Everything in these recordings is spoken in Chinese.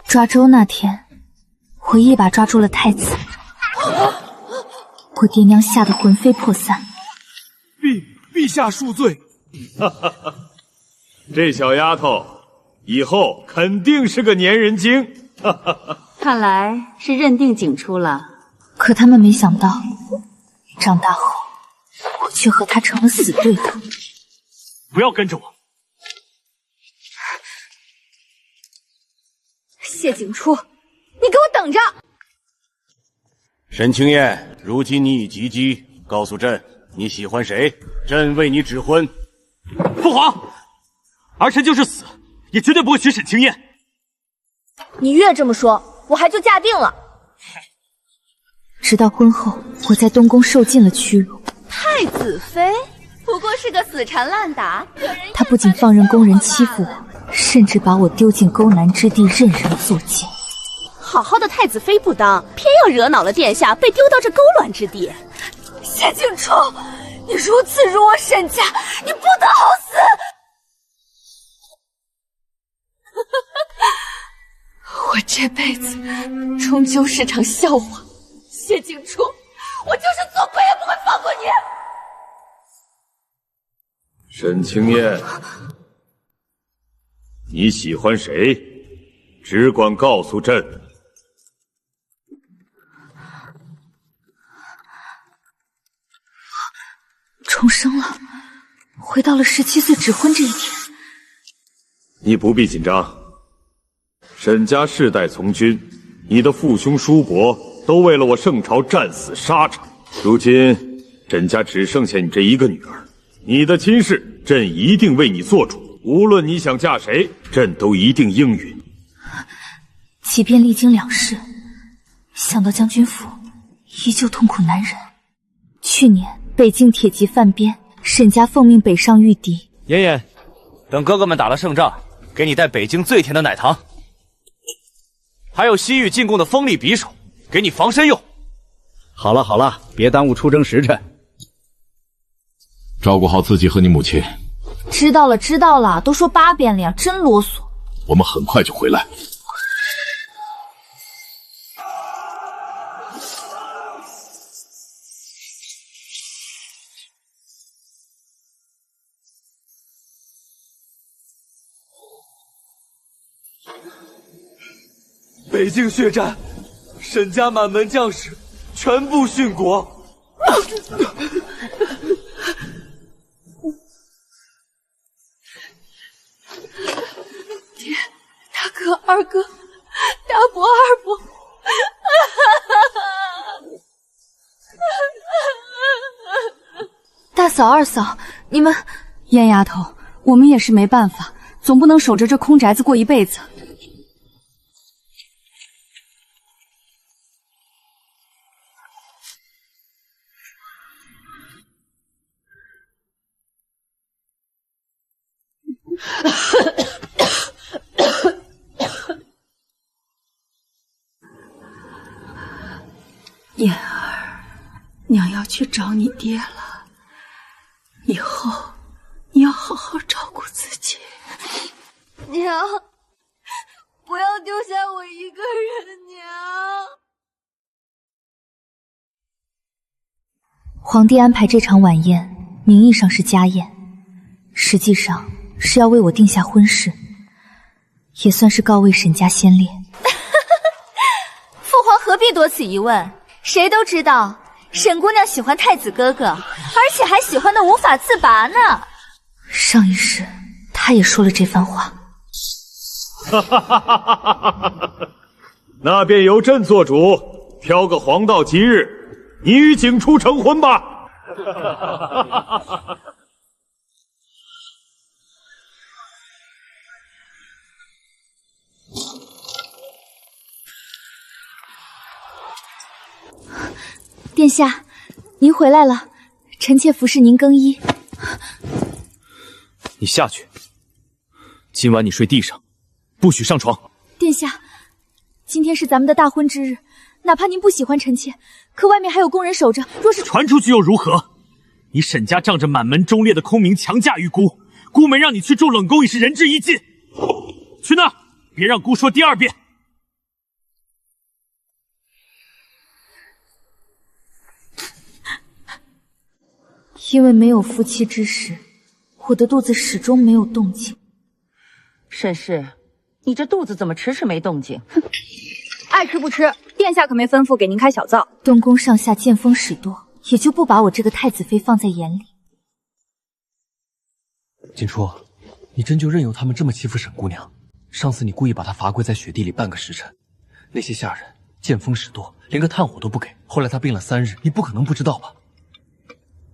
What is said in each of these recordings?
抓周那天，我一把抓住了太子，我爹娘吓得魂飞魄散。陛下恕罪。这小丫头以后肯定是个粘人精。看来是认定景初了。可他们没想到，长大后我却和他成了死对头。不要跟着我。谢景初，你给我等着！沈清燕，如今你已及笄，告诉朕你喜欢谁，朕为你指婚。父皇，儿臣就是死，也绝对不会娶沈清燕。你越这么说，我还就嫁定了。直到婚后，我在东宫受尽了屈辱。太子妃不过是个死缠烂打，他不仅放任宫人欺负我，甚至把我丢进勾栏之地，任人作践。好好的太子妃不当，偏要惹恼了殿下，被丢到这勾栏之地。谢景初，你如此辱我沈家，你不得好死！我这辈子终究是场笑话。谢景初，我就是做鬼也不会放过你。沈清燕，你喜欢谁？只管告诉朕。重生了，回到了17岁指婚这一天。你不必紧张，沈家世代从军，你的父兄叔伯都为了我圣朝战死沙场，如今沈家只剩下你这一个女儿，你的亲事朕一定为你做主，无论你想嫁谁，朕都一定应允。即便历经两世，想到将军府，依旧痛苦难忍。去年北境铁骑犯边，沈家奉命北上御敌。妍妍，等哥哥们打了胜仗，给你带北京最甜的奶糖，还有西域进贡的锋利匕首，给你防身用。好了好了，别耽误出征时辰。照顾好自己和你母亲。知道了知道了，都说8遍了呀，真啰嗦。我们很快就回来。北境血战，沈家满门将士全部殉国。爹，大哥、二哥、大伯、二伯，大嫂、二嫂，你们……燕丫头，我们也是没办法，总不能守着这空宅子过一辈子。燕儿，娘要去找你爹了，以后你要好好照顾自己。娘，不要丢下我一个人，娘。皇帝安排这场晚宴，名义上是家宴，实际上是要为我定下婚事，也算是告慰沈家先烈。父皇何必多此一问？谁都知道沈姑娘喜欢太子哥哥，而且还喜欢的无法自拔呢。上一世他也说了这番话。那便由朕做主，挑个黄道吉日，你与景初成婚吧。殿下，您回来了，臣妾服侍您更衣。你下去，今晚你睡地上，不许上床。殿下，今天是咱们的大婚之日，哪怕您不喜欢臣妾，可外面还有宫人守着，若是传出去又如何？你沈家仗着满门忠烈的空名强嫁于姑，姑门让你去住冷宫已是仁至义尽。去那儿，别让姑说第二遍。因为没有夫妻之实，我的肚子始终没有动静。沈氏，你这肚子怎么迟迟没动静？哼，爱吃不吃，殿下可没吩咐给您开小灶。东宫上下见风使舵，也就不把我这个太子妃放在眼里。锦初，你真就任由他们这么欺负沈姑娘？上次你故意把她罚跪在雪地里半个时辰，那些下人见风使舵，连个炭火都不给。后来她病了3日，你不可能不知道吧？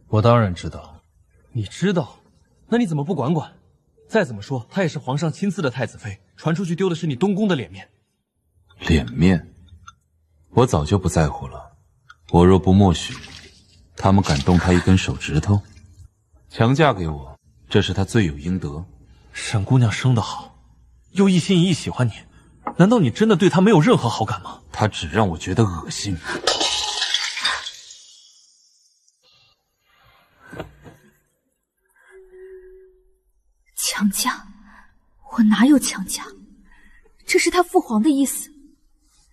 我当然知道。你知道？那你怎么不管管？再怎么说，她也是皇上亲赐的太子妃，传出去丢的是你东宫的脸面。脸面？我早就不在乎了。我若不默许，他们敢动她一根手指头？强嫁给我，这是她罪有应得。沈姑娘生得好，又一心一意喜欢你，难道你真的对她没有任何好感吗？她只让我觉得恶心。强加？我哪有强加？这是他父皇的意思。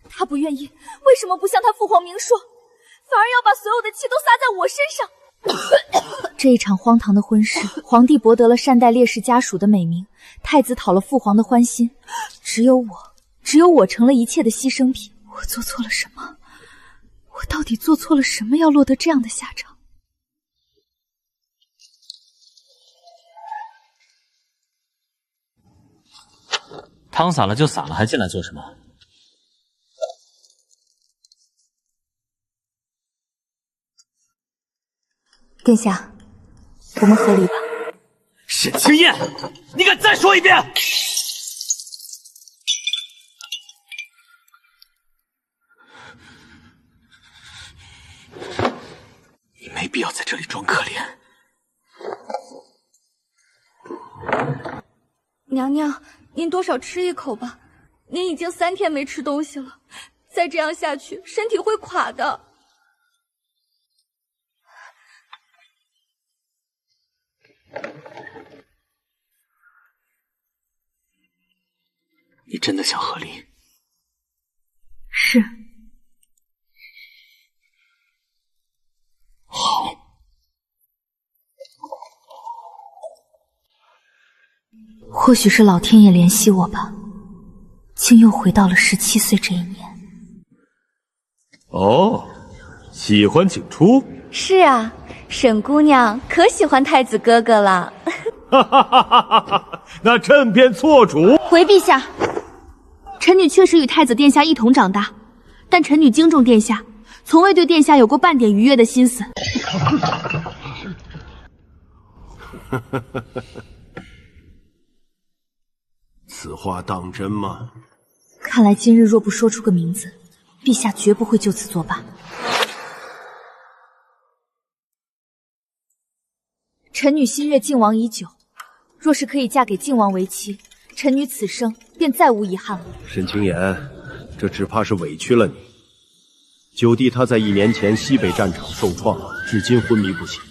他不愿意，为什么不向他父皇明说，反而要把所有的气都撒在我身上？这一场荒唐的婚事，皇帝博得了善待烈士家属的美名，太子讨了父皇的欢心，只有我成了一切的牺牲品。我做错了什么？我到底做错了什么，要落得这样的下场？汤洒了就洒了，还进来做什么？殿下，我们和离吧。沈清燕，你敢再说一遍？你没必要在这里装可怜。娘娘，您多少吃一口吧，您已经3天没吃东西了，再这样下去，身体会垮的。你真的想和离？是。好。或许是老天爷怜惜我吧，竟又回到了17岁这一年。哦，喜欢景初？是啊，沈姑娘可喜欢太子哥哥了。哈哈哈哈哈！那朕便做主。回陛下，臣女确实与太子殿下一同长大，但臣女敬重殿下，从未对殿下有过半点逾越的心思。此话当真吗？看来今日若不说出个名字，陛下绝不会就此作罢。臣女心悦靖王已久，若是可以嫁给靖王为妻，臣女此生便再无遗憾了。沈清言，这只怕是委屈了你。九弟他在1年前西北战场受创，至今昏迷不醒。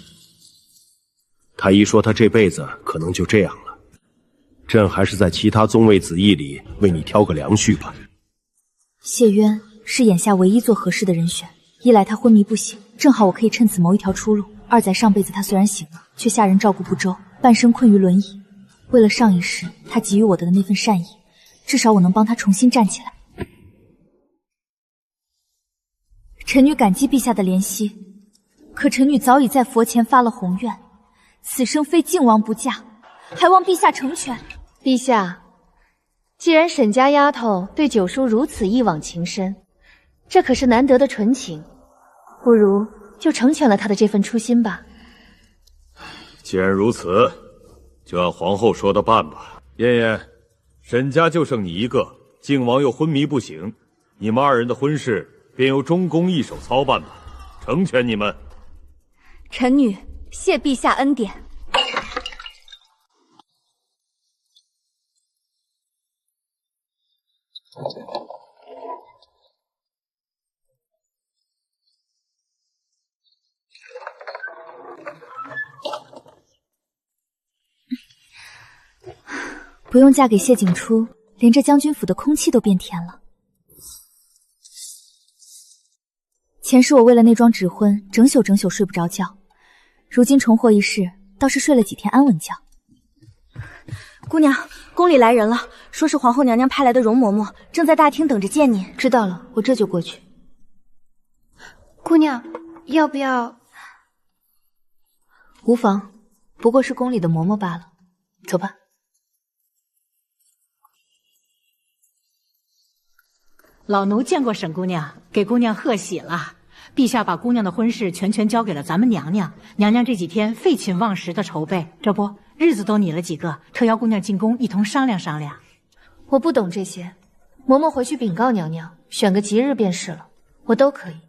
太医说他这辈子可能就这样了。朕还是在其他宗位子裔里为你挑个良婿吧。谢渊是眼下唯一做合适的人选，一来他昏迷不醒，正好我可以趁此谋一条出路；二在上辈子他虽然醒了，却下人照顾不周，半生困于轮椅。为了上一世他给予我的那份善意，至少我能帮他重新站起来。臣女感激陛下的怜惜，可臣女早已在佛前发了宏愿，此生非靖王不嫁，还望陛下成全。陛下，既然沈家丫头对九叔如此一往情深，这可是难得的纯情，不如就成全了他的这份初心吧。既然如此，就按皇后说的办吧。燕燕，沈家就剩你一个，靖王又昏迷不醒，你们2人的婚事便由中宫一手操办吧，成全你们。臣女谢陛下恩典。不用嫁给谢景初，连这将军府的空气都变甜了。前世我为了那桩指婚，整宿睡不着觉，如今重获一世，倒是睡了几天安稳觉。姑娘，宫里来人了，说是皇后娘娘派来的容嬷嬷，正在大厅等着见你。知道了，我这就过去。姑娘，要不要？无妨，不过是宫里的嬷嬷罢了。走吧。老奴见过沈姑娘，给姑娘贺喜了。陛下把姑娘的婚事全权交给了咱们娘娘，娘娘这几天废寝忘食的筹备，这不日子都拟了几个，特邀姑娘进宫一同商量商量。我不懂这些，嬷嬷回去禀告娘娘，选个吉日便是了，我都可以，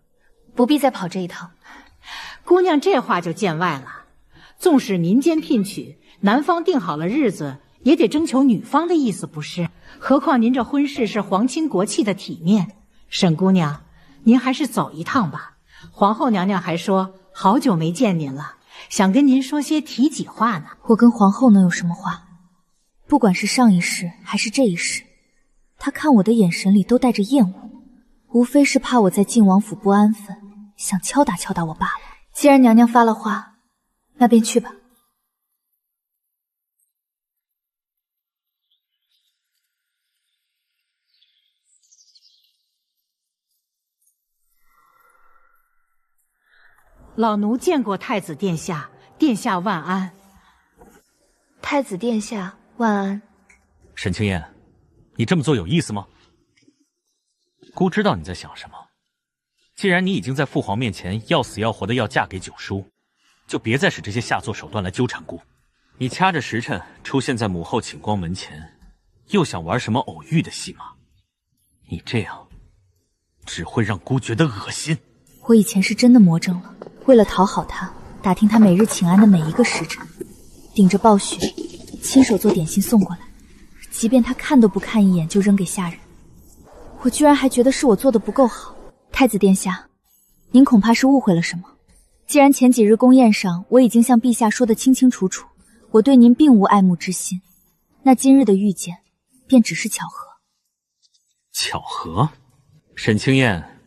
不必再跑这一趟。姑娘这话就见外了，纵使民间聘娶，男方定好了日子，也得征求女方的意思，不是？何况您这婚事是皇亲国戚的体面，沈姑娘，您还是走一趟吧。皇后娘娘还说好久没见您了，想跟您说些体己话呢。我跟皇后能有什么话？不管是上一世还是这一世，她看我的眼神里都带着厌恶，无非是怕我在靖王府不安分，想敲打敲打我罢了。既然娘娘发了话，那便去吧。老奴见过太子殿下，殿下万安。太子殿下万安。沈清燕，你这么做有意思吗？姑知道你在想什么。既然你已经在父皇面前要死要活的要嫁给九叔，就别再使这些下作手段来纠缠姑。你掐着时辰出现在母后寝光门前，又想玩什么偶遇的戏码？你这样只会让姑觉得恶心。我以前是真的魔怔了，为了讨好他，打听他每日请安的每一个时辰，顶着暴雪，亲手做点心送过来，即便他看都不看一眼就扔给下人。我居然还觉得是我做的不够好。太子殿下，您恐怕是误会了什么。既然前几日宫宴上我已经向陛下说得清清楚楚，我对您并无爱慕之心，那今日的遇见便只是巧合。巧合？沈清燕，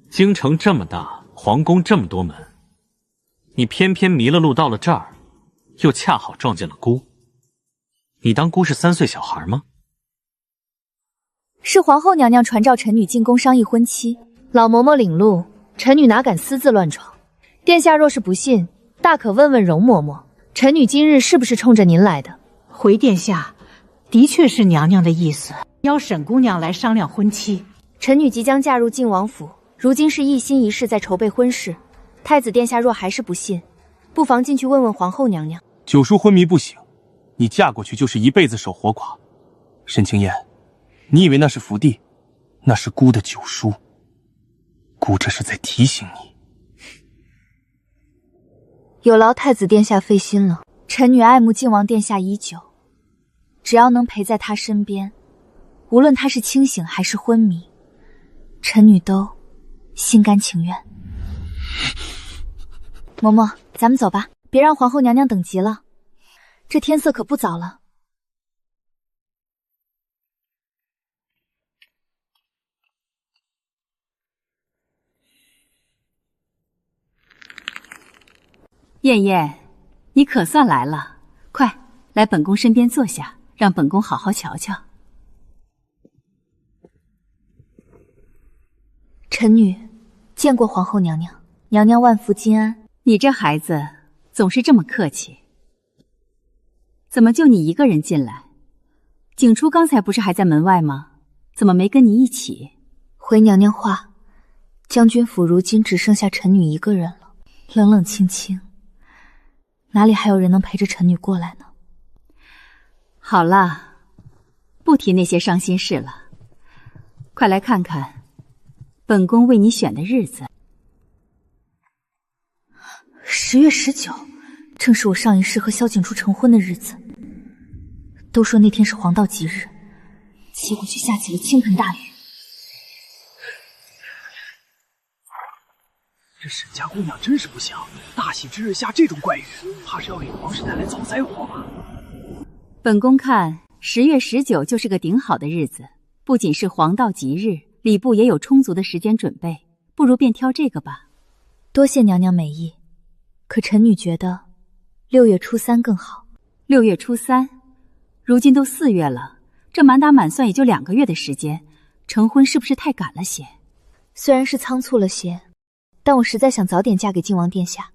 京城这么大，皇宫这么多门，你偏偏迷了路到了这儿，又恰好撞见了姑。你当姑是3岁小孩吗？是皇后娘娘传召臣女进宫商议婚期，老嬷嬷领路，臣女哪敢私自乱闯。殿下若是不信，大可问问容嬷嬷，臣女今日是不是冲着您来的？回殿下，的确是娘娘的意思，邀沈姑娘来商量婚期。臣女即将嫁入靖王府，如今是一心一事在筹备婚事。太子殿下若还是不信，不妨进去问问皇后娘娘。九叔昏迷不醒，你嫁过去就是一辈子守活寡。沈清燕，你以为那是福地？那是姑的九叔。姑这是在提醒你。有劳太子殿下费心了，臣女爱慕靖王殿下已久，只要能陪在他身边，无论他是清醒还是昏迷，臣女都心甘情愿。嬷嬷，咱们走吧，别让皇后娘娘等急了，这天色可不早了。燕燕，你可算来了，快来本宫身边坐下，让本宫好好瞧瞧。臣女见过皇后娘娘，娘娘万福金安。你这孩子总是这么客气，怎么就你一个人进来？景初刚才不是还在门外吗？怎么没跟你一起？回娘娘话，将军府如今只剩下臣女一个人了，冷冷清清，哪里还有人能陪着臣女过来呢？好了，不提那些伤心事了，快来看看本宫为你选的日子。10月19，正是我上一世和萧景初成婚的日子。都说那天是黄道吉日，结果却下起了倾盆大雨。这沈家姑娘真是不祥，大喜之日下这种怪雨，怕是要给皇室带来早灾祸吧？本宫看10月19就是个顶好的日子，不仅是黄道吉日，礼部也有充足的时间准备，不如便挑这个吧。多谢娘娘美意，可臣女觉得6月初3更好。6月初3，如今都4月了，这满打满算也就2个月的时间，成婚是不是太赶了些？虽然是仓促了些，但我实在想早点嫁给靖王殿下，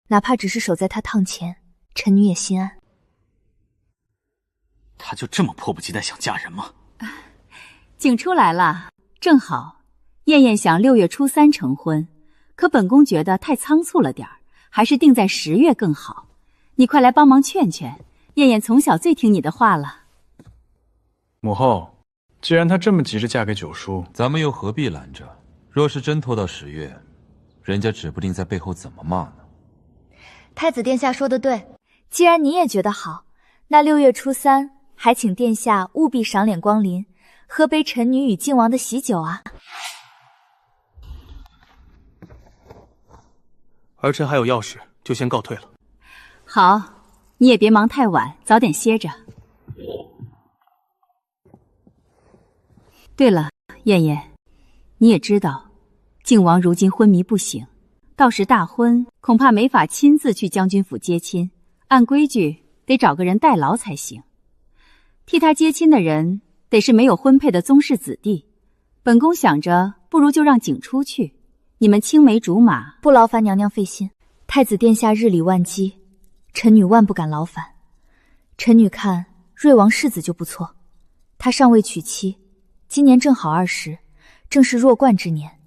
哪怕只是守在他榻前，臣女也心安。他就这么迫不及待想嫁人吗？景初来了，正好。燕燕想6月初3成婚，可本宫觉得太仓促了点儿，还是定在10月更好。你快来帮忙劝劝，燕燕从小最听你的话了。母后，既然她这么急着嫁给九叔，咱们又何必拦着？若是真拖到10月，人家指不定在背后怎么骂呢。太子殿下说的对，既然你也觉得好，那6月初3还请殿下务必赏脸光临，喝杯臣女与靖王的喜酒啊！儿臣还有要事，就先告退了。好，你也别忙太晚，早点歇着。对了，燕燕，你也知道，靖王如今昏迷不醒，到时大婚恐怕没法亲自去将军府接亲，按规矩得找个人代劳才行。替他接亲的人得是没有婚配的宗室子弟，本宫想着不如就让景初去，你们青梅竹马，不劳烦娘娘费心。太子殿下日理万机，臣女万不敢劳烦。臣女看瑞王世子就不错，他尚未娶妻，今年正好20，正是弱冠之年，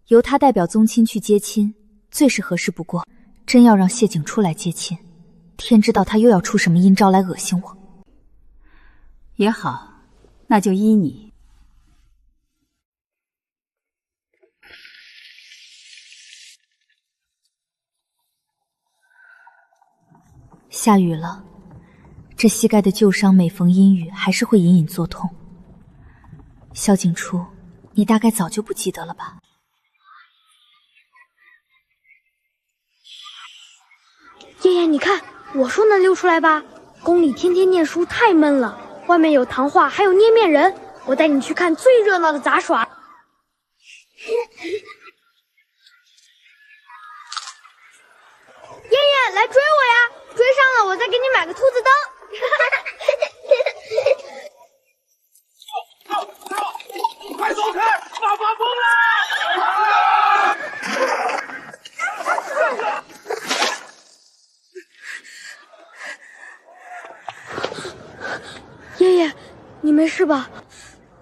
由他代表宗亲去接亲，最是合适不过。真要让谢景初来接亲，天知道他又要出什么阴招来恶心我。也好，那就依你。下雨了，这膝盖的旧伤每逢阴雨还是会隐隐作痛。萧景初，你大概早就不记得了吧？燕燕，你看，我说能溜出来吧？宫里天天念书太闷了，外面有糖画，还有捏面人，我带你去看最热闹的杂耍。燕燕，来追我呀！追上了，我再给你买个兔子灯。快走开！马发疯了！燕燕，你没事吧？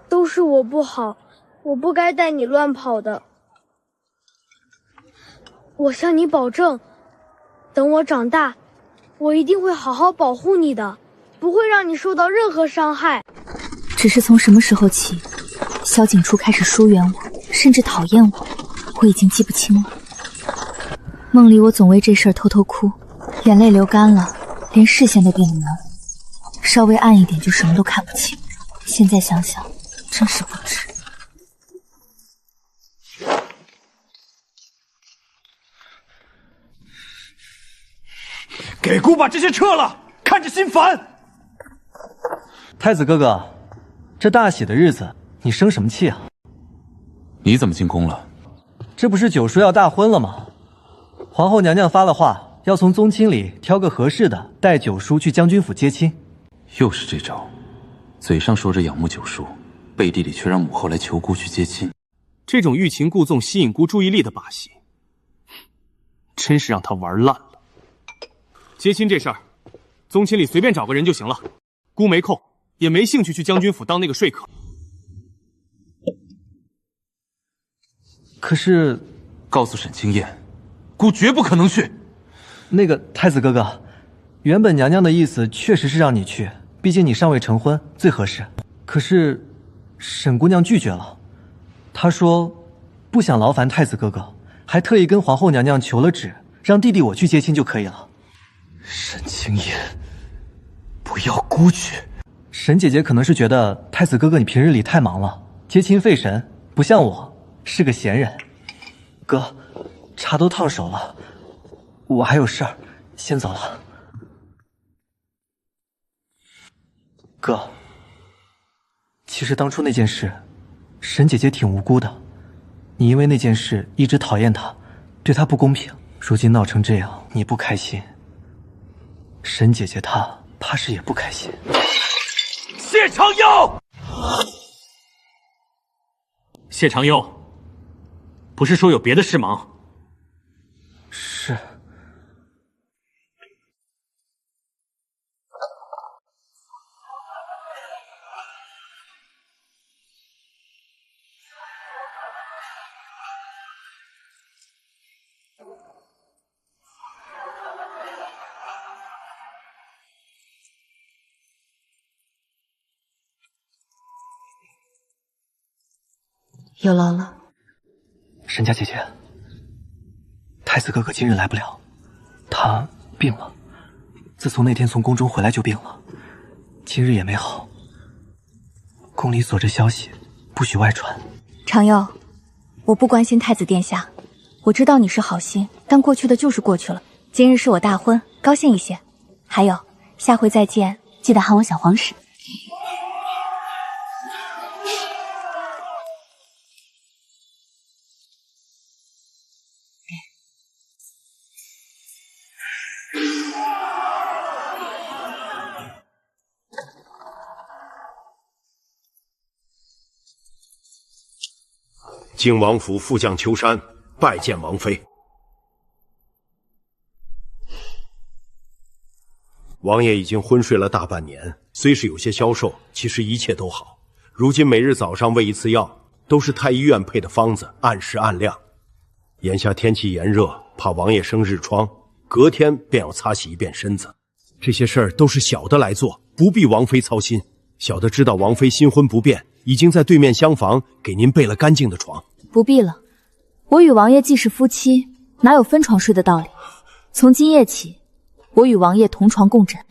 都是我不好，我不该带你乱跑的。我向你保证，等我长大，我一定会好好保护你的，不会让你受到任何伤害。只是从什么时候起，萧景初开始疏远我，甚至讨厌我，我已经记不清了。梦里我总为这事儿偷偷哭，眼泪流干了，连视线都变得模糊，稍微暗一点就什么都看不清。现在想想，真是不值。给姑把这些撤了，看着心烦。太子哥哥，这大喜的日子，你生什么气啊？你怎么进宫了？这不是九叔要大婚了吗？皇后娘娘发了话，要从宗亲里挑个合适的，带九叔去将军府接亲。又是这招，嘴上说着仰慕九叔，背地里却让母后来求姑去接亲。这种欲擒故纵、吸引姑注意力的把戏，真是让他玩烂了。接亲这事儿，宗亲里随便找个人就行了。姑没空，也没兴趣去将军府当那个说客。可是，告诉沈清燕，姑绝不可能去。那个太子哥哥，原本娘娘的意思确实是让你去，毕竟你尚未成婚，最合适。可是，沈姑娘拒绝了，她说不想劳烦太子哥哥，还特意跟皇后娘娘求了旨，让弟弟我去接亲就可以了。沈清燕，不要姑去。沈姐姐可能是觉得太子哥哥你平日里太忙了，接亲费神，不像我是个闲人。哥，茶都烫熟了，我还有事儿，先走了。哥，其实当初那件事，沈姐姐挺无辜的，你因为那件事一直讨厌她，对她不公平，如今闹成这样，你不开心，沈姐姐她怕是也不开心。谢长佑，谢长佑，不是说有别的事忙？是。有劳了，沈家姐姐，太子哥哥今日来不了，他病了。自从那天从宫中回来就病了，今日也没好。宫里锁着消息，不许外传。长佑，我不关心太子殿下，我知道你是好心，但过去的就是过去了。今日是我大婚，高兴一些。还有，下回再见，记得喊我小皇室。靖王府副将秋山拜见王妃。王爷已经昏睡了大半年，虽是有些消瘦，其实一切都好。如今每日早上喂一次药，都是太医院配的方子，按时按量。眼下天气炎热，怕王爷生痔疮，隔天便要擦洗一遍身子。这些事儿都是小的来做，不必王妃操心。小的知道王妃新婚不便，已经在对面厢房给您备了干净的床。不必了，我与王爷既是夫妻，哪有分床睡的道理？从今夜起，我与王爷同床共枕。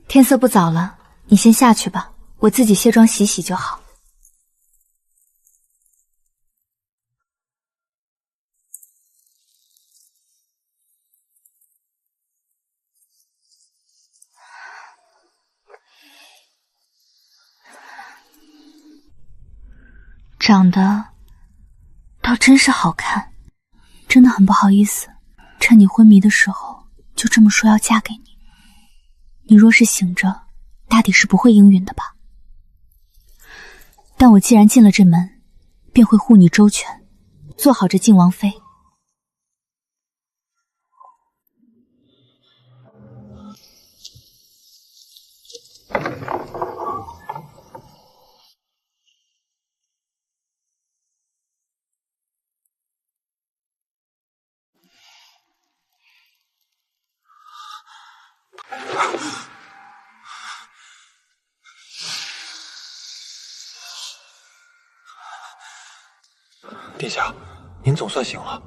天色不早了，你先下去吧，我自己卸妆洗洗就好。长得倒真是好看，真的很不好意思，趁你昏迷的时候就这么说要嫁给你。你若是醒着，大抵是不会应允的吧？但我既然进了这门，便会护你周全，做好这靖王妃。殿下，您总算醒了。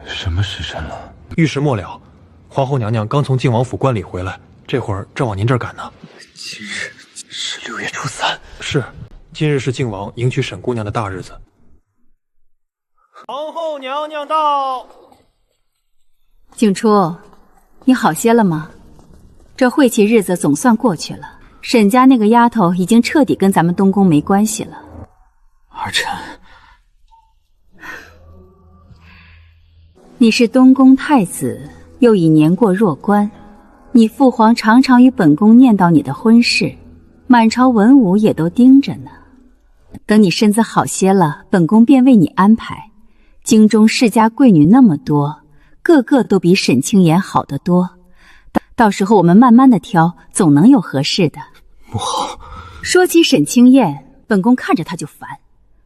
什么时辰了？御史末了，皇后娘娘刚从靖王府观礼回来，这会儿正往您这儿赶呢。今日是6月初3，是，今日是靖王迎娶沈姑娘的大日子。皇后娘娘到。景初，你好些了吗？这晦气日子总算过去了。沈家那个丫头已经彻底跟咱们东宫没关系了。儿臣，你是东宫太子，又已年过弱冠，你父皇常常与本宫念叨你的婚事，满朝文武也都盯着呢。等你身子好些了，本宫便为你安排。京中世家贵女那么多，个个都比沈清言好得多。到时候我们慢慢的挑，总能有合适的。母后，说起沈清燕，本宫看着她就烦，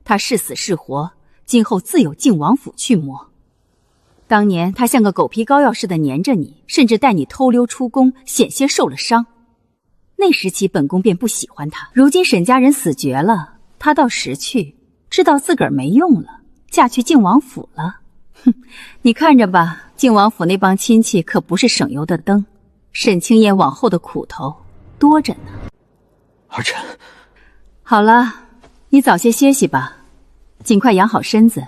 她是死是活，今后自有靖王府去摸。当年她像个狗皮膏药似的黏着你，甚至带你偷溜出宫，险些受了伤。那时起本宫便不喜欢她。如今沈家人死绝了，她倒识趣，知道自个儿没用了，嫁去靖王府了。哼，你看着吧，靖王府那帮亲戚可不是省油的灯。沈清燕往后的苦头多着呢。儿臣，好了，你早些歇息吧，尽快养好身子。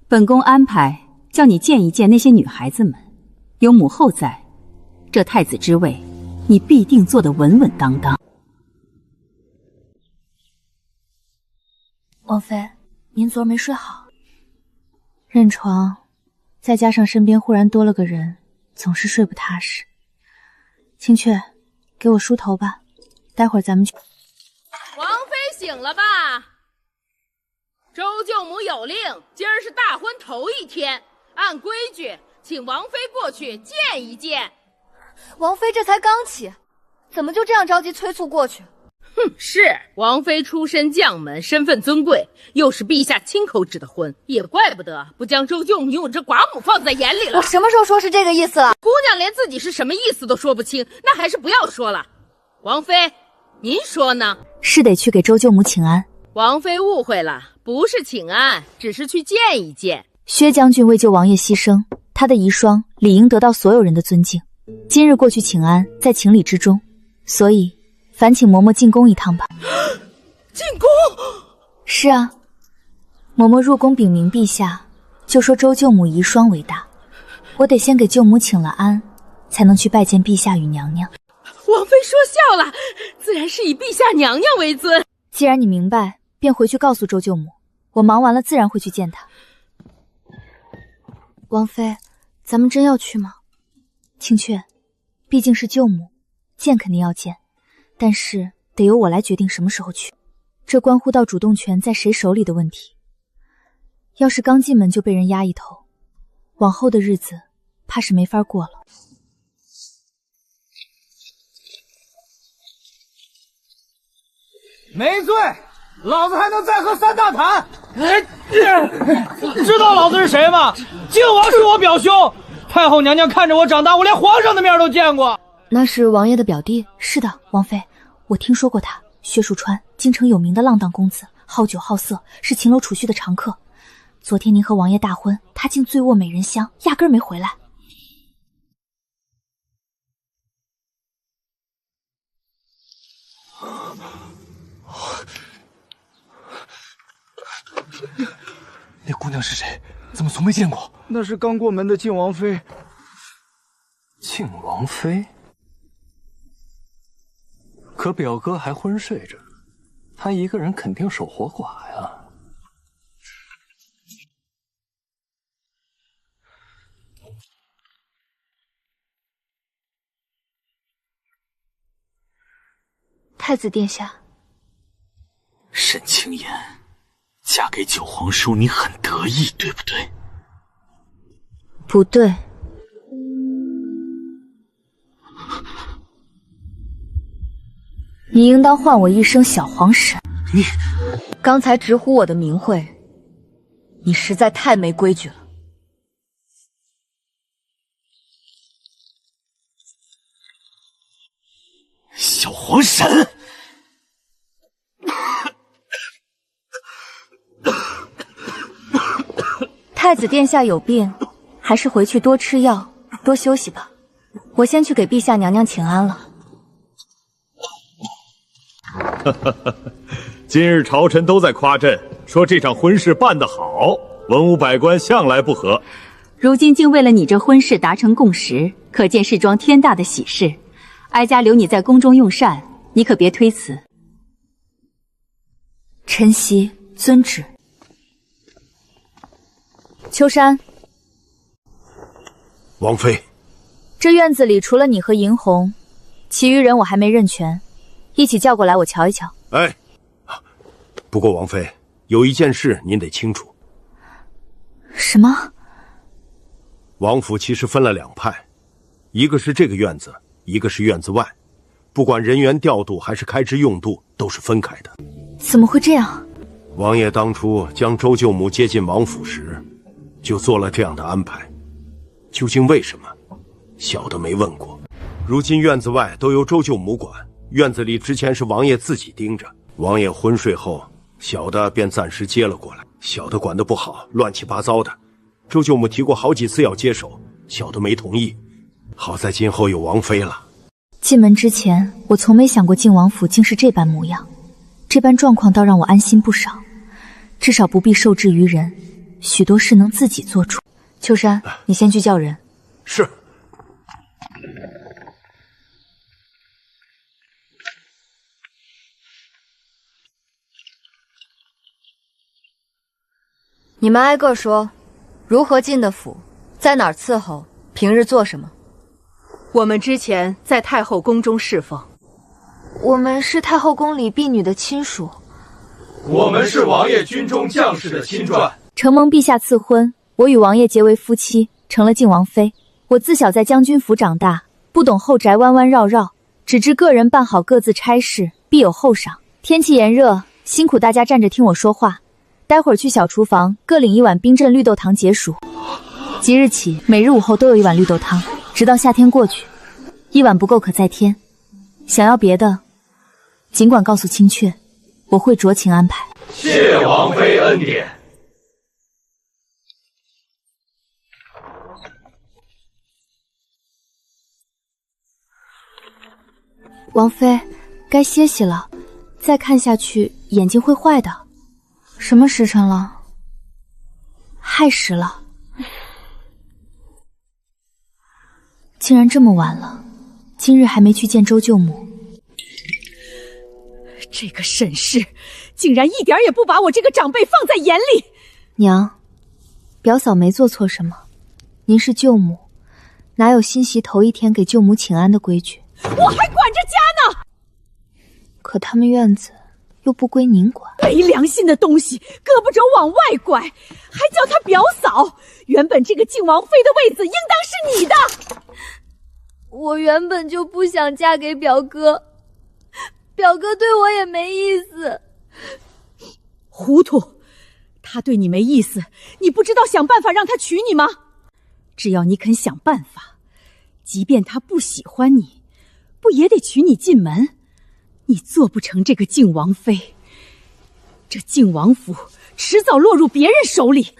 本宫安排叫你见一见那些女孩子们，有母后在，这太子之位你必定坐得稳稳当当。王妃，您昨儿没睡好。认床，再加上身边忽然多了个人，总是睡不踏实。青雀，给我梳头吧，待会儿咱们去。王妃醒了吧？周舅母有令，今儿是大婚头一天，按规矩，请王妃过去见一见。王妃这才刚起，怎么就这样着急催促过去？哼，是王妃出身将门，身份尊贵，又是陛下亲口指的婚，也怪不得不将周舅母用这寡母放在眼里了。我什么时候说是这个意思了？姑娘连自己是什么意思都说不清，那还是不要说了。王妃，您说呢？是得去给周舅母请安。王妃误会了，不是请安，只是去见一见。薛将军为救王爷牺牲，他的遗孀理应得到所有人的尊敬。今日过去请安，在情理之中，所以烦请嬷嬷进宫一趟吧。进宫？是啊，嬷嬷入宫禀明陛下，就说周舅母遗孀为大，我得先给舅母请了安，才能去拜见陛下与娘娘。王妃说笑了，自然是以陛下娘娘为尊。既然你明白，便回去告诉周舅母，我忙完了自然会去见她。王妃，咱们真要去吗？青雀，毕竟是舅母，见肯定要见，但是得由我来决定什么时候去，这关乎到主动权在谁手里的问题。要是刚进门就被人压一头，往后的日子怕是没法过了。没罪，老子还能再喝3大坛。知道老子是谁吗？靖王是我表兄，太后娘娘看着我长大，我连皇上的面都见过。那是王爷的表弟。是的，王妃，我听说过他，薛树川，京城有名的浪荡公子，好酒好色，是秦楼储蓄的常客。昨天您和王爷大婚，他竟醉卧美人香，压根儿没回来。那姑娘是谁？怎么从没见过？那是刚过门的靖王妃。靖王妃？可表哥还昏睡着，她一个人肯定守活寡呀。太子殿下，沈清言，嫁给九皇叔你很得意，对不对？不对。你应当唤我一声小皇婶。你刚才直呼我的名讳，你实在太没规矩了。小皇婶，太子殿下有病，还是回去多吃药，多休息吧。我先去给陛下娘娘请安了。今日朝臣都在夸朕，说这场婚事办得好，文武百官向来不和。如今竟为了你这婚事达成共识，可见是桩天大的喜事。哀家留你在宫中用膳，你可别推辞。臣媳遵旨。秋山，王妃，这院子里除了你和银红，其余人我还没认全，一起叫过来我瞧一瞧。哎，不过王妃，有一件事您得清楚。什么？王府其实分了两派，一个是这个院子，一个是院子外，不管人员调度还是开支用度，都是分开的。怎么会这样？王爷当初将周舅母接进王府时，就做了这样的安排。究竟为什么，小的没问过。如今院子外都由周舅母管，院子里之前是王爷自己盯着。王爷昏睡后，小的便暂时接了过来。小的管得不好，乱七八糟的。周舅母提过好几次要接手，小的没同意。好在今后有王妃了。进门之前，我从没想过靖王府竟是这般模样，这般状况倒让我安心不少，至少不必受制于人，许多事能自己做主。秋山，你先去叫人。是。你们挨个说，如何进的府，在哪儿伺候，平日做什么？我们之前在太后宫中侍奉。我们是太后宫里婢女的亲属。我们是王爷军中将士的亲传。承蒙陛下赐婚，我与王爷结为夫妻，成了靖王妃。我自小在将军府长大，不懂后宅弯弯绕绕，只知个人办好各自差事，必有后赏。天气炎热，辛苦大家站着听我说话。待会儿去小厨房各领一碗冰镇绿豆汤解暑。即日起，每日午后都有一碗绿豆汤，直到夏天过去。一碗不够可再添。想要别的，尽管告诉青雀，我会酌情安排。谢王妃恩典。王妃，该歇息了，再看下去眼睛会坏的。什么时辰了？亥时了。竟然这么晚了，今日还没去见周舅母。这个沈氏竟然一点也不把我这个长辈放在眼里。娘，表嫂没做错什么，您是舅母，哪有新媳头一天给舅母请安的规矩？我还管着家呢。可他们院子又不归您管。没良心的东西，胳膊肘往外拐，还叫她表嫂。原本这个靖王妃的位子应当是你的。我原本就不想嫁给表哥，表哥对我也没意思。糊涂，他对你没意思，你不知道想办法让他娶你吗？只要你肯想办法，即便他不喜欢你，不也得娶你进门？你做不成这个靖王妃，这靖王府迟早落入别人手里。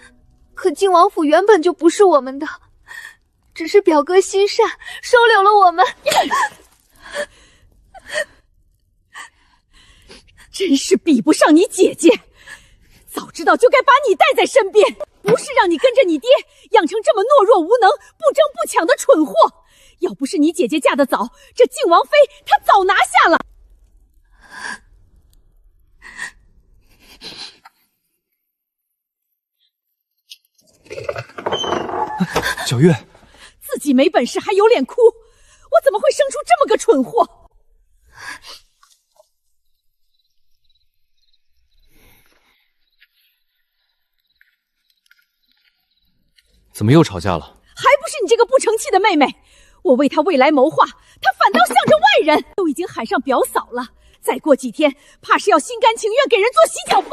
可靖王府原本就不是我们的，只是表哥心善，收留了我们。真是比不上你姐姐，早知道就该把你带在身边，不是让你跟着你爹养成这么懦弱无能、不争不抢的蠢货。要不是你姐姐嫁得早，这靖王妃她早拿下了。小月，自己没本事还有脸哭，我怎么会生出这么个蠢货？怎么又吵架了？还不是你这个不成器的妹妹！我为她未来谋划，她反倒向着外人，都已经喊上表嫂了，再过几天，怕是要心甘情愿给人做洗脚婆。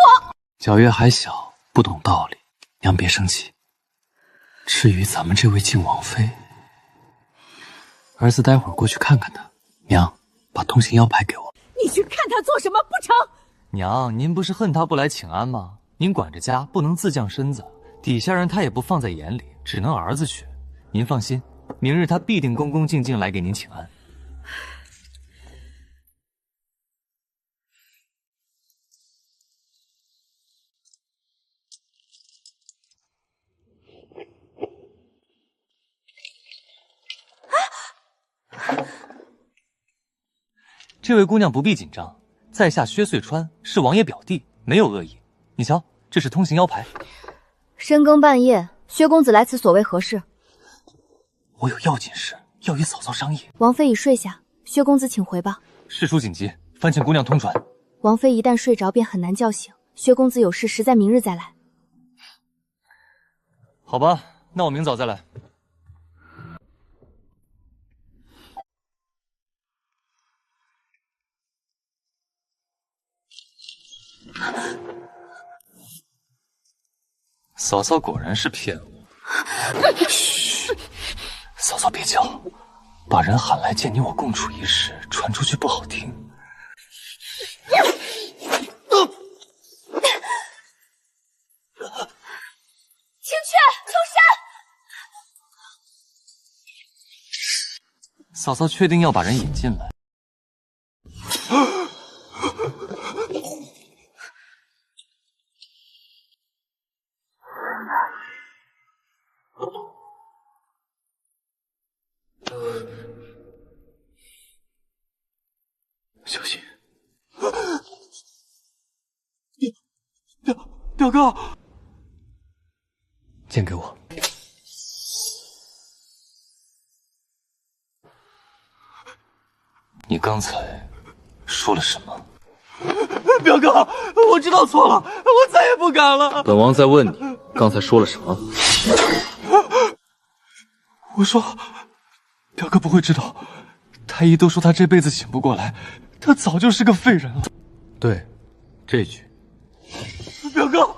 皎月还小，不懂道理，娘别生气。至于咱们这位靖王妃，儿子待会儿过去看看她。娘，把通行腰牌给我。你去看她做什么不成？娘，您不是恨她不来请安吗？您管着家，不能自降身子，底下人她也不放在眼里，只能儿子去。您放心，明日她必定恭恭敬敬来给您请安。这位姑娘不必紧张，在下薛穗川是王爷表弟，没有恶意。你瞧，这是通行腰牌。深更半夜，薛公子来此所为何事？我有要紧事要与嫂嫂商议。王妃已睡下，薛公子请回吧。事出紧急，烦请姑娘通传。王妃一旦睡着，便很难叫醒。薛公子有事，实在明日再来。好吧，那我明早再来。嫂嫂果然是骗我。嘘，嫂嫂别叫，把人喊来见你我共处一室，传出去不好听。青雀，秋山！嫂嫂确定要把人引进来？小心！表哥！剑给我。你刚才说了什么？表哥，我知道错了，我再也不敢了。本王在问你，刚才说了什么？我说，表哥不会知道，太医都说他这辈子醒不过来，他早就是个废人了。对，这句。表哥，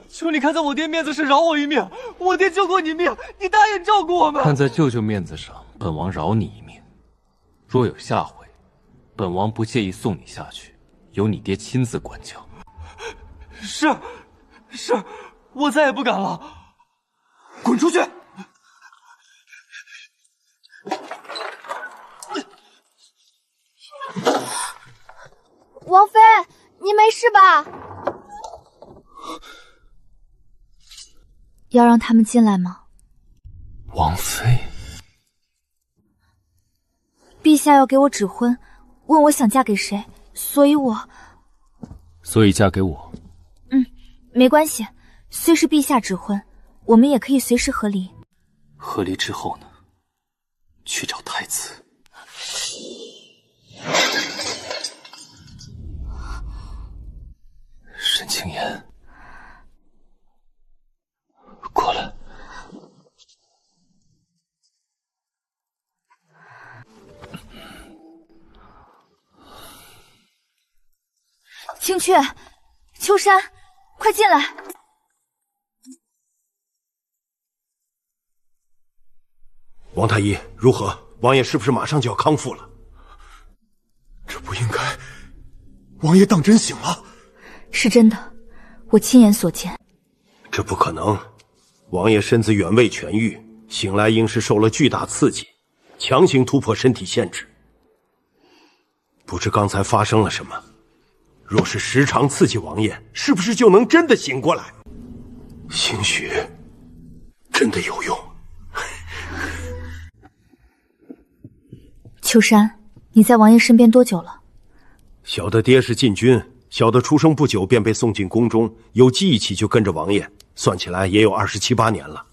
求你看在我爹面子上饶我一命，我爹救过你命，你答应照顾我们。看在舅舅面子上，本王饶你一命。若有下回，本王不介意送你下去，由你爹亲自管教。是，我再也不敢了。滚出去！王妃，你没事吧？要让他们进来吗？王妃，陛下要给我指婚，问我想嫁给谁，所以嫁给我。没关系，虽是陛下指婚，我们也可以随时和离。和离之后呢？去找太子。沈清言，过来。青雀、秋山，快进来！王太医，如何？王爷是不是马上就要康复了？这不应该，王爷当真醒了？是真的，我亲眼所见。这不可能，王爷身子远未痊愈，醒来应是受了巨大刺激，强行突破身体限制。不知刚才发生了什么？若是时常刺激王爷，是不是就能真的醒过来？兴许真的有用。秋山，你在王爷身边多久了？小的爹是禁军，小的出生不久便被送进宫中，有记忆起就跟着王爷，算起来也有27、8年了。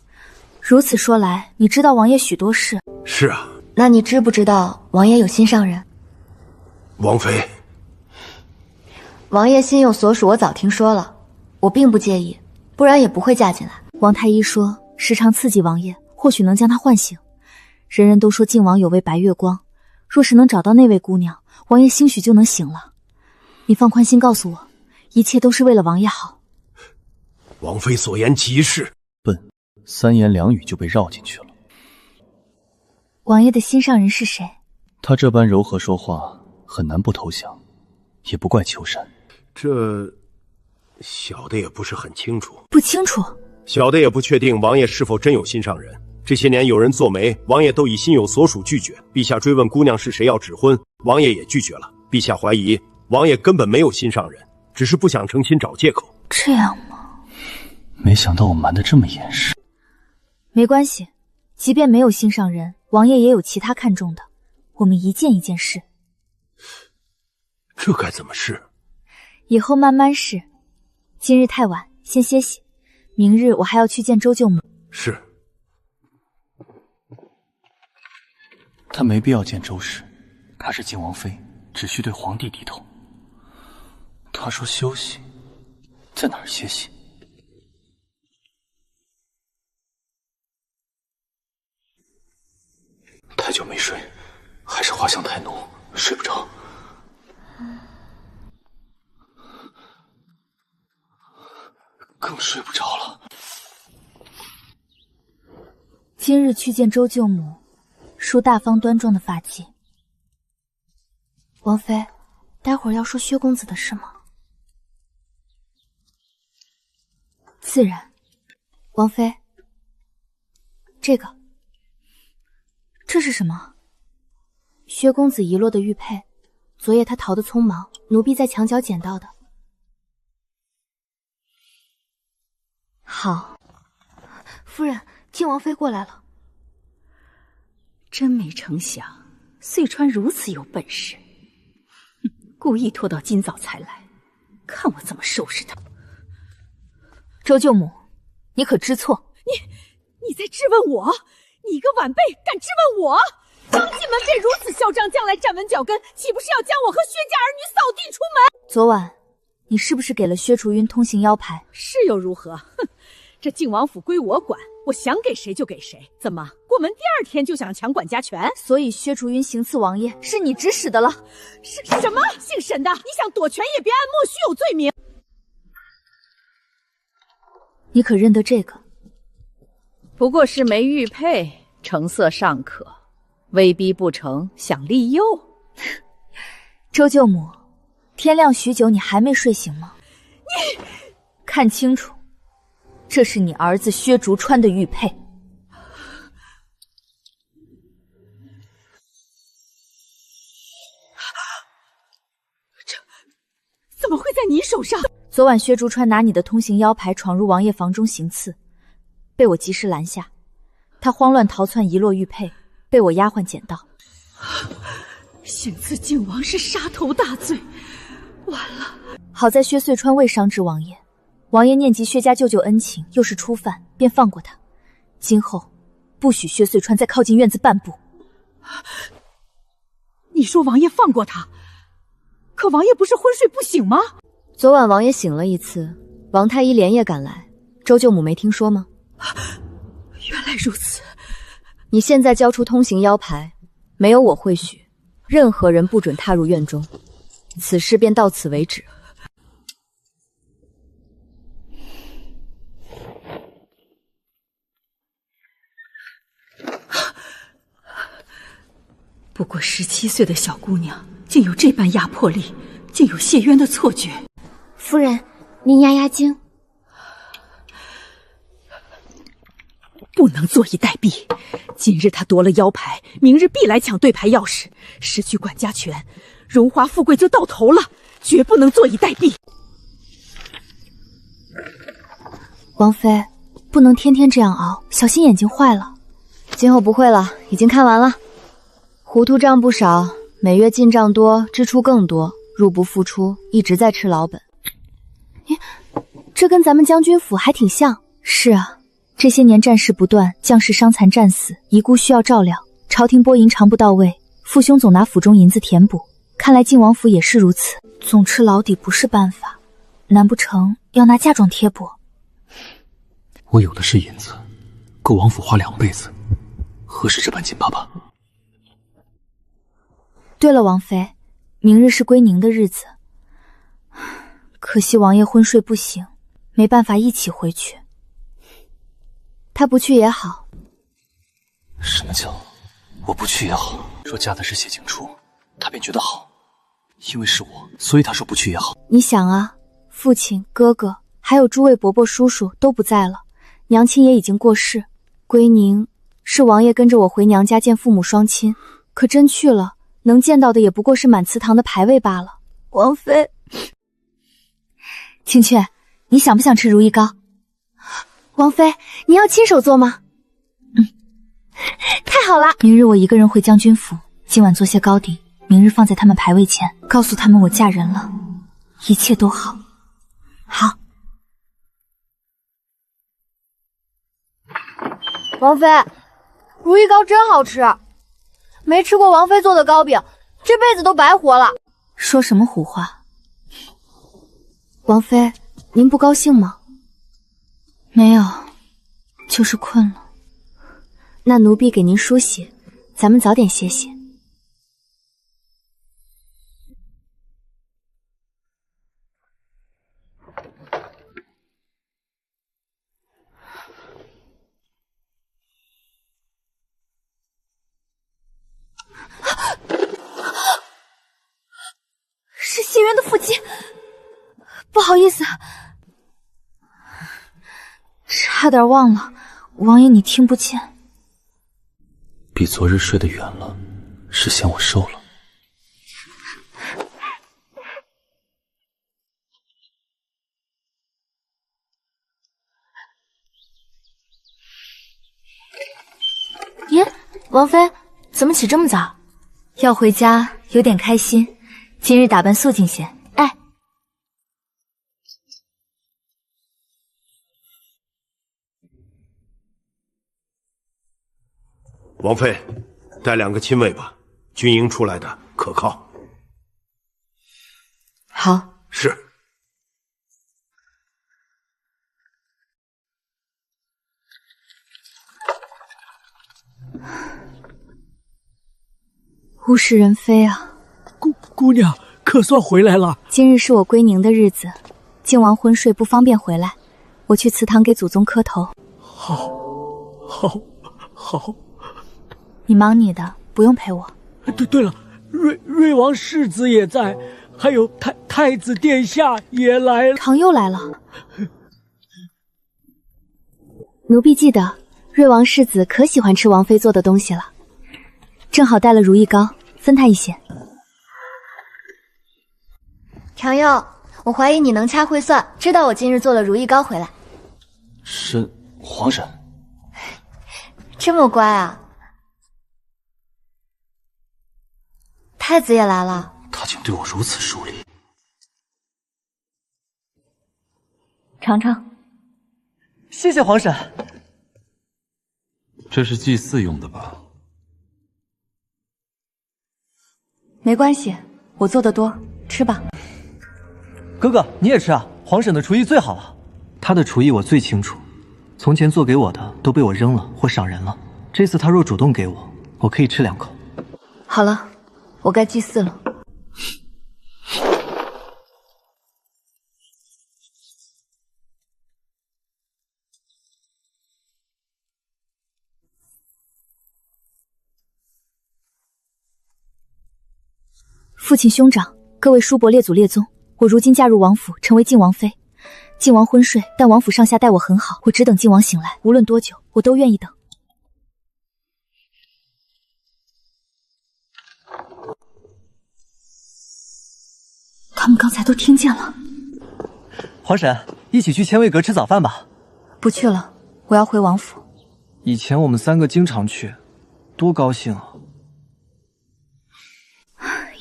如此说来，你知道王爷许多事。是啊。那你知不知道王爷有心上人？王妃，王爷心有所属，我早听说了，我并不介意，不然也不会嫁进来。王太医说，时常刺激王爷，或许能将他唤醒。人人都说靖王有位白月光，若是能找到那位姑娘，王爷兴许就能醒了。你放宽心告诉我，一切都是为了王爷好。王妃所言极是。笨，3言2语就被绕进去了。王爷的心上人是谁？他这般柔和说话，很难不投降，也不怪秋山。这小的也不是很清楚。不清楚？小的也不确定王爷是否真有心上人。这些年有人做媒，王爷都以心有所属拒绝。陛下追问姑娘是谁要指婚，王爷也拒绝了。陛下怀疑王爷根本没有心上人，只是不想成亲找借口。这样吗？没想到我瞒得这么严实。没关系，即便没有心上人，王爷也有其他看重的，我们一件一件试。这该怎么试？以后慢慢试。今日太晚，先歇息。明日我还要去见周舅母。是。他没必要见周氏，她是靖王妃，只需对皇帝低头。他说休息，在哪儿歇息？太久没睡，还是花香太浓，睡不着。更睡不着了。今日去见周舅母，梳大方端庄的发髻。王妃，待会儿要说薛公子的事吗？自然。王妃，这是什么？薛公子遗落的玉佩，昨夜他逃得匆忙，奴婢在墙角捡到的。好，夫人，靖王妃过来了。真没成想，遂川如此有本事，故意拖到今早才来，看我怎么收拾他。周舅母，你可知错？你在质问我？你一个晚辈敢质问我？刚进门便如此嚣张，将来站稳脚跟，岂不是要将我和薛家儿女扫地出门？昨晚你是不是给了薛雏云通行腰牌？是又如何？哼，这靖王府归我管，我想给谁就给谁。怎么过门第2天就想抢管家权？所以薛雏云行刺王爷是你指使的了？是什么？姓沈的，你想夺权也别按莫须有罪名。你可认得这个？不过是枚玉佩，成色尚可，威逼不成，想利诱。周舅母，天亮许久，你还没睡醒吗？你看清楚，这是你儿子薛竹穿的玉佩。这怎么会在你手上？昨晚薛竹川拿你的通行腰牌闯入王爷房中行刺，被我及时拦下。他慌乱逃窜，遗落玉佩，被我丫鬟捡到。行刺靖王是杀头大罪，完了！好在薛遂川未伤至王爷，王爷念及薛家舅舅恩情，又是初犯，便放过他。今后不许薛遂川再靠近院子半步。你说王爷放过他，可王爷不是昏睡不醒吗？昨晚王爷醒了一次，王太医连夜赶来，周舅母没听说吗？原来如此。你现在交出通行腰牌，没有我会许，任何人不准踏入院中。此事便到此为止。不过17岁的小姑娘，竟有这般压迫力，竟有谢冤的错觉。夫人，您压压惊。不能坐以待毙。今日他夺了腰牌，明日必来抢对牌钥匙，失去管家权，荣华富贵就到头了，绝不能坐以待毙。王妃，不能天天这样熬，小心眼睛坏了。今后不会了，已经看完了。糊涂账不少，每月进账多，支出更多，入不敷出，一直在吃老本。这跟咱们将军府还挺像。是啊，这些年战事不断，将士伤残战死，遗孤需要照料，朝廷拨银常不到位，父兄总拿府中银子填补。看来靖王府也是如此，总吃老底不是办法，难不成要拿嫁妆贴补？我有的是银子，够王府花2辈子，何时这般紧巴巴？对了，王妃，明日是归宁的日子，可惜王爷昏睡不醒，没办法一起回去。他不去也好。什么叫我不去也好？若嫁的是谢景初，他便觉得好，因为是我，所以他说不去也好。你想啊，父亲、哥哥还有诸位伯伯、叔叔都不在了，娘亲也已经过世，归宁是王爷跟着我回娘家见父母双亲，可真去了，能见到的也不过是满祠堂的牌位罢了。王妃，青雀，你想不想吃如意糕？王妃，你要亲手做吗？太好了！明日我一个人回将军府，今晚做些糕点，明日放在他们牌位前，告诉他们我嫁人了，一切都好。好。王妃，如意糕真好吃，没吃过王妃做的糕饼，这辈子都白活了。说什么胡话？王妃，您不高兴吗？没有，就是困了。那奴婢给您梳洗，咱们早点歇歇。是谢渊的父亲，不好意思。差点忘了，王爷你听不见。比昨日睡得远了，是嫌我瘦了。耶，王妃怎么起这么早？要回家，有点开心。今日打扮素净些。哎，王妃，带2个亲卫吧，军营出来的可靠。好。是。物是人非啊！姑娘可算回来了。今日是我归宁的日子，靖王昏睡不方便回来，我去祠堂给祖宗磕头。好。你忙你的，不用陪我。对了，瑞王世子也在，还有太子殿下也来了。常又来了。奴婢记得，瑞王世子可喜欢吃王妃做的东西了，正好带了如意糕，分他一些。常佑，我怀疑你能掐会算，知道我今日做了如意糕回来。是皇婶。这么乖啊！太子也来了，他竟对我如此疏离。尝尝。谢谢皇婶。这是祭祀用的吧？没关系，我做的多，吃吧。哥哥，你也吃啊！皇婶的厨艺最好了。她的厨艺我最清楚，从前做给我的都被我扔了或赏人了。这次她若主动给我，我可以吃2口。好了，我该祭祀了。父亲兄长，各位叔伯列祖列宗，我如今嫁入王府，成为靖王妃。靖王昏睡，但王府上下待我很好，我只等靖王醒来，无论多久，我都愿意等。他们刚才都听见了。皇婶，一起去千位阁吃早饭吧。不去了，我要回王府。以前我们3个经常去，多高兴啊！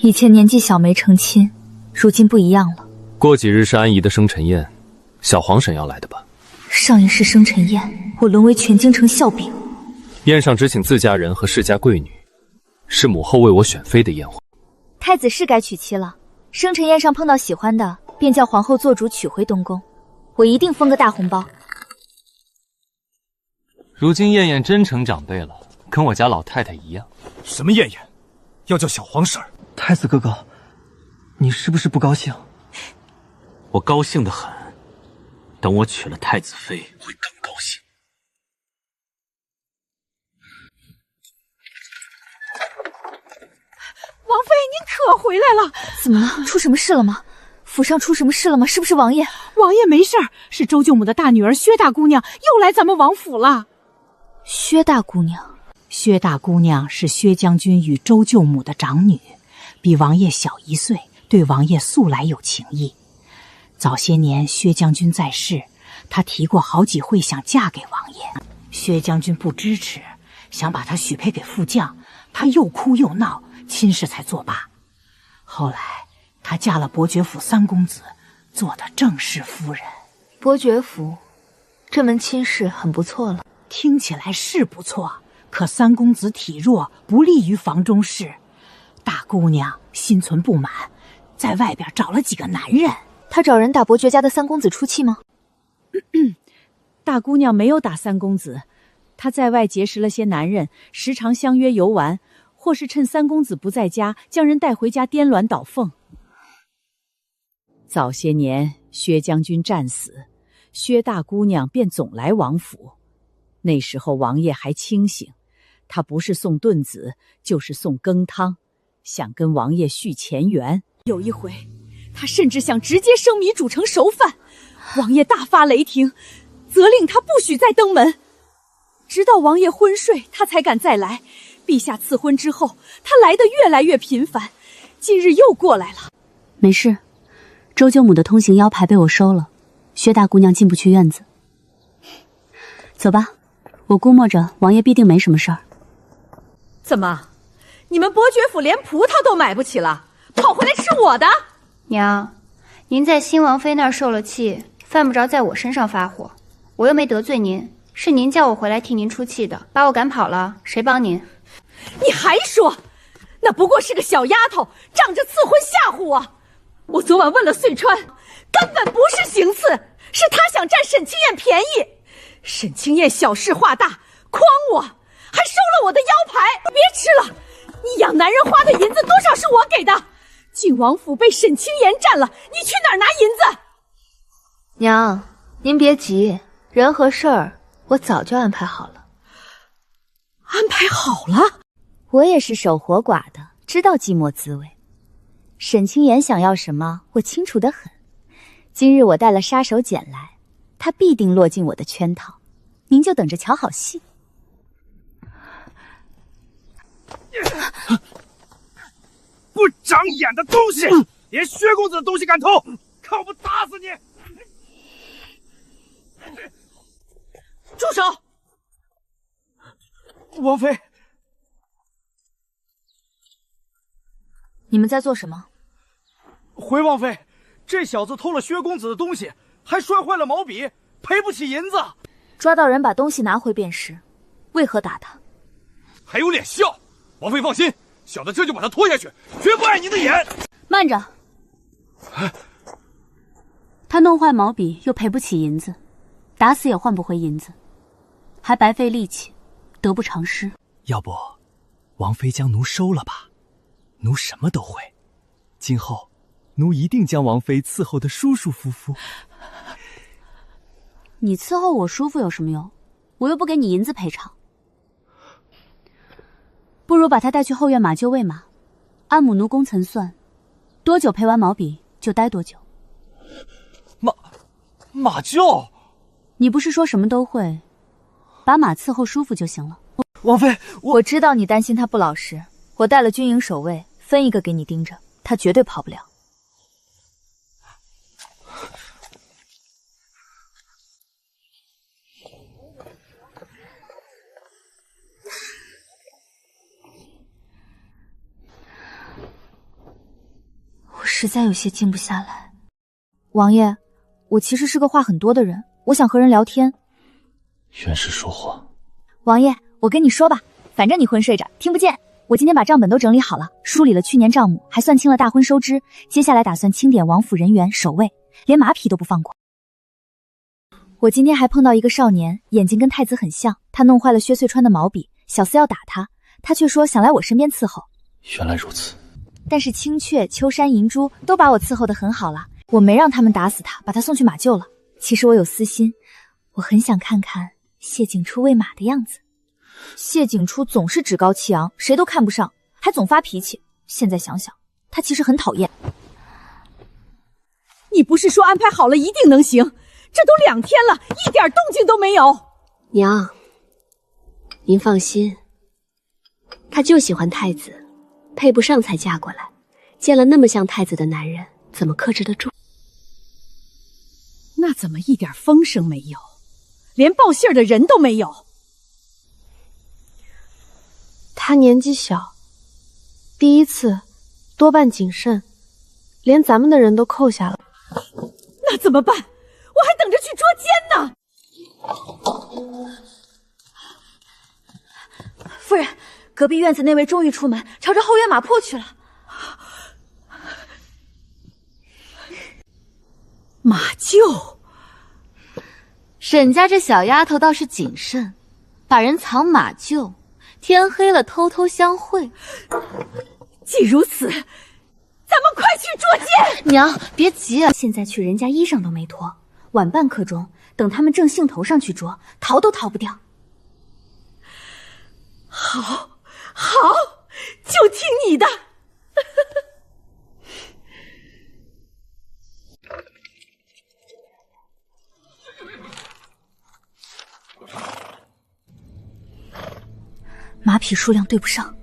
以前年纪小没成亲，如今不一样了。过几日是安姨的生辰宴，小皇婶要来的吧？上一世生辰宴，我沦为全京城笑柄。宴上只请自家人和世家贵女，是母后为我选妃的宴会。太子是该娶妻了，生辰宴上碰到喜欢的，便叫皇后做主娶回东宫，我一定封个大红包。如今燕燕真成长辈了，跟我家老太太一样。什么燕燕，要叫小皇婶儿？太子哥哥，你是不是不高兴？我高兴得很，等我娶了太子妃，会更高兴。王妃，您可回来了！怎么了？出什么事了吗？府上出什么事了吗？是不是王爷？王爷没事儿，是周舅母的大女儿薛大姑娘又来咱们王府了。薛大姑娘？薛大姑娘是薛将军与周舅母的长女，比王爷小1岁，对王爷素来有情意。早些年薛将军在世，她提过好几回想嫁给王爷，薛将军不支持，想把她许配给副将，她又哭又闹，亲事才作罢。后来她嫁了伯爵府3公子，做的正式夫人。伯爵府，这门亲事很不错了。听起来是不错，可3公子体弱，不利于房中事。大姑娘心存不满，在外边找了几个男人。她找人打伯爵家的3公子出气吗？大姑娘没有打3公子，她在外结识了些男人，时常相约游玩，或是趁3公子不在家，将人带回家颠鸾倒凤。早些年薛将军战死，薛大姑娘便总来王府。那时候王爷还清醒，他不是送炖子，就是送羹汤，想跟王爷续前缘。有一回他甚至想直接生米煮成熟饭，王爷大发雷霆，责令他不许再登门。直到王爷昏睡，他才敢再来。陛下赐婚之后，他来得越来越频繁，今日又过来了。没事，周舅母的通行腰牌被我收了，薛大姑娘进不去院子。走吧，我估摸着王爷必定没什么事儿。怎么，你们伯爵府连葡萄都买不起了，跑回来吃我的？娘，您在新王妃那儿受了气，犯不着在我身上发火。我又没得罪您，是您叫我回来替您出气的，把我赶跑了，谁帮您？你还说，那不过是个小丫头，仗着赐婚吓唬我。我昨晚问了穗川，根本不是行刺，是他想占沈清燕便宜。沈清燕小事化大，诓我，还收了我的腰牌。别吃了，你养男人花的银子多少是我给的。靖王府被沈清言占了，你去哪儿拿银子？娘，您别急，人和事儿我早就安排好了。安排好了？我也是守活寡的，知道寂寞滋味。沈清言想要什么，我清楚得很。今日我带了杀手锏来，他必定落进我的圈套，您就等着瞧好戏。不长眼的东西，连薛公子的东西敢偷，看我不打死你！住手！王妃，你们在做什么？回王妃，这小子偷了薛公子的东西，还摔坏了毛笔，赔不起银子。抓到人，把东西拿回便是。为何打他？还有脸笑！王妃放心，小的这就把他拖下去，绝不碍您的眼。慢着，他弄坏毛笔又赔不起银子，打死也换不回银子，还白费力气，得不偿失。要不，王妃将奴收了吧？奴什么都会，今后奴一定将王妃伺候得舒舒服服。你伺候我舒服有什么用？我又不给你银子赔偿。不如把他带去后院马厩喂马，按母奴工层算，多久赔完毛笔就待多久。马厩？你不是说什么都会，把马伺候舒服就行了。王妃，我知道你担心他不老实，我带了军营守卫，分一个给你盯着，他绝对跑不了。我实在有些静不下来。王爷，我其实是个话很多的人，我想和人聊天。原是说话。王爷，我跟你说吧，反正你昏睡着，听不见。我今天把账本都整理好了，梳理了去年账目，还算清了大婚收支。接下来打算清点王府人员、守卫，连马匹都不放过。我今天还碰到一个少年，眼睛跟太子很像，他弄坏了薛穗川的毛笔，小厮要打他，他却说想来我身边伺候。原来如此。但是青雀、秋山、银珠都把我伺候得很好了，我没让他们打死他，把他送去马厩了。其实我有私心，我很想看看谢景初喂马的样子。谢景初总是趾高气扬，谁都看不上，还总发脾气。现在想想，他其实很讨厌。你不是说安排好了一定能行？这都2天了，一点动静都没有。娘，您放心，她就喜欢太子，配不上才嫁过来。见了那么像太子的男人，怎么克制得住？那怎么一点风声没有？连报信儿的人都没有。他年纪小，第一次，多半谨慎，连咱们的人都扣下了。那怎么办？我还等着去捉奸呢。夫人，隔壁院子那位终于出门，朝着后院马铺去了。马厩，沈家这小丫头倒是谨慎，把人藏马厩，天黑了偷偷相会。既如此，咱们快去捉奸。娘，别急啊，现在去人家衣裳都没脱，晚半刻钟，等他们正兴头上去捉，逃都逃不掉。好，好，就听你的。马匹数量对不上。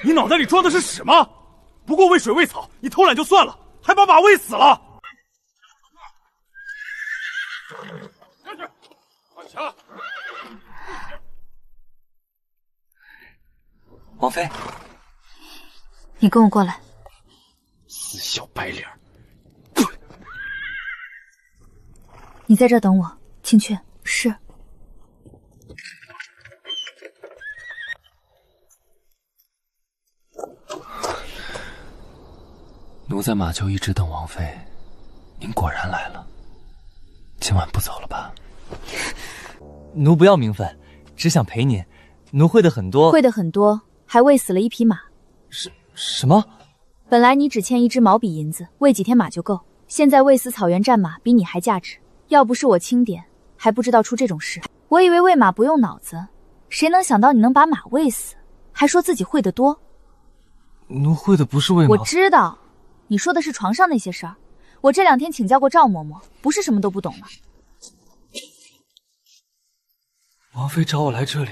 你脑袋里装的是屎吗？不过喂水喂草，你偷懒就算了，还把马喂死了。下去，快抢！王妃，你跟我过来。死小白脸！你在这等我，青雀。是。奴在马厩一直等王妃，您果然来了。今晚不走了吧？奴不要名分，只想陪您。奴会的很多，会的很多，还喂死了一匹马。什么？本来你只欠1只毛笔银子，喂几天马就够。现在喂死草原战马比你还价值。要不是我钦点，还不知道出这种事。我以为喂马不用脑子，谁能想到你能把马喂死，还说自己会得多。奴会的不是喂马。我知道，你说的是床上那些事儿。我这2天请教过赵嬷嬷，不是什么都不懂了。王妃找我来这里，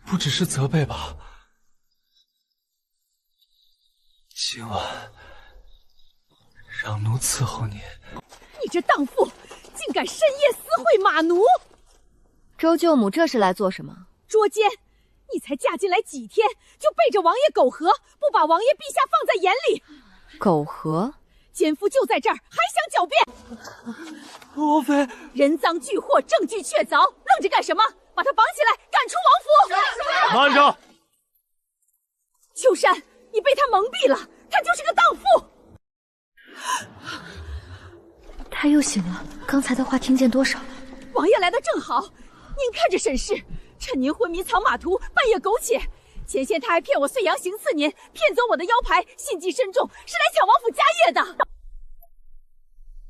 不只是责备吧？今晚让奴伺候你。你这荡妇，竟敢深夜私会马奴！周舅母这是来做什么？捉奸！你才嫁进来几天，就背着王爷苟合，不把王爷陛下放在眼里。苟合？奸夫就在这儿，还想狡辩？王妃，人赃俱获，证据确凿，愣着干什么？把他绑起来，赶出王府！慢着！秋山，你被他蒙蔽了，他就是个荡妇。他又醒了，刚才的话听见多少？王爷来的正好，您看着审视，趁您昏迷藏马图，半夜苟且。前些他还骗我岁阳行刺您，骗走我的腰牌，心机深重，是来抢王府家业的。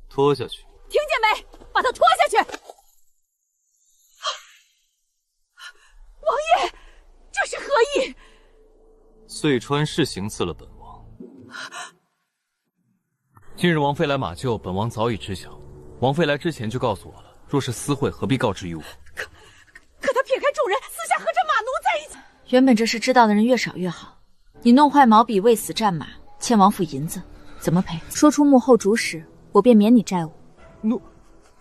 拖下去！听见没？把他拖下去！王爷，这是何意？遂川是行刺了本王。近日王妃来马厩，本王早已知晓。王妃来之前就告诉我了，若是私会，何必告知于我？可他撇开众人，私下和这马奴在一起。原本这事知道的人越少越好。你弄坏毛笔，喂死战马，欠王府银子，怎么赔？说出幕后主使，我便免你债务。奴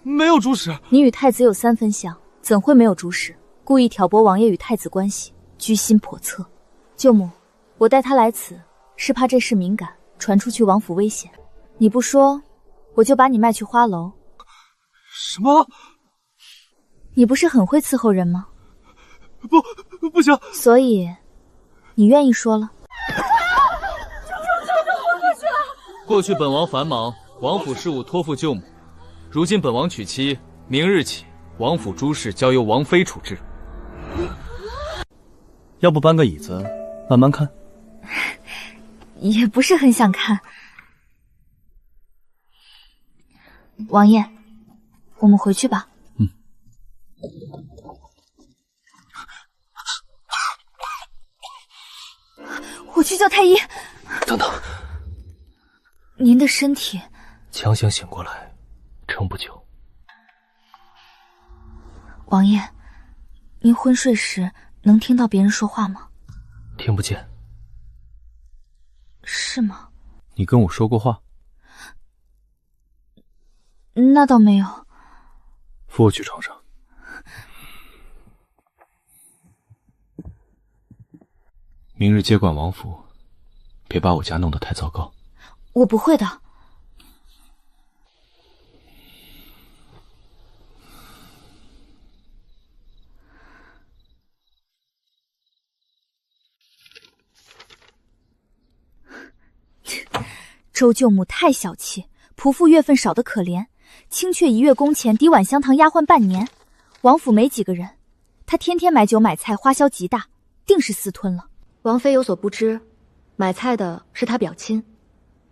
没有主使。你与太子有3分像，怎会没有主使？故意挑拨王爷与太子关系，居心叵测。舅母，我带他来此，是怕这事敏感，传出去王府危险。你不说，我就把你卖去花楼。什么？你不是很会伺候人吗？不行。所以，你愿意说了？过去本王繁忙，王府事务托付舅母。如今本王娶妻，明日起，王府诸事交由王妃处置。要不搬个椅子，慢慢看？也不是很想看。王爷，我们回去吧。我去叫太医。等等，您的身体强行醒过来，撑不久。王爷，您昏睡时能听到别人说话吗？听不见。是吗？你跟我说过话？那倒没有。扶我去床上。明日接管王府，别把我家弄得太糟糕。我不会的。周舅母太小气，仆妇月份少得可怜，青雀1月工钱抵碗香堂丫鬟半年。王府没几个人，她天天买酒买菜，花销极大，定是私吞了。王妃有所不知，买菜的是她表亲，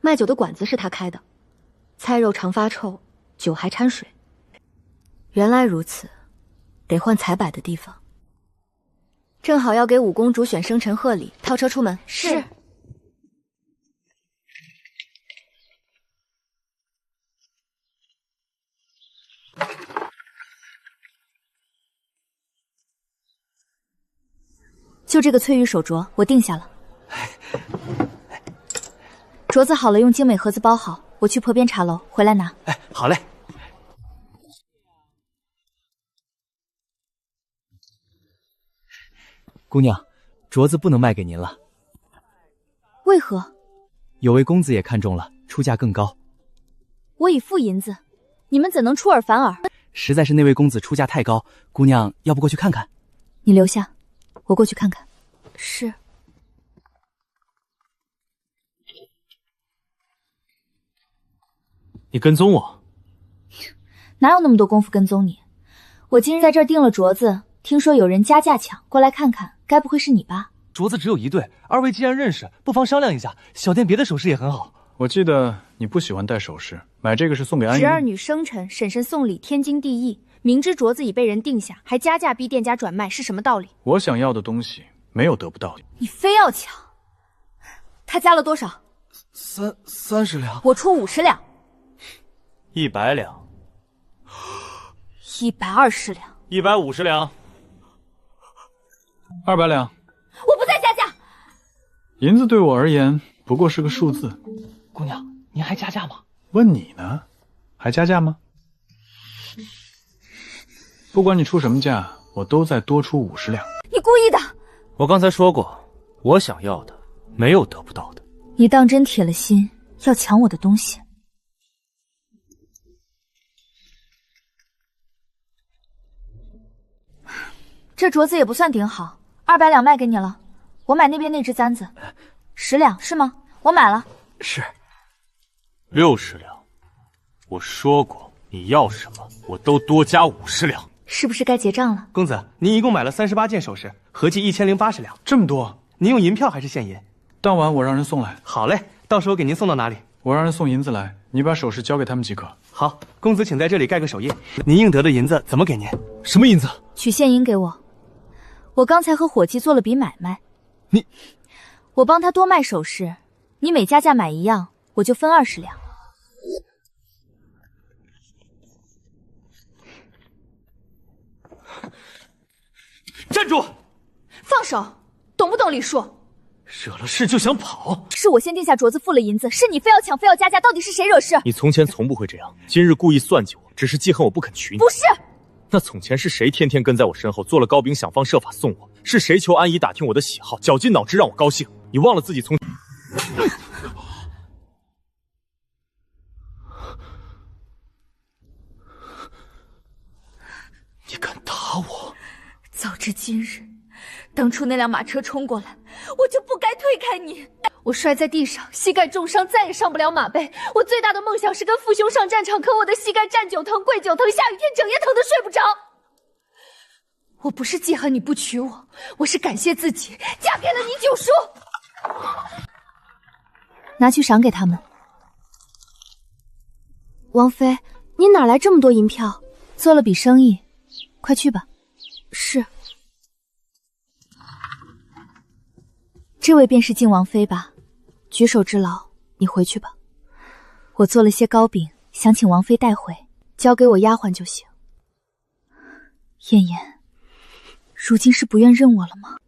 卖酒的馆子是她开的，菜肉常发臭，酒还掺水。原来如此，得换采摆的地方。正好要给5公主选生辰贺礼，套车出门。是。就这个翠玉手镯，我定下了。镯子好了，用精美盒子包好，我去坡边茶楼，回来拿。好嘞。姑娘，镯子不能卖给您了。为何？有位公子也看中了，出价更高。我已付银子，你们怎能出尔反尔？实在是那位公子出价太高，姑娘要不过去看看？你留下，我过去看看。是。你跟踪我？哪有那么多功夫跟踪你？我今日在这儿订了镯子，听说有人加价抢，过来看看，该不会是你吧？镯子只有一对，二位既然认识，不妨商量一下。小店别的首饰也很好。我记得你不喜欢戴首饰，买这个是送给安12女生辰，婶婶送礼天经地义。明知镯子已被人定下，还加价逼店家转卖，是什么道理？我想要的东西没有得不到的。你非要抢？他加了多少？30两。我出50两。100两。120两。150两。200两。我不再加价。银子对我而言不过是个数字。姑娘，您还加价吗？问你呢，还加价吗？不管你出什么价，我都再多出50两。你故意的！我刚才说过，我想要的没有得不到的。你当真铁了心要抢我的东西？这镯子也不算顶好，200两卖给你了。我买那边那只簪子，10两是吗？我买了。是。60两。我说过，你要什么，我都多加50两。是不是该结账了？公子，您一共买了38件首饰，合计1080两。这么多？您用银票还是现银？当晚我让人送来。好嘞，到时候给您送到哪里？我让人送银子来，你把首饰交给他们即可。好，公子请在这里盖个手印。您应得的银子怎么给您？什么银子？取现银给我。我刚才和伙计做了笔买卖。我帮他多卖首饰，你每加价买一样，我就分20两。站住！放手！懂不懂礼数？惹了事就想跑？是我先定下镯子付了银子，是你非要抢非要加价，到底是谁惹事？你从前从不会这样，今日故意算计我，只是记恨我不肯娶你。不是。那从前是谁天天跟在我身后，做了糕饼想方设法送我？是谁求安姨打听我的喜好，绞尽脑汁让我高兴？你忘了自己从……你敢打我？早知今日，当初那辆马车冲过来，我就不该推开你。我摔在地上，膝盖重伤，再也上不了马背。我最大的梦想是跟父兄上战场，可我的膝盖站久疼，跪久疼，下雨天整夜疼得睡不着。我不是记恨你不娶我，我是感谢自己嫁给了你九叔。拿去赏给他们。王妃，你哪来这么多银票？做了笔生意，快去吧。是。这位便是靖王妃吧？举手之劳，你回去吧。我做了些糕饼，想请王妃带回，交给我丫鬟就行。燕燕，如今是不愿认我了吗？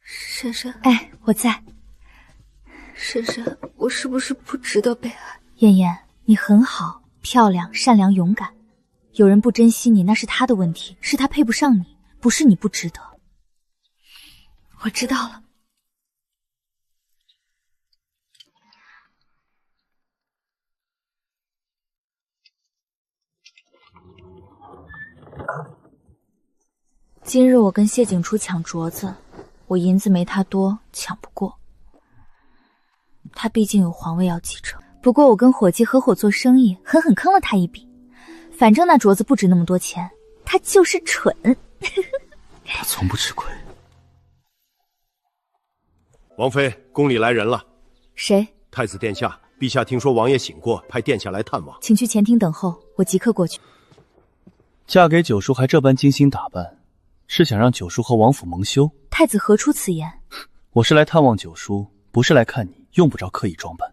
珊珊，哎，我在。珊珊，我是不是不值得被爱？燕燕，你很好，漂亮、善良、勇敢。有人不珍惜你，那是他的问题，是他配不上你，不是你不值得。我知道了。今日我跟谢景初抢镯子，我银子没他多，抢不过。他毕竟有皇位要继承，不过我跟伙计合伙做生意，狠狠坑了他一笔。反正那镯子不值那么多钱，他就是蠢。他从不吃亏。王妃，宫里来人了。谁？太子殿下，陛下听说王爷醒过，派殿下来探望，请去前厅等候，我即刻过去。嫁给九叔还这般精心打扮，是想让九叔和王府蒙羞？太子何出此言？我是来探望九叔，不是来看你，用不着刻意装扮。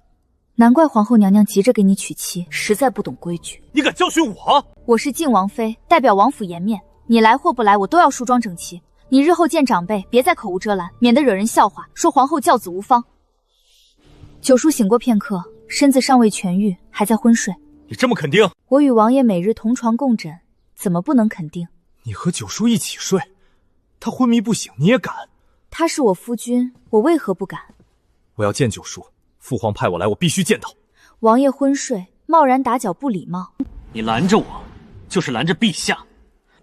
难怪皇后娘娘急着给你娶妻，实在不懂规矩。你敢教训我？我是靖王妃，代表王府颜面，你来或不来，我都要梳妆整齐。你日后见长辈，别再口无遮拦，免得惹人笑话，说皇后教子无方。九叔醒过片刻，身子尚未痊愈，还在昏睡。你这么肯定？我与王爷每日同床共枕，怎么不能肯定？你和九叔一起睡，他昏迷不醒，你也敢？他是我夫君，我为何不敢？我要见九叔，父皇派我来，我必须见到。王爷昏睡，贸然打搅不礼貌。你拦着我，就是拦着陛下，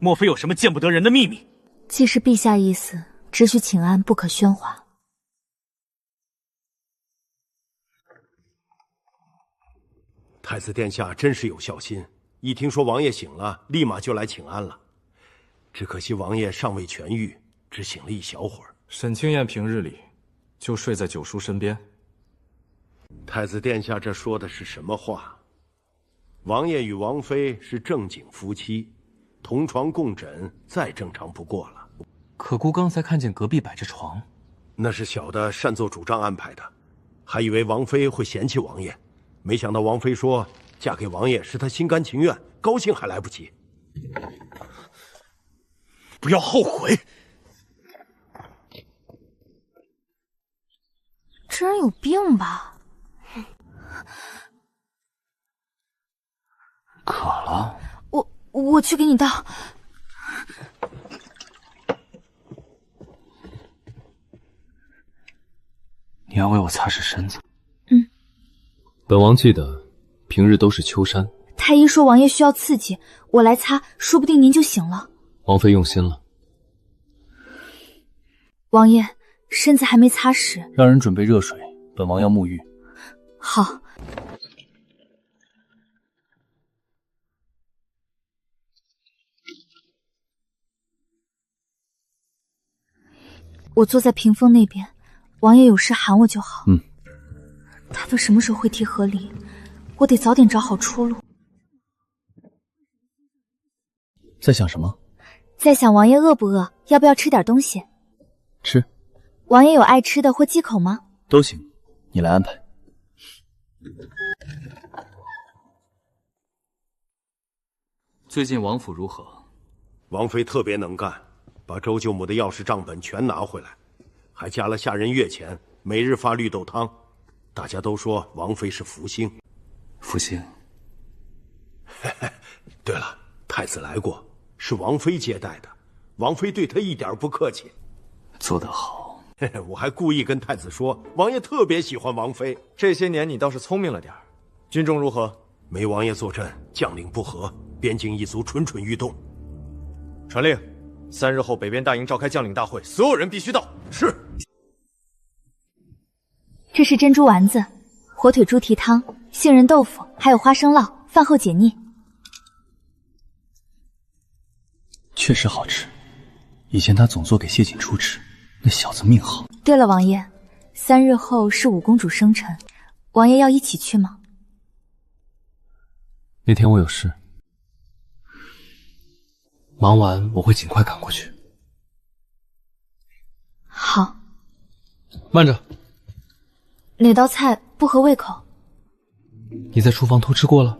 莫非有什么见不得人的秘密？既是陛下意思，只许请安，不可喧哗。太子殿下真是有孝心，一听说王爷醒了，立马就来请安了。只可惜王爷尚未痊愈，只醒了一小会儿。沈清燕平日里就睡在九叔身边。太子殿下这说的是什么话？王爷与王妃是正经夫妻，同床共枕，再正常不过了。可姑刚才看见隔壁摆着床，那是小的擅作主张安排的，还以为王妃会嫌弃王爷，没想到王妃说嫁给王爷是她心甘情愿，高兴还来不及。不要后悔。这人有病吧？渴了，我去给你倒。你要为我擦拭身子。本王记得平日都是秋山。太医说王爷需要刺激，我来擦，说不定您就醒了。王妃用心了。王爷，身子还没擦拭，让人准备热水，本王要沐浴。好。我坐在屏风那边，王爷有事喊我就好。他都什么时候会提和离？我得早点找好出路。在想什么？在想王爷饿不饿，要不要吃点东西？吃。王爷有爱吃的或忌口吗？都行，你来安排。最近王府如何？王妃特别能干，把周舅母的钥匙账本全拿回来，还加了下人月钱，每日发绿豆汤。大家都说王妃是福星。福星。对了，太子来过，是王妃接待的，王妃对他一点不客气。做得好。我还故意跟太子说，王爷特别喜欢王妃。这些年你倒是聪明了点儿。军中如何？没王爷坐镇，将领不和，边境一族蠢蠢欲动。传令，3日后北边大营召开将领大会，所有人必须到。是。这是珍珠丸子、火腿猪蹄汤、杏仁豆腐，还有花生酪，饭后解腻。确实好吃，以前他总做给谢锦初吃，那小子命好。对了，王爷，3日后是五公主生辰，王爷要一起去吗？那天我有事，忙完我会尽快赶过去。好。慢着。哪道菜不合胃口？你在厨房偷吃过了？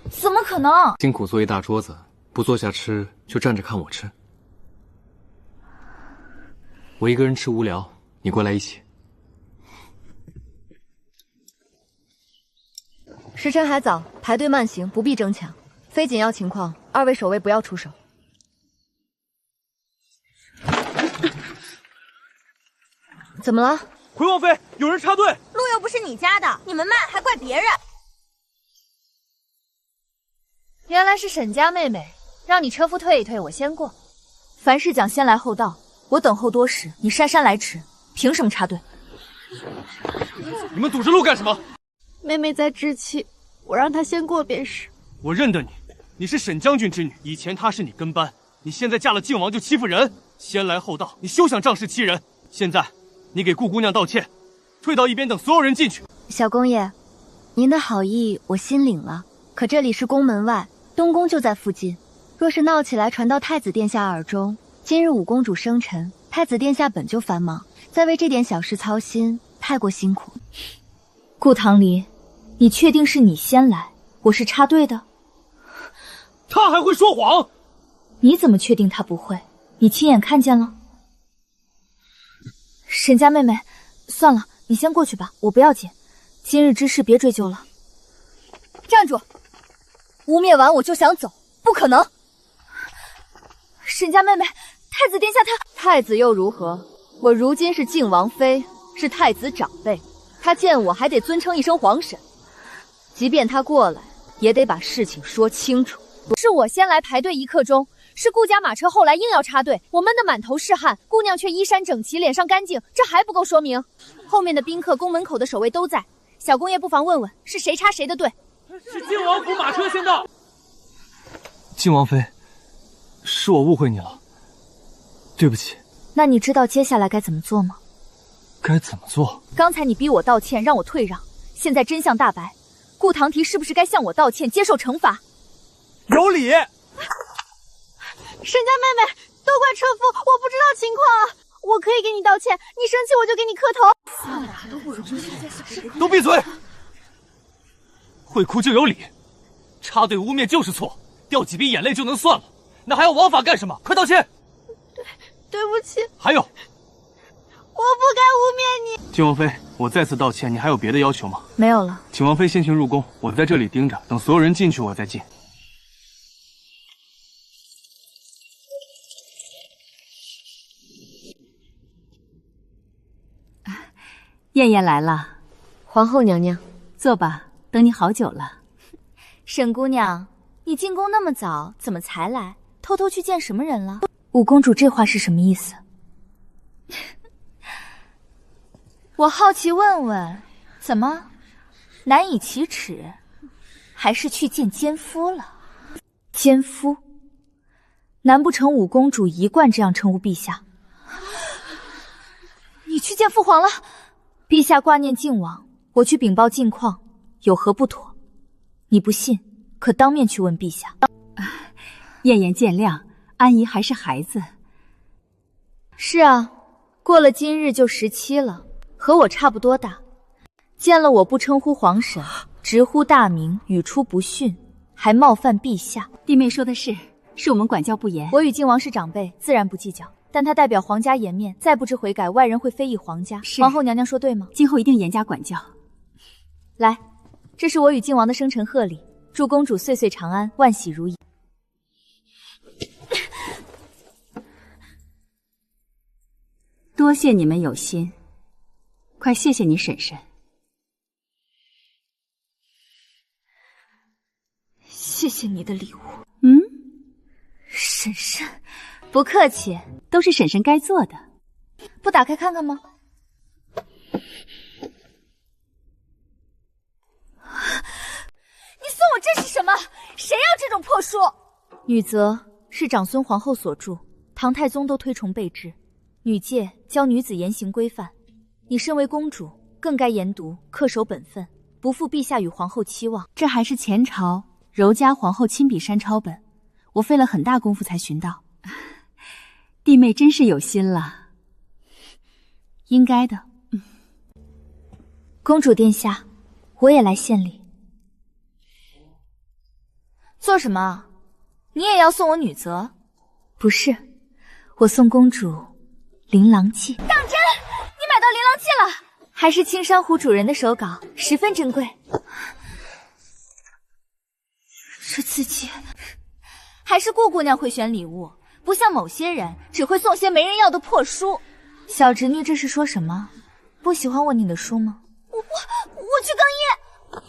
怎么可能？辛苦做一大桌子，不坐下吃就站着看我吃。我一个人吃无聊，你过来一起。时辰还早，排队慢行，不必争抢。非紧要情况，二位守卫不要出手。怎么了？回王妃，有人插队。路又不是你家的，你们慢还怪别人。原来是沈家妹妹，让你车夫退一退，我先过。凡事讲先来后到，我等候多时，你姗姗来迟，凭什么插队？你们堵着路干什么？妹妹在置气，我让她先过便是。我认得你，你是沈将军之女，以前她是你跟班，你现在嫁了靖王就欺负人，先来后到，你休想仗势欺人。现在你给顾姑娘道歉，退到一边等所有人进去。小公爷，您的好意我心领了，可这里是宫门外，东宫就在附近，若是闹起来传到太子殿下耳中，今日五公主生辰，太子殿下本就繁忙，再为这点小事操心，太过辛苦。顾唐离，你确定是你先来，我是插队的？他还会说谎？你怎么确定他不会？你亲眼看见了？沈家妹妹，算了，你先过去吧，我不要紧。今日之事别追究了。站住！污蔑完我就想走，不可能！沈家妹妹，太子殿下他……太子又如何？我如今是靖王妃，是太子长辈，他见我还得尊称一声皇婶。即便他过来，也得把事情说清楚。是我先来排队1刻钟，是顾家马车后来硬要插队，我闷得满头是汗，姑娘却衣衫整齐，脸上干净，这还不够说明？后面的宾客、宫门口的守卫都在，小公爷不妨问问是谁插谁的队。是晋王府马车先到。靖王妃，是我误会你了，对不起。那你知道接下来该怎么做吗？该怎么做？刚才你逼我道歉，让我退让，现在真相大白，顾唐提是不是该向我道歉，接受惩罚？有理。沈家妹妹，都怪车夫，我不知道情况啊。我可以给你道歉，你生气我就给你磕头。都闭嘴！会哭就有理，插队污蔑就是错，掉几滴眼泪就能算了，那还要王法干什么？快道歉！对不起。还有，我不该污蔑你。靖王妃，我再次道歉，你还有别的要求吗？没有了。请王妃先行入宫，我在这里盯着，等所有人进去我再进。燕燕来了，皇后娘娘，坐吧，等你好久了。沈姑娘，你进宫那么早，怎么才来？偷偷去见什么人了？五公主这话是什么意思？我好奇问问，怎么难以启齿？还是去见奸夫了？奸夫？难不成五公主一贯这样称呼陛下？你去见父皇了？陛下挂念靖王，我去禀报近况，有何不妥？你不信，可当面去问陛下。燕燕见谅，安姨还是孩子。是啊，过了今日就17了，和我差不多大。见了我不称呼皇婶，直呼大名，语出不逊，还冒犯陛下。弟妹说的是我们管教不严。我与靖王是长辈，自然不计较。但他代表皇家颜面，再不知悔改，外人会非议皇家。皇后娘娘说对吗？今后一定严加管教。来，这是我与靖王的生辰贺礼，祝公主岁岁长安，万喜如意。多谢你们有心，快谢谢你婶婶。谢谢你的礼物。婶婶。不客气，都是婶婶该做的。不打开看看吗？你送我这是什么？谁要这种破书？女则是长孙皇后所著，唐太宗都推崇备至。女诫教女子言行规范，你身为公主，更该研读，恪守本分，不负陛下与皇后期望。这还是前朝柔嘉皇后亲笔删抄本，我费了很大功夫才寻到。弟妹真是有心了，应该的。公主殿下，我也来献礼。做什么？你也要送我女则？不是，我送公主琳琅器。当真？你买到琳琅器了？还是青珊瑚主人的手稿，十分珍贵。这字迹，还是顾姑娘会选礼物。不像某些人只会送些没人要的破书。小侄女这是说什么？不喜欢我你的书吗？我去更衣。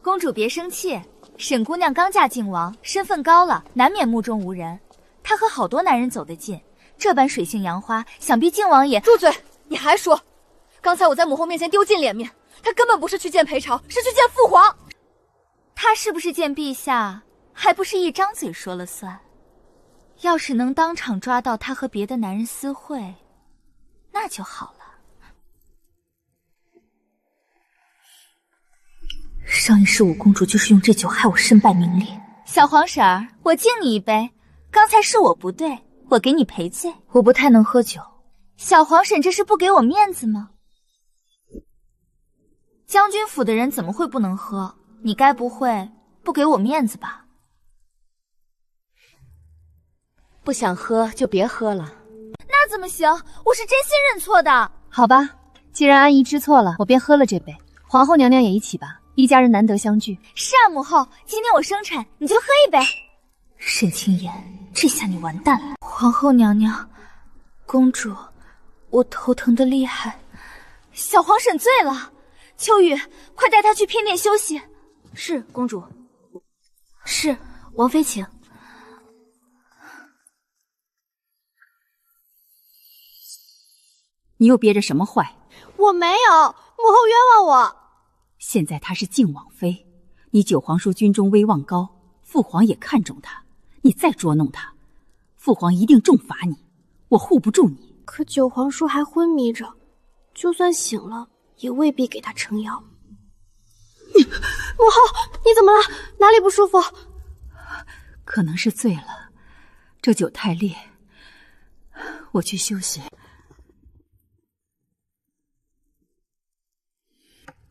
公主别生气，沈姑娘刚嫁靖王，身份高了，难免目中无人。她和好多男人走得近，这般水性杨花，想必靖王也……住嘴！你还说，刚才我在母后面前丢尽脸面，她根本不是去见裴朝，是去见父皇。她是不是见陛下？还不是一张嘴说了算。要是能当场抓到他和别的男人私会，那就好了。上一世五公主就是用这酒害我身败名裂。小皇婶儿，我敬你一杯。刚才是我不对，我给你赔罪。我不太能喝酒。小皇婶这是不给我面子吗？将军府的人怎么会不能喝？你该不会不给我面子吧？不想喝就别喝了。那怎么行？我是真心认错的。好吧，既然安姨知错了，我便喝了这杯。皇后娘娘也一起吧，一家人难得相聚。是啊，母后，今天我生辰，你就喝一杯。沈清言，这下你完蛋了。皇后娘娘，公主，我头疼的厉害。小皇婶醉了，秋雨，快带她去偏殿休息。是，公主。是，王妃请。你又憋着什么坏？我没有，母后冤枉我。现在她是靖王妃，你九皇叔军中威望高，父皇也看重她，你再捉弄她，父皇一定重罚你，我护不住你。可九皇叔还昏迷着，就算醒了，也未必给他撑腰。母后，你怎么了？哪里不舒服？可能是醉了，这酒太烈，我去休息。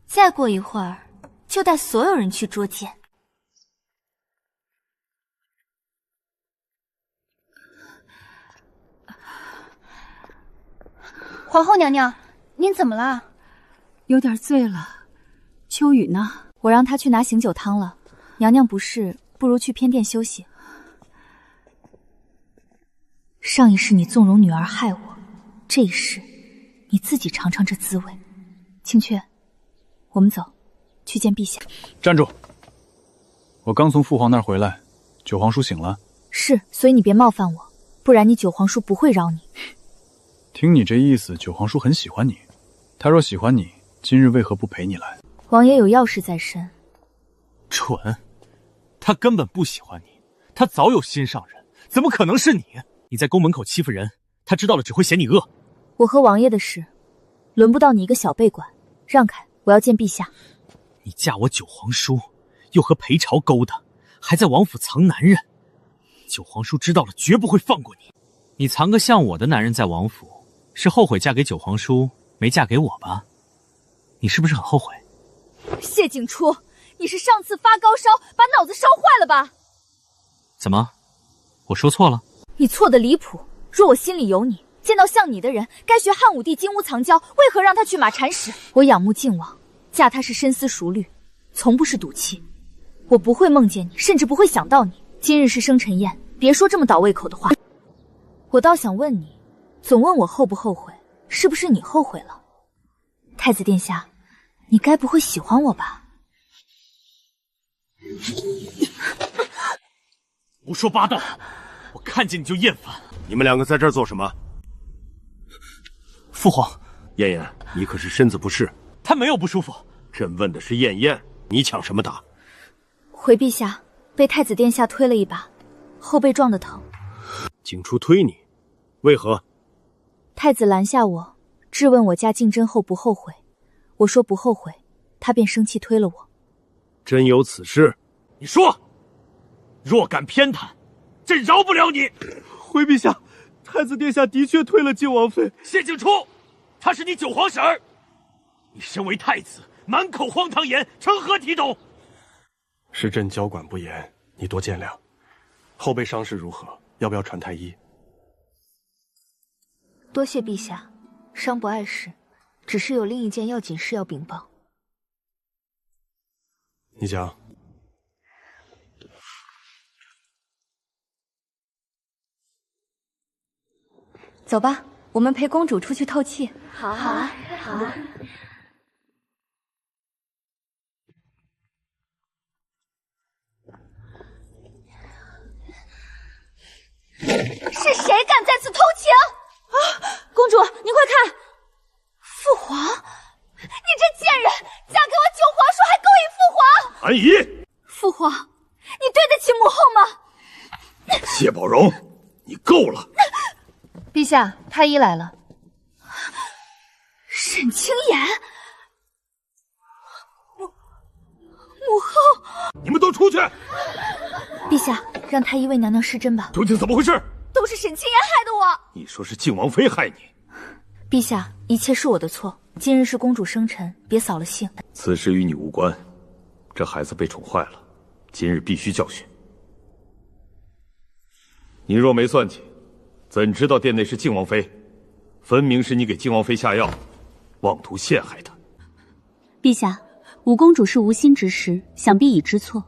再过一会儿，就带所有人去捉奸。皇后娘娘，您怎么了？有点醉了。秋雨呢？我让她去拿醒酒汤了。娘娘不适，不如去偏殿休息。上一世你纵容女儿害我，这一世你自己尝尝这滋味。青雀，我们走，去见陛下。站住！我刚从父皇那儿回来，九皇叔醒了。是，所以你别冒犯我，不然你九皇叔不会饶你。听你这意思，九皇叔很喜欢你。他若喜欢你，今日为何不陪你来？王爷有要事在身。蠢，他根本不喜欢你，他早有心上人，怎么可能是你？你在宫门口欺负人，他知道了只会嫌你恶。我和王爷的事，轮不到你一个小辈管。让开，我要见陛下。你嫁我九皇叔，又和裴朝勾搭，还在王府藏男人，九皇叔知道了绝不会放过你。你藏个像我的男人在王府，是后悔嫁给九皇叔，没嫁给我吧？你是不是很后悔？谢景初，你是上次发高烧把脑子烧坏了吧？怎么，我说错了？你错得离谱。若我心里有你，见到像你的人，该学汉武帝金屋藏娇，为何让他去马铲屎？我仰慕靖王，嫁他是深思熟虑，从不是赌气。我不会梦见你，甚至不会想到你。今日是生辰宴，别说这么倒胃口的话。我倒想问你，总问我后不后悔，是不是你后悔了？太子殿下，你该不会喜欢我吧？胡说八道！我看见你就厌烦。你们两个在这儿做什么？父皇，燕燕，你可是身子不适？他没有不舒服。朕问的是燕燕，你抢什么打？回陛下，被太子殿下推了一把，后背撞得疼。景初推你，为何？太子拦下我，质问我嫁敬真后不后悔。我说不后悔，他便生气推了我。真有此事？你说，若敢偏袒，朕饶不了你。回陛下，太子殿下的确推了靖王妃。谢景初，她是你九皇婶儿。你身为太子，满口荒唐言，成何体统？是朕交管不严，你多见谅。后辈伤势如何？要不要传太医？多谢陛下，伤不碍事，只是有另一件要紧事要禀报。你讲。走吧，我们陪公主出去透气。好啊，好啊。是谁敢在此偷情？公主，您快看！父皇，你这贱人，嫁给我九皇叔还勾引父皇！韩仪，父皇，你对得起母后吗？谢宝荣，你够了！陛下，太医来了。沈清言，母后，你们都出去！陛下，让太医为娘娘施针吧。究竟怎么回事？都是沈清言害的我。你说是靖王妃害你？陛下，一切是我的错。今日是公主生辰，别扫了兴。此事与你无关，这孩子被宠坏了，今日必须教训。你若没算计，怎知道殿内是靖王妃？分明是你给靖王妃下药，妄图陷害她。陛下，五公主是无心之失，想必已知错。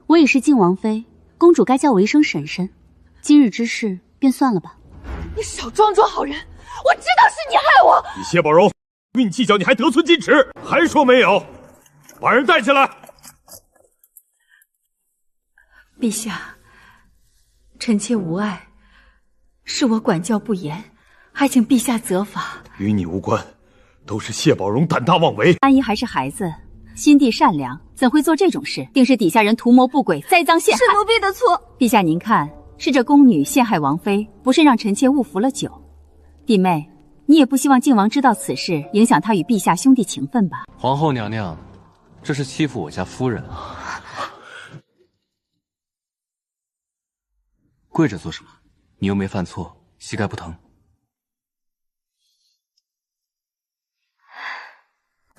我也是靖王妃，公主该叫我一声婶婶。今日之事便算了吧。你少装作好人，我知道是你害我。你谢宝荣，与你计较你还得寸进尺，还说没有？把人带起来。陛下，臣妾无碍，是我管教不严，还请陛下责罚。与你无关，都是谢宝荣胆大妄为。安姨还是孩子，心地善良，怎会做这种事？定是底下人图谋不轨，栽赃陷害。是奴婢的错。陛下，您看，是这宫女陷害王妃，不慎让臣妾误服了酒。弟妹，你也不希望靖王知道此事，影响他与陛下兄弟情分吧？皇后娘娘，这是欺负我家夫人啊！跪着做什么？你又没犯错，膝盖不疼。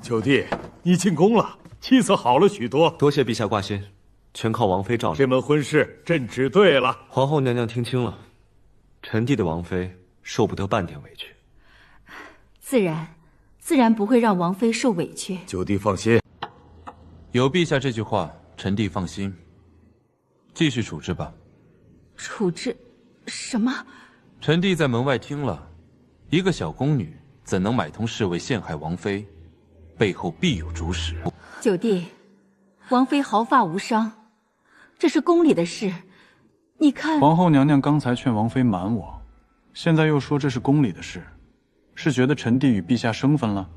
九弟，你进宫了，气色好了许多。多谢陛下挂心，全靠王妃照料。这门婚事朕指对了。皇后娘娘听清了，臣弟的王妃受不得半点委屈。自然不会让王妃受委屈。九弟放心，有陛下这句话，臣弟放心。继续处置吧。处置？什么？臣弟在门外听了，一个小宫女怎能买通侍卫陷害王妃？背后必有主使。九弟，王妃毫发无伤，这是宫里的事。你看，皇后娘娘刚才劝王妃瞒我，现在又说这是宫里的事，是觉得臣弟与陛下生分了？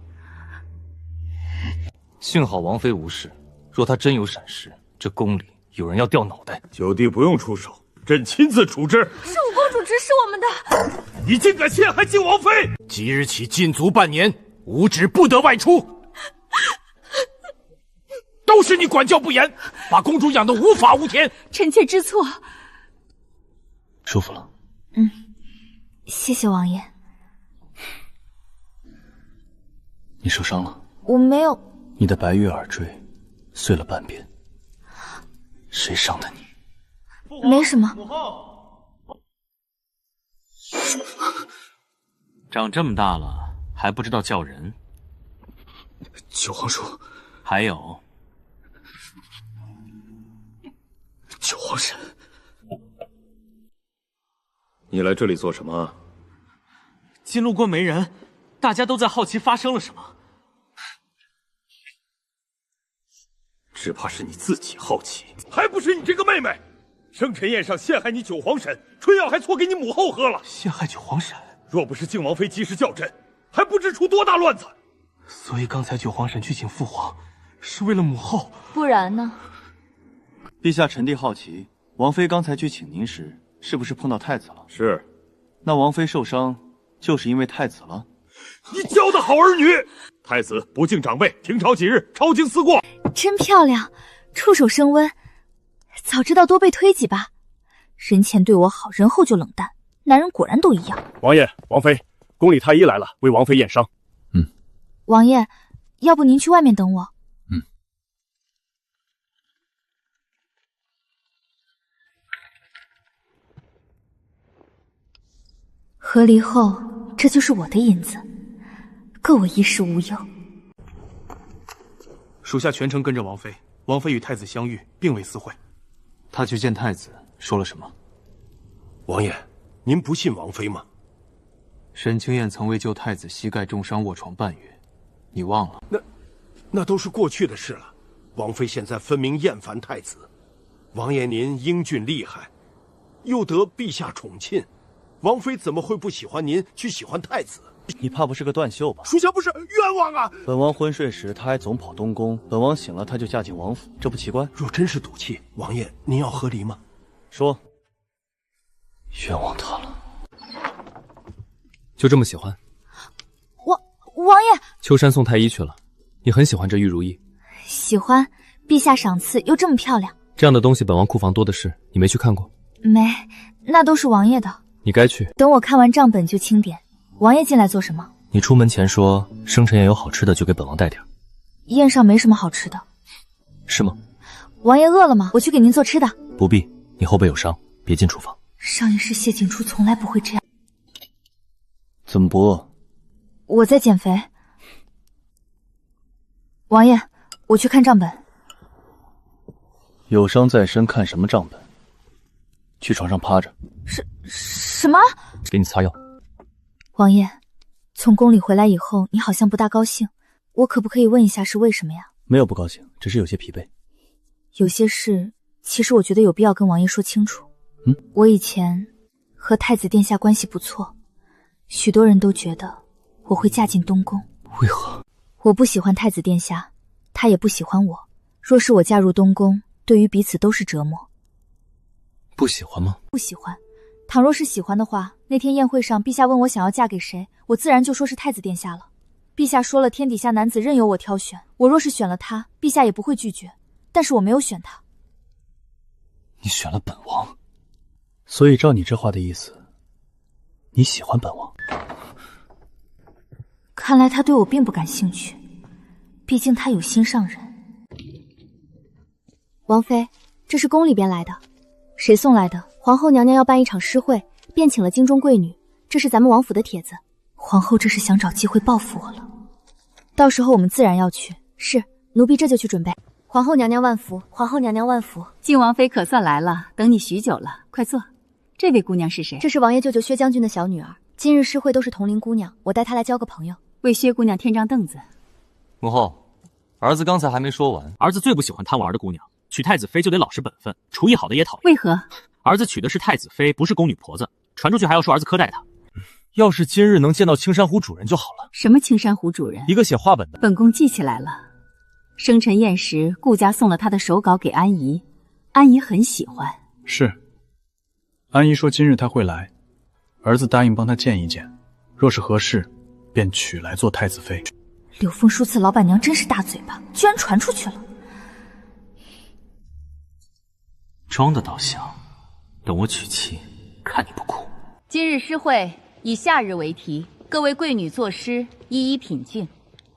幸好王妃无事，若她真有闪失，这宫里有人要掉脑袋。九弟不用出手，朕亲自处置。是五公主指使我们的。你竟敢陷害靖王妃！即日起禁足半年，无旨不得外出。都是你管教不严，把公主养得无法无天。臣妾知错。舒服了。谢谢王爷。你受伤了？我没有。你的白玉耳坠碎了半边，谁伤的你？没什么。长这么大了还不知道叫人。九皇叔，还有九皇神，你来这里做什么？近路过没人，大家都在好奇发生了什么。只怕是你自己好奇，还不是你这个妹妹，生辰宴上陷害你九皇婶，春药还错给你母后喝了。陷害九皇婶，若不是靖王妃及时叫阵，还不知出多大乱子。所以刚才九皇婶去请父皇，是为了母后。不然呢？陛下，臣弟好奇，王妃刚才去请您时，是不是碰到太子了？是。那王妃受伤，就是因为太子了？你教的好儿女！太子不敬长辈，停朝几日，朝廷思过。真漂亮，触手升温。早知道多被推几把。人前对我好，人后就冷淡，男人果然都一样。王爷、王妃，宫里太医来了，为王妃验伤。王爷，要不您去外面等我？和离后，这就是我的银子，够我衣食无忧。属下全程跟着王妃，王妃与太子相遇，并未私会。他去见太子，说了什么？王爷，您不信王妃吗？沈清燕曾为救太子膝盖重伤卧床半月，你忘了？那都是过去的事了。王妃现在分明厌烦太子。王爷您英俊厉害，又得陛下宠亲，王妃怎么会不喜欢您，去喜欢太子？你怕不是个断袖吧？属下不是，冤枉啊！本王昏睡时，他还总跑东宫；本王醒了，他就嫁进王府，这不奇怪？若真是赌气，王爷您要和离吗？说。冤枉他了。就这么喜欢？王爷，秋山送太医去了。你很喜欢这玉如意？喜欢，陛下赏赐又这么漂亮。这样的东西本王库房多的是，你没去看过？没，那都是王爷的。你该去。等我看完账本就清点。王爷进来做什么？你出门前说生辰宴有好吃的，就给本王带点。宴上没什么好吃的。是吗？王爷饿了吗？我去给您做吃的。不必，你后背有伤，别进厨房。上一世谢景初从来不会这样。怎么不饿？我在减肥。王爷，我去看账本。有伤在身，看什么账本？去床上趴着。什么？给你擦药。王爷，从宫里回来以后，你好像不大高兴，我可不可以问一下是为什么呀？没有不高兴，只是有些疲惫。有些事，其实我觉得有必要跟王爷说清楚。我以前和太子殿下关系不错，许多人都觉得我会嫁进东宫。为何？我不喜欢太子殿下，他也不喜欢我。若是我嫁入东宫，对于彼此都是折磨。不喜欢吗？不喜欢。倘若是喜欢的话，那天宴会上陛下问我想要嫁给谁，我自然就说是太子殿下了。陛下说了，天底下男子任由我挑选，我若是选了他，陛下也不会拒绝。但是我没有选他。你选了本王，所以照你这话的意思，你喜欢本王？看来他对我并不感兴趣，毕竟他有心上人。王妃，这是宫里边来的。谁送来的？皇后娘娘要办一场诗会，便请了京中贵女。这是咱们王府的帖子。皇后这是想找机会报复我了。到时候我们自然要去。是，奴婢这就去准备。皇后娘娘万福，皇后娘娘万福。靖王妃可算来了，等你许久了，快坐。这位姑娘是谁？这是王爷舅舅薛将军的小女儿。今日诗会都是同龄姑娘，我带她来交个朋友。为薛姑娘添张凳子。母后，儿子刚才还没说完。儿子最不喜欢贪玩的姑娘，娶太子妃就得老实本分，厨艺好的也讨厌。为何？儿子娶的是太子妃，不是宫女婆子，传出去还要说儿子苛待她。要是今日能见到青山湖主人就好了。什么青山湖主人？一个写画本的。本宫记起来了。生辰宴时，顾家送了他的手稿给安姨，安姨很喜欢。是，安姨说今日她会来，儿子答应帮她见一见，若是合适，便娶来做太子妃。柳凤书次老板娘真是大嘴巴，居然传出去了。装的倒像，等我娶妻，看你不哭。今日诗会以夏日为题，各位贵女作诗，一一品鉴。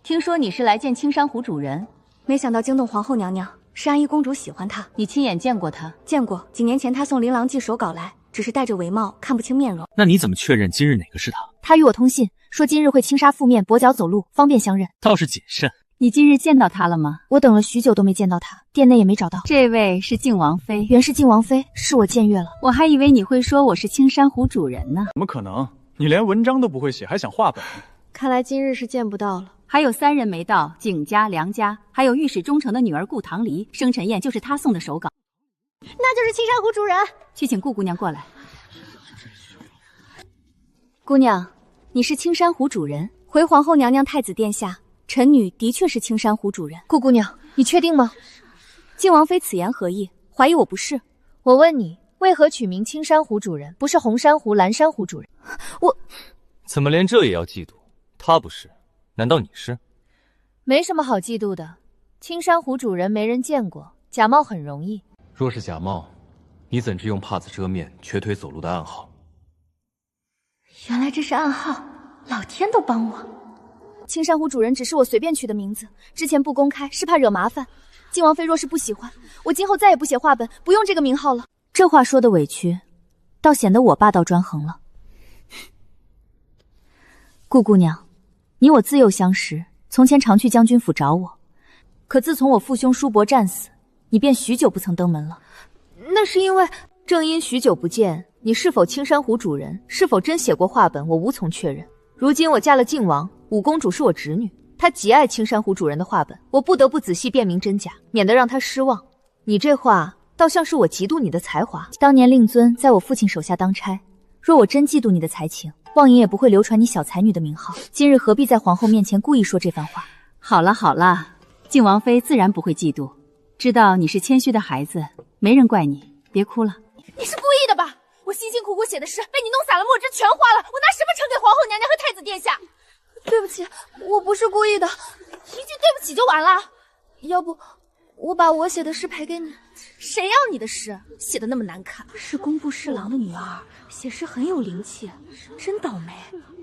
听说你是来见青山湖主人，没想到惊动皇后娘娘。是安姨公主喜欢他，你亲眼见过他？见过，几年前他送琳琅记手稿来，只是戴着帷帽，看不清面容。那你怎么确认今日哪个是他？他与我通信，说今日会轻纱覆面，跛脚走路，方便相认。倒是谨慎。你今日见到他了吗？我等了许久都没见到他，店内也没找到。这位是靖王妃。原是靖王妃，是我僭越了。我还以为你会说我是青山湖主人呢。怎么可能？你连文章都不会写，还想画本？看来今日是见不到了。还有3人没到，景家、梁家，还有御史忠诚的女儿顾唐离。生辰宴就是他送的手稿。那就是青山湖主人。去请顾姑娘过来。姑娘，你是青山湖主人。回皇后娘娘、太子殿下，臣女的确是青山湖主人。顾姑娘，你确定吗？靖王妃此言何意？怀疑我不是？我问你，为何取名青山湖主人，不是红珊瑚、蓝珊瑚主人？我怎么连这也要嫉妒？他不是，难道你是？没什么好嫉妒的。青山湖主人没人见过，假冒很容易。若是假冒，你怎知用帕子遮面、瘸腿走路的暗号？原来这是暗号，老天都帮我。青山湖主人只是我随便取的名字，之前不公开是怕惹麻烦。靖王妃若是不喜欢，我今后再也不写画本，不用这个名号了。这话说的委屈，倒显得我霸道专横了。顾姑娘，你我自幼相识，从前常去将军府找我，可自从我父兄叔伯战死，你便许久不曾登门了。那是因为正因许久不见，你是否青山湖主人，是否真写过画本，我无从确认。如今我嫁了靖王，五公主是我侄女，她极爱青山湖主人的画本，我不得不仔细辨明真假，免得让她失望。你这话倒像是我嫉妒你的才华。当年令尊在我父亲手下当差，若我真嫉妒你的才情，望爷也不会流传你小才女的名号。今日何必在皇后面前故意说这番话？好了好了，靖王妃自然不会嫉妒，知道你是谦虚的孩子，没人怪你，别哭了。你是故意的吧？我辛辛苦苦写的诗被你弄洒了，墨汁全花了，我拿什么呈给皇后娘娘和太子殿下？对不起，我不是故意的，一句对不起就完了。要不我把我写的诗赔给你？谁要你的诗？写的那么难看。是工部侍郎的女儿，写诗很有灵气，真倒霉。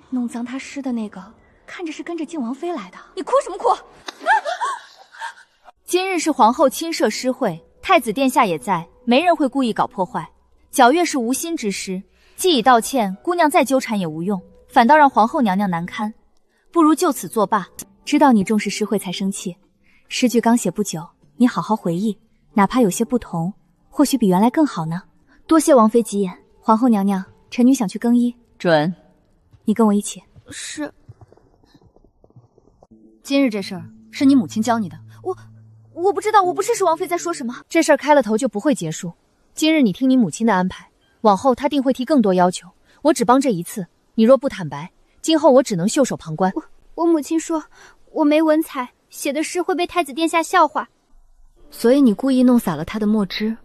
弄脏她诗的那个，看着是跟着靖王妃来的。你哭什么哭？今日是皇后亲设诗会，太子殿下也在，没人会故意搞破坏。皎月是无心之失，既已道歉，姑娘再纠缠也无用，反倒让皇后娘娘难堪。不如就此作罢。知道你重视诗会才生气，诗句刚写不久，你好好回忆，哪怕有些不同，或许比原来更好呢。多谢王妃吉言。皇后娘娘，臣女想去更衣。准。你跟我一起。是。今日这事儿是你母亲教你的？我不知道，我不试试王妃在说什么。这事儿开了头就不会结束。今日你听你母亲的安排，往后她定会提更多要求。我只帮这一次，你若不坦白，今后我只能袖手旁观。我母亲说我没文采，写的诗会被太子殿下笑话。所以你故意弄洒了她的墨汁。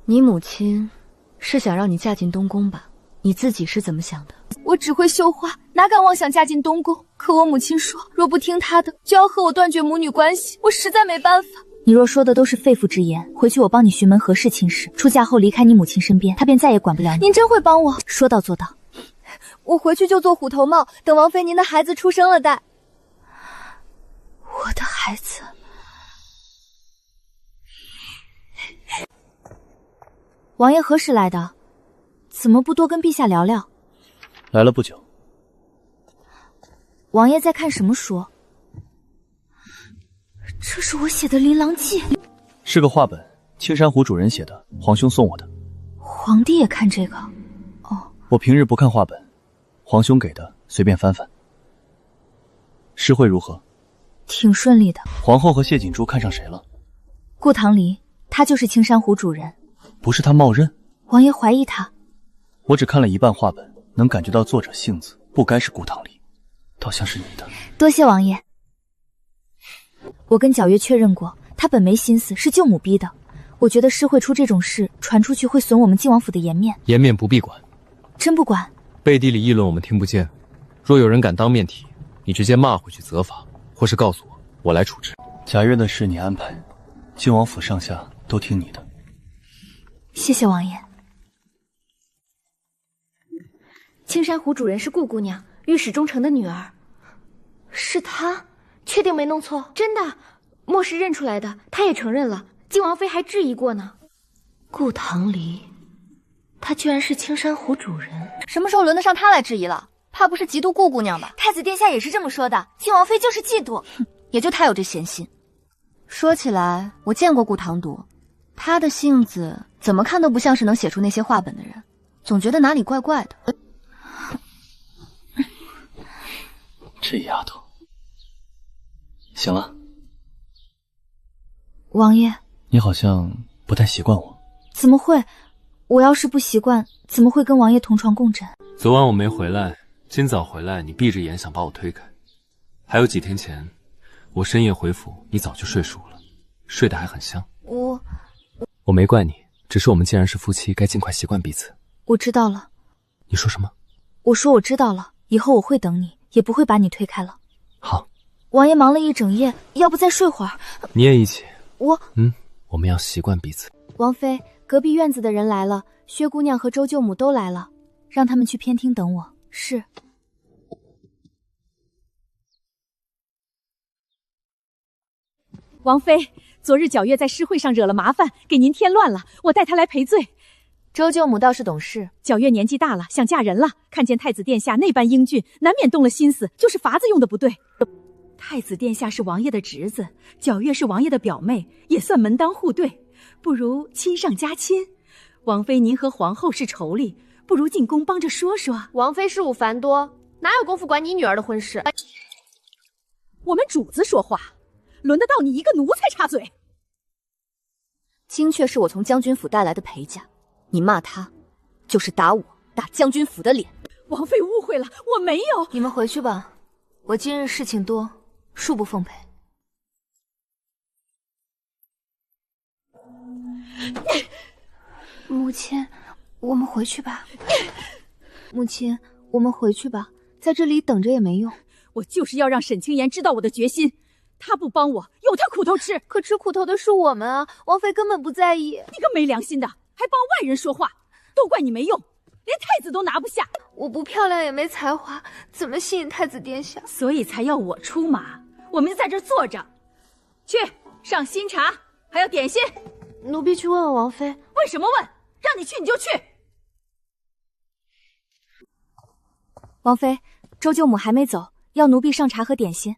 你母亲是想让你嫁进东宫吧？你自己是怎么想的？我只会绣花，哪敢妄想嫁进东宫？可我母亲说，若不听她的，就要和我断绝母女关系。我实在没办法。你若说的都是肺腑之言，回去我帮你询门何氏亲事。出嫁后离开你母亲身边，她便再也管不了你。您真会帮我，说到做到。我回去就做虎头帽，等王妃您的孩子出生了戴。我的孩子。王爷何时来的？怎么不多跟陛下聊聊？来了不久。王爷在看什么书？这是我写的《琳琅记》，是个画本，青山湖主人写的，皇兄送我的。皇帝也看这个？我平日不看画本，皇兄给的，随便翻翻。诗会如何？挺顺利的。皇后和谢锦珠看上谁了？顾唐离，他就是青山湖主人。不是他冒认？王爷怀疑他。我只看了一半画本，能感觉到作者性子不该是顾唐离，倒像是你的。多谢王爷。我跟皎月确认过，他本没心思，是舅母逼的。我觉得诗会出这种事，传出去会损我们晋王府的颜面。颜面不必管。真不管？背地里议论我们听不见，若有人敢当面提，你直接骂回去责罚，或是告诉我，我来处置。贾月的事你安排，晋王府上下都听你的。谢谢王爷。青山湖主人是顾姑娘，御史中丞的女儿。是她？确定没弄错？真的，莫氏认出来的，她也承认了。晋王妃还质疑过呢。顾唐离，他居然是青山湖主人。什么时候轮得上他来质疑了？怕不是嫉妒顾姑娘吧？太子殿下也是这么说的，晋王妃就是嫉妒。也就他有这闲心。说起来，我见过顾唐独，他的性子怎么看都不像是能写出那些画本的人，总觉得哪里怪怪的。这丫头。行了。王爷，你好像不太习惯我。怎么会？我要是不习惯，怎么会跟王爷同床共枕？昨晚我没回来，今早回来，你闭着眼想把我推开。还有几天前，我深夜回府，你早就睡熟了，睡得还很香。我没怪你，只是我们既然是夫妻，该尽快习惯彼此。我知道了。你说什么？我说我知道了，以后我会等你，也不会把你推开了。好。王爷忙了一整夜，要不再睡会儿？你也一起。我们要习惯彼此。王妃，隔壁院子的人来了，薛姑娘和周舅母都来了，让他们去偏厅等我。是。王妃，昨日皎月在诗会上惹了麻烦，给您添乱了，我带她来赔罪。周舅母倒是懂事，皎月年纪大了，想嫁人了，看见太子殿下那般英俊，难免动了心思，就是法子用的不对。太子殿下是王爷的侄子，皎月是王爷的表妹，也算门当户对，不如亲上加亲。王妃您和皇后是妯娌，不如进宫帮着说说。王妃事务繁多，哪有功夫管你女儿的婚事？我们主子说话，轮得到你一个奴才插嘴？金雀是我从将军府带来的陪嫁，你骂他，就是打我，打将军府的脸。王妃误会了，我没有。你们回去吧，我今日事情多，恕不奉陪。母亲，我们回去吧。母亲，我们回去吧，在这里等着也没用。我就是要让沈清言知道我的决心，他不帮我，有他苦头吃。可吃苦头的是我们啊，王妃根本不在意。你个没良心的，还帮外人说话，都怪你没用，连太子都拿不下。我不漂亮也没才华，怎么吸引太子殿下？所以才要我出马。我们就在这坐着，去上新茶，还有点心。奴婢去问问王妃。为什么问？让你去你就去。王妃，周舅母还没走，要奴婢上茶和点心。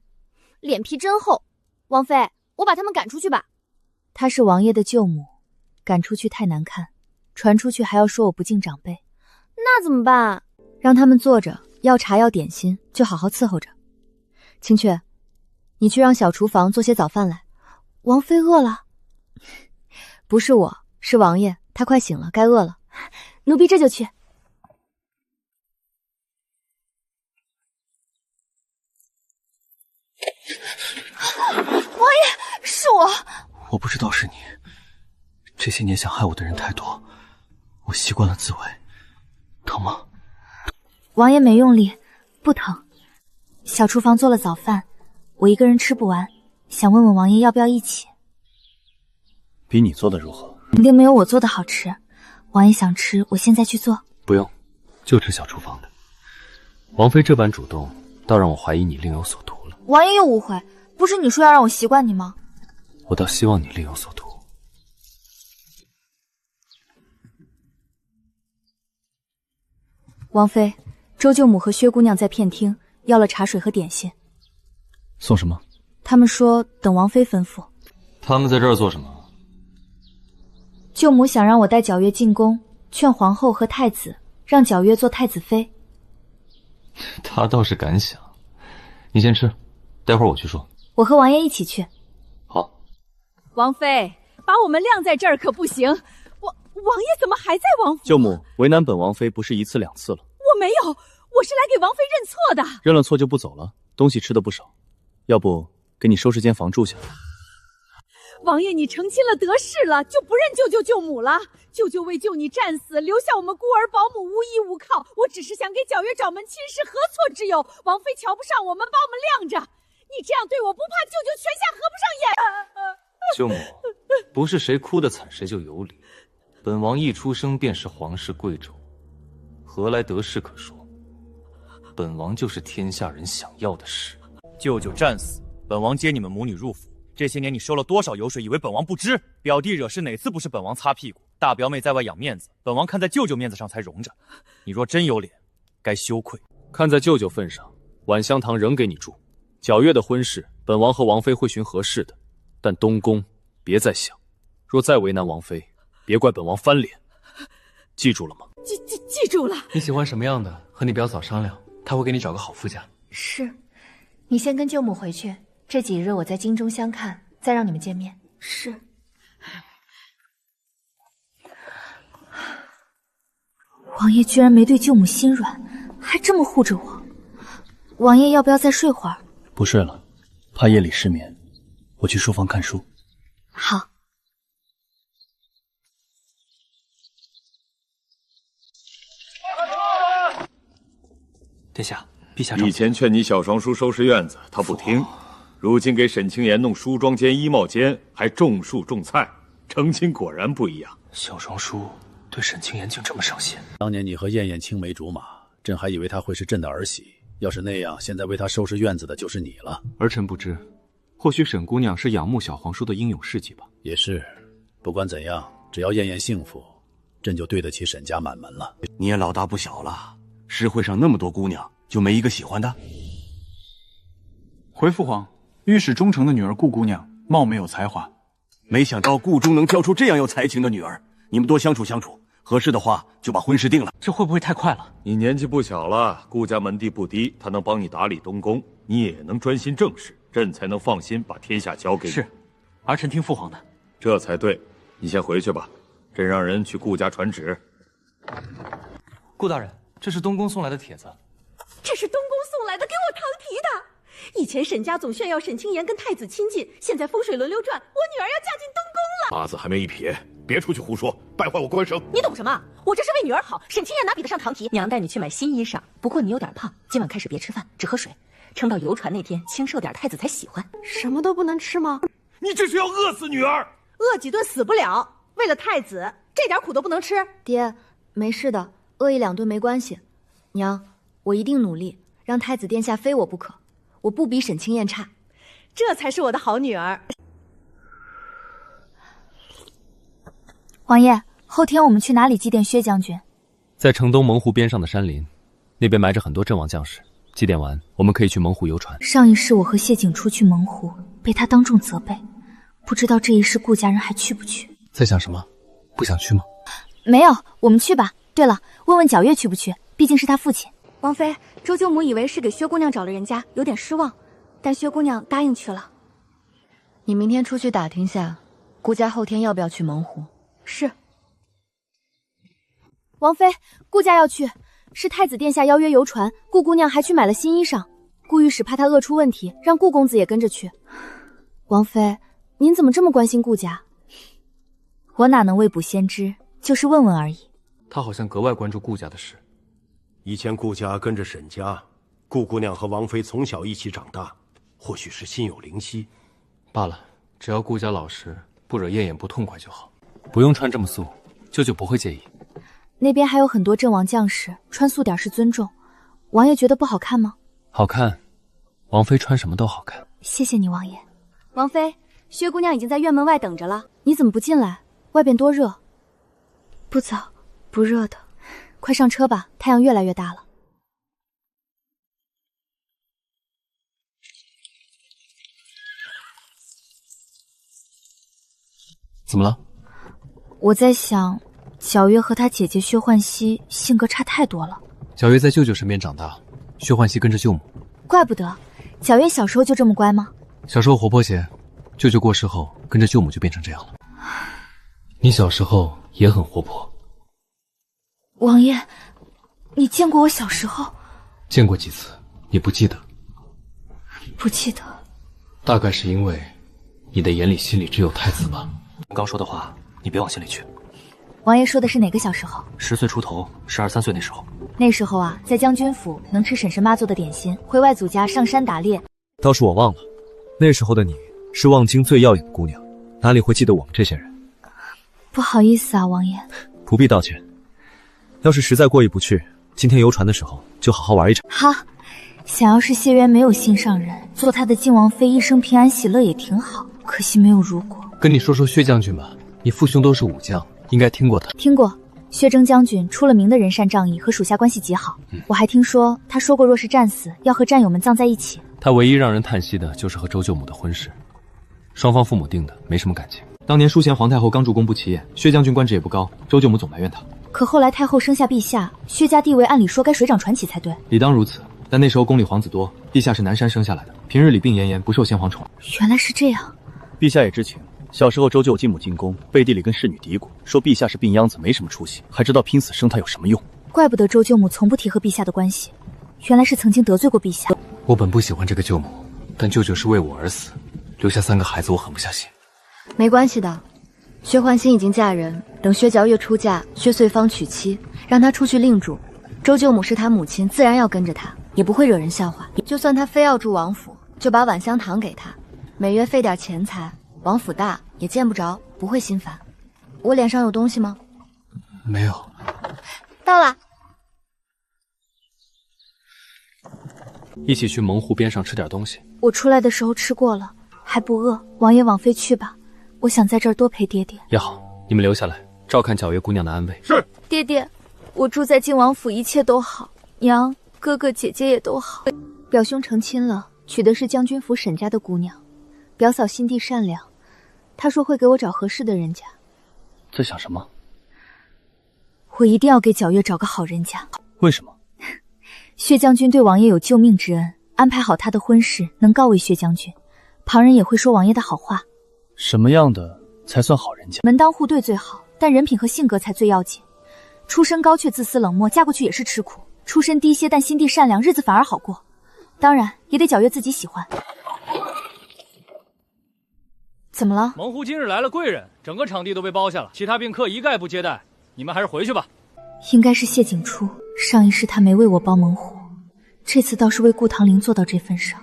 脸皮真厚。王妃，我把他们赶出去吧。她是王爷的舅母，赶出去太难看，传出去还要说我不敬长辈。那怎么办？让他们坐着，要茶要点心，就好好伺候着。青雀，你去让小厨房做些早饭来。王妃饿了？不是我，是王爷，他快醒了，该饿了。奴婢这就去。我不知道是你。这些年想害我的人太多，我习惯了自卫。疼吗？王爷没用力，不疼。小厨房做了早饭，我一个人吃不完，想问问王爷要不要一起。比你做的如何？肯定没有我做的好吃。王爷想吃，我现在去做。不用，就吃小厨房的。王妃这般主动，倒让我怀疑你另有所图了。王爷又误会，不是你说要让我习惯你吗？我倒希望你另有所图。王妃，周舅母和薛姑娘在片厅要了茶水和点心。送什么？他们说等王妃吩咐。他们在这儿做什么？舅母想让我带皎月进宫，劝皇后和太子让皎月做太子妃。他倒是敢想。你先吃，待会儿我去说。我和王爷一起去。好。王妃，把我们晾在这儿可不行。王爷怎么还在王府？舅母，为难本王妃不是一次两次了。我没有，我是来给王妃认错的。认了错就不走了，东西吃的不少，要不给你收拾间房住下。王爷，你成亲了得势了，就不认舅舅舅母了？舅舅为救你战死，留下我们孤儿保姆无依无靠。我只是想给皎月找门亲事，何错之有？王妃瞧不上我们，把我们晾着。你这样对我，不怕舅舅泉下合不上眼？舅母，不是谁哭得惨谁就有理。本王一出生便是皇室贵胄，何来得势可说？本王就是天下人想要的事。舅舅战死，本王接你们母女入府。这些年你收了多少油水，以为本王不知？表弟惹事哪次不是本王擦屁股？大表妹在外养面子，本王看在舅舅面子上才容着。你若真有脸，该羞愧。看在舅舅份上，晚香堂仍给你住。皎月的婚事，本王和王妃会寻合适的，但东宫别再想。若再为难王妃，别怪本王翻脸。记住了吗？记住了。你喜欢什么样的，和你表嫂商量，她会给你找个好夫家。是，你先跟舅母回去。这几日我在京中相看，再让你们见面。是。王爷居然没对舅母心软，还这么护着我。王爷要不要再睡会儿？不睡了，怕夜里失眠。我去书房看书。好。殿下，陛下以前劝你小双叔收拾院子，他不听。如今给沈清言弄梳妆间、衣帽间，还种树种菜，成亲果然不一样。小双叔对沈清言竟这么上心。当年你和燕燕青梅竹马，朕还以为她会是朕的儿媳。要是那样，现在为她收拾院子的就是你了。儿臣不知，或许沈姑娘是仰慕小皇叔的英勇事迹吧。也是，不管怎样，只要燕燕幸福，朕就对得起沈家满门了。你也老大不小了，诗会上那么多姑娘，就没一个喜欢的？回父皇，御史中丞的女儿顾姑娘貌美有才华，没想到顾中能教出这样有才情的女儿。你们多相处相处，合适的话就把婚事定了。这会不会太快了？你年纪不小了，顾家门第不低，他能帮你打理东宫，你也能专心政事，朕才能放心把天下交给你。是，儿臣听父皇的。这才对。你先回去吧，朕让人去顾家传旨。顾大人，这是东宫送来的帖子。这是东宫送来的，给我堂提的。以前沈家总炫耀沈清言跟太子亲近，现在风水轮流转，我女儿要嫁进东宫了。八字还没一撇，别出去胡说，败坏我官声。你懂什么？我这是为女儿好，沈清言哪比得上堂提？娘带你去买新衣裳，不过你有点胖，今晚开始别吃饭，只喝水，撑到游船那天清瘦点，太子才喜欢。什么都不能吃吗？你这是要饿死女儿！饿几顿死不了，为了太子，这点苦都不能吃。爹，没事的，饿一两顿没关系。娘，我一定努力，让太子殿下非我不可。我不比沈清燕差，这才是我的好女儿。王爷，后天我们去哪里祭奠薛将军？在城东蒙湖边上的山林，那边埋着很多阵亡将士。祭奠完，我们可以去蒙湖游船。上一世我和谢景初去蒙湖，被他当众责备，不知道这一世顾家人还去不去？在想什么？不想去吗？没有，我们去吧。对了，问问皎月去不去，毕竟是他父亲。王妃，周舅母以为是给薛姑娘找了人家，有点失望，但薛姑娘答应去了。你明天出去打听下，顾家后天要不要去蒙湖？是。王妃，顾家要去，是太子殿下邀约游船，顾姑娘还去买了新衣裳。顾御史怕她饿出问题，让顾公子也跟着去。王妃，您怎么这么关心顾家？我哪能未卜先知，就是问问而已。他好像格外关注顾家的事。以前顾家跟着沈家，顾姑娘和王妃从小一起长大，或许是心有灵犀。罢了，只要顾家老实，不惹燕燕不痛快就好。不用穿这么素，舅舅不会介意。那边还有很多阵亡将士，穿素点是尊重。王爷觉得不好看吗？好看，王妃穿什么都好看。谢谢你，王爷。王妃，薛姑娘已经在院门外等着了。你怎么不进来？外边多热。不早，不热的。快上车吧，太阳越来越大了。怎么了？我在想，皎月和她姐姐薛焕熙性格差太多了。皎月在舅舅身边长大，薛焕熙跟着舅母。怪不得，皎月小时候就这么乖吗？小时候活泼些，舅舅过世后，跟着舅母就变成这样了。你小时候也很活泼。王爷，你见过我小时候？见过几次，你不记得？不记得。大概是因为你的眼里心里只有太子吧。刚说的话，你别往心里去。王爷说的是哪个小时候？10岁出头，12、13岁那时候。那时候啊，在将军府能吃婶婶妈做的点心，回外祖家上山打猎。倒是我忘了，那时候的你是望京最耀眼的姑娘，哪里会记得我们这些人？不好意思啊，王爷。不必道歉。要是实在过意不去，今天游船的时候就好好玩一场。好，想要是谢渊没有心上人，做他的靖王妃一生平安喜乐也挺好。可惜没有如果。跟你说说薛将军吧，你父兄都是武将，应该听过他。听过，薛征将军出了名的仁善仗义，和属下关系极好。我还听说他说过，若是战死，要和战友们葬在一起。他唯一让人叹息的就是和周舅母的婚事，双方父母定的，没什么感情。当年淑贤皇太后刚入宫不起眼，薛将军官职也不高，周舅母总埋怨他。可后来太后生下陛下，薛家地位按理说该水涨船起才对。理当如此，但那时候宫里皇子多，陛下是南山生下来的，平日里病恹恹，不受先皇宠。原来是这样。陛下也知情，小时候周舅继母进宫，背地里跟侍女嘀咕，说陛下是病秧子，没什么出息，还知道拼死生他有什么用。怪不得周舅母从不提和陛下的关系，原来是曾经得罪过陛下。我本不喜欢这个舅母，但舅舅是为我而死，留下3个孩子，我狠不下心。没关系的，薛焕欣已经嫁人，等薛皎月出嫁，薛穗芳娶妻，让她出去另住。周舅母是她母亲，自然要跟着她，也不会惹人笑话。就算她非要住王府，就把晚香堂给她，每月费点钱财。王府大，也见不着，不会心烦。我脸上有东西吗？没有。到了。一起去蒙湖边上吃点东西。我出来的时候吃过了，还不饿。王爷、王妃去吧，我想在这儿多陪爹爹。也好，你们留下来，照看皎月姑娘的安危。是。爹爹，我住在靖王府，一切都好，娘、哥哥、姐姐也都好。表兄成亲了，娶的是将军府沈家的姑娘。表嫂心地善良，她说会给我找合适的人家。在想什么？我一定要给皎月找个好人家。为什么？薛将军对王爷有救命之恩，安排好他的婚事，能告慰薛将军，旁人也会说王爷的好话。什么样的才算好人家？门当户对最好，但人品和性格才最要紧。出身高却自私冷漠，嫁过去也是吃苦；出身低些但心地善良，日子反而好过。当然也得皎月自己喜欢。怎么了？蒙湖今日来了贵人，整个场地都被包下了，其他宾客一概不接待，你们还是回去吧。应该是谢景初，上一世他没为我包蒙湖，这次倒是为顾唐林做到这份上，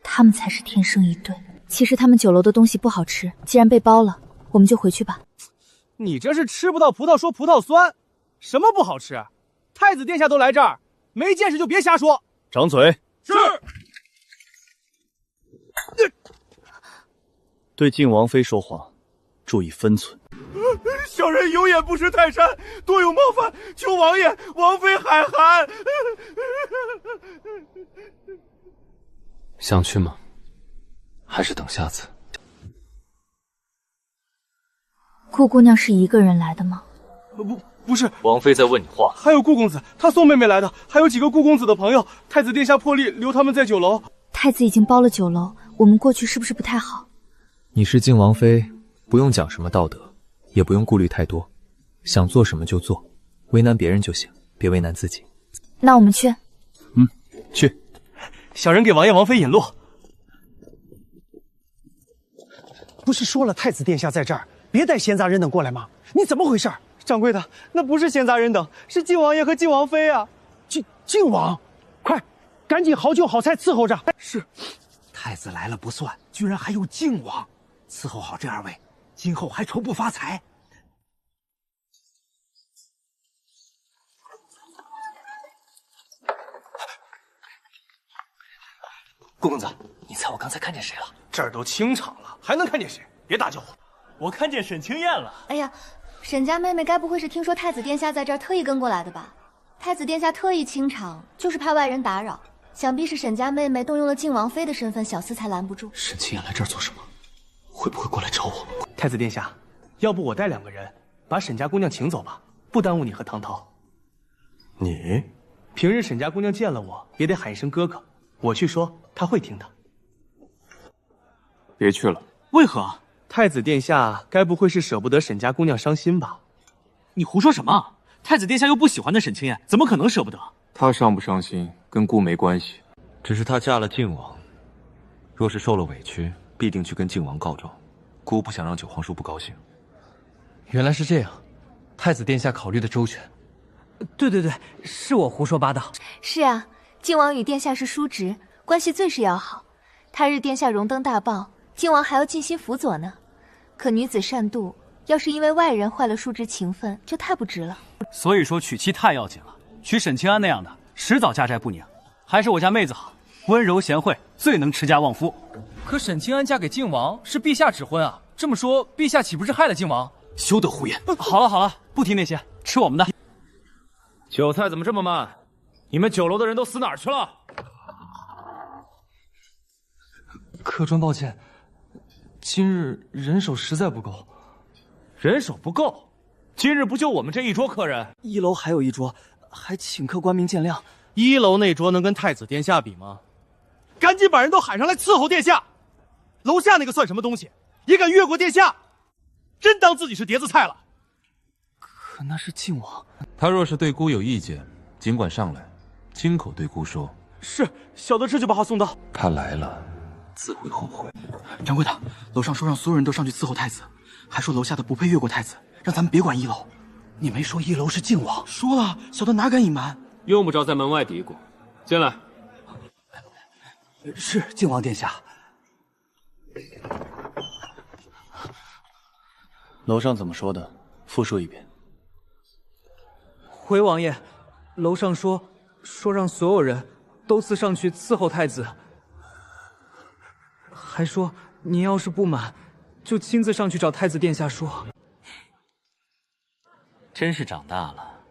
他们才是天生一对。其实他们酒楼的东西不好吃，既然被包了，我们就回去吧。你这是吃不到葡萄说葡萄酸，什么不好吃？太子殿下都来这儿，没见识就别瞎说。掌嘴。是。对靖王妃说话，注意分寸。小人有眼不识泰山，多有冒犯，求王爷、王妃海涵。想去吗？还是等下次？顾姑娘是一个人来的吗？不是。王妃在问你话。还有顾公子，他送妹妹来的，还有几个顾公子的朋友。太子殿下破例留他们在酒楼。太子已经包了酒楼，我们过去是不是不太好？你是靖王妃，不用讲什么道德，也不用顾虑太多，想做什么就做，为难别人就行，别为难自己。那我们去。去。小人给王爷、王妃引路。不是说了太子殿下在这儿，别带闲杂人等过来吗？你怎么回事？掌柜的，那不是闲杂人等，是靖王爷和靖王妃啊！靖王，快，赶紧好酒好菜伺候着。是。太子来了不算，居然还有靖王，伺候好这2位，今后还愁不发财。顾公子，你猜我刚才看见谁了？这儿都清场了，还能看见谁？别打搅我。我看见沈清燕了。哎呀，沈家妹妹该不会是听说太子殿下在这儿特意跟过来的吧？太子殿下特意清场，就是怕外人打扰。想必是沈家妹妹动用了靖王妃的身份，小厮才拦不住。沈清燕来这儿做什么？会不会过来找我？太子殿下，要不我带2个人把沈家姑娘请走吧，不耽误你和唐涛。你平日沈家姑娘见了我，也得喊一声哥哥，我去说，她会听的。别去了。为何？太子殿下该不会是舍不得沈家姑娘伤心吧？你胡说什么？太子殿下又不喜欢那沈清燕，怎么可能舍不得？她伤不伤心跟姑没关系，只是她嫁了靖王，若是受了委屈，必定去跟靖王告状。姑不想让九皇叔不高兴。原来是这样，太子殿下考虑的周全。对，是我胡说八道。是啊，靖王与殿下是叔侄，关系最是要好。他日殿下荣登大报，靖王还要尽心辅佐呢。可女子善妒，要是因为外人坏了叔侄情分，就太不值了。所以说娶妻太要紧了，娶沈清安那样的，迟早家宅不宁。还是我家妹子好，温柔贤惠，最能持家旺夫。可沈清安嫁给靖王是陛下指婚啊，这么说，陛下岂不是害了靖王？休得胡言！好了，不提那些，吃我们的。酒菜怎么这么慢？你们酒楼的人都死哪儿去了？客官抱歉，今日人手实在不够。人手不够？今日不就我们这一桌客人？1楼还有一桌，还请客官民见谅。1楼那桌能跟太子殿下比吗？赶紧把人都喊上来伺候殿下。楼下那个算什么东西？也敢越过殿下？真当自己是碟子菜了？可那是靖王。他若是对姑有意见，尽管上来，亲口对姑说。是，小的这就把话送到。他来了，自会后悔。掌柜的，楼上说让所有人都上去伺候太子，还说楼下的不配越过太子，让咱们别管1楼。你没说1楼是靖王？说了，小的哪敢隐瞒。用不着在门外嘀咕。进来。是靖王殿下。楼上怎么说的？复述一遍。回王爷，楼上说让所有人都自上去伺候太子，还说您要是不满，就亲自上去找太子殿下说。真是长大了，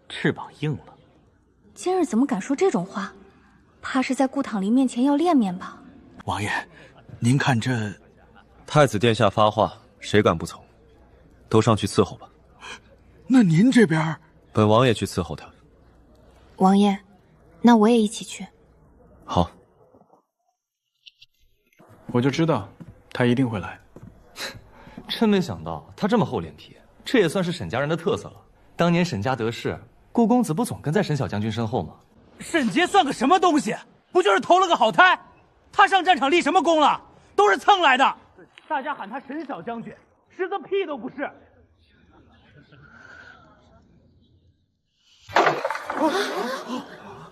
翅膀硬了。今日怎么敢说这种话？怕是在顾躺离面前要练面吧？王爷，您看这……太子殿下发话，谁敢不从？都上去伺候吧。那您这边？本王也去伺候他。王爷，那我也一起去。好。我就知道他一定会来。真没想到他这么厚脸皮，这也算是沈家人的特色了。当年沈家得势，顾公子不总跟在沈小将军身后吗？沈杰算个什么东西？不就是投了个好胎？他上战场立什么功了？都是蹭来的。大家喊他沈小将军，实则屁都不是。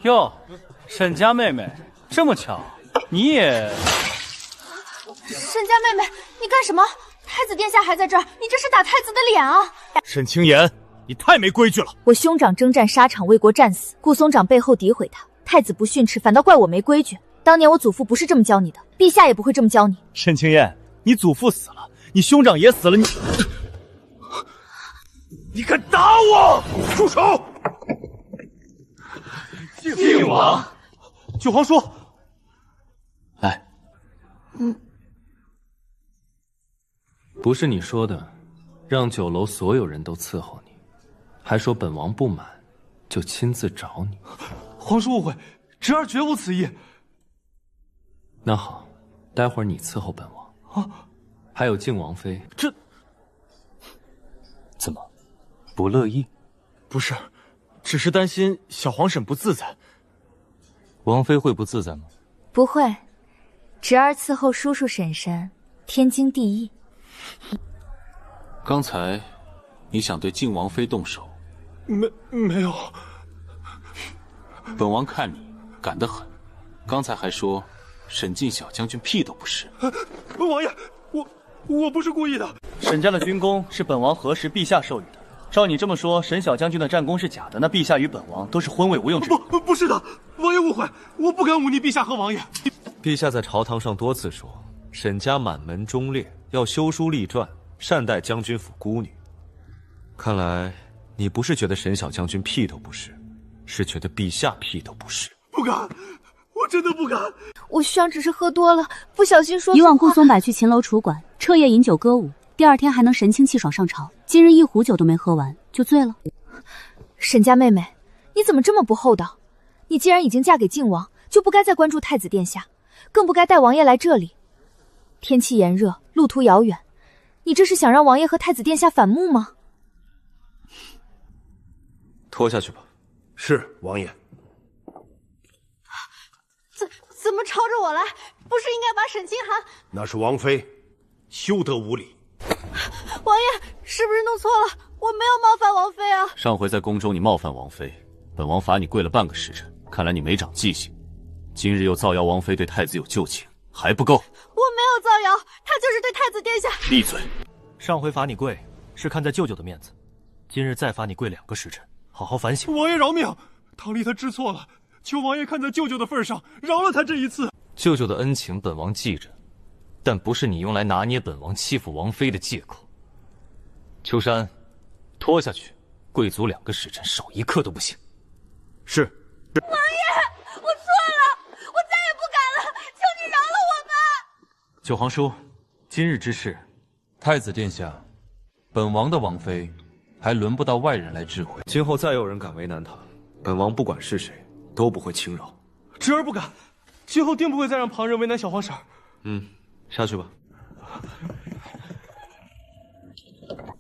哟，沈家妹妹，这么巧，你也……沈家妹妹，你干什么？太子殿下还在这儿，你这是打太子的脸啊！沈清言，你太没规矩了！我兄长征战沙场，为国战死，顾松长背后诋毁他，太子不训斥，反倒怪我没规矩。当年我祖父不是这么教你的，陛下也不会这么教你。沈清言，你祖父死了，你兄长也死了，你敢打我！住手！靖王，九皇叔，来。不是你说的，让酒楼所有人都伺候你，还说本王不满，就亲自找你。皇叔误会，侄儿绝无此意。那好，待会儿你伺候本王。啊，还有靖王妃，这怎么不乐意？不是，只是担心小皇婶不自在。王妃会不自在吗？不会，侄儿伺候叔叔婶婶，天经地义。刚才你想对靖王妃动手？没有。本王看你敢得很，刚才还说沈靖小将军屁都不是。王爷，我不是故意的。沈家的军功是本王何时陛下授予的。照你这么说，沈小将军的战功是假的，那陛下与本王都是昏位无用之人。不是的，王爷误会，我不敢忤逆陛下和王爷。陛下在朝堂上多次说，沈家满门忠烈，要修书立传，善待将军府孤女。看来你不是觉得沈小将军屁都不是，是觉得陛下屁都不是。不敢，我真的不敢。我虚阳只是喝多了，不小心说。以往顾松柏去秦楼楚馆，彻夜饮酒歌舞，第二天还能神清气爽上朝。今日一壶酒都没喝完就醉了。沈家妹妹，你怎么这么不厚道？你既然已经嫁给靖王，就不该再关注太子殿下，更不该带王爷来这里。天气炎热，路途遥远，你这是想让王爷和太子殿下反目吗？拖下去吧。是，王爷。怎么朝着我来？不是应该把沈清寒？那是王妃，休得无礼。王爷是不是弄错了？我没有冒犯王妃啊。上回在宫中你冒犯王妃，本王罚你跪了半个时辰，看来你没长记性。今日又造谣王妃对太子有旧情，还不够？我没有造谣，他就是对太子殿下。闭嘴！上回罚你跪是看在舅舅的面子，今日再罚你跪2个时辰，好好反省。王爷饶命，唐丽她知错了，求王爷看在舅舅的份上，饶了她这一次。舅舅的恩情本王记着，但不是你用来拿捏本王欺负王妃的借口。秋山，拖下去，跪足2个时辰，少1刻都不行。是。王爷，我错了，我再也不敢了，求你饶了我们。九皇叔，今日之事，太子殿下，本王的王妃还轮不到外人来智慧。今后再有人敢为难他，本王不管是谁，都不会轻饶。侄儿不敢，今后定不会再让旁人为难小皇婶。下去吧。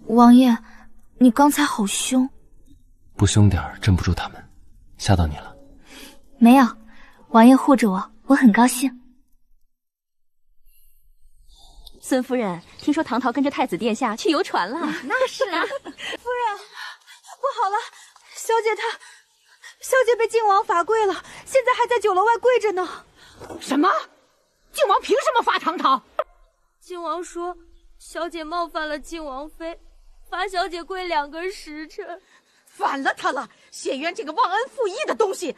王爷，你刚才好凶。不凶点儿镇不住他们，吓到你了。没有，王爷护着我，我很高兴。孙夫人，听说唐桃跟着太子殿下去游船了。那是啊。夫人，不好了，小姐被靖王罚跪了，现在还在酒楼外跪着呢。什么？靖王凭什么罚唐桃？靖王说，小姐冒犯了靖王妃，罚小姐跪2个时辰。反了他了！谢渊这个忘恩负义的东西，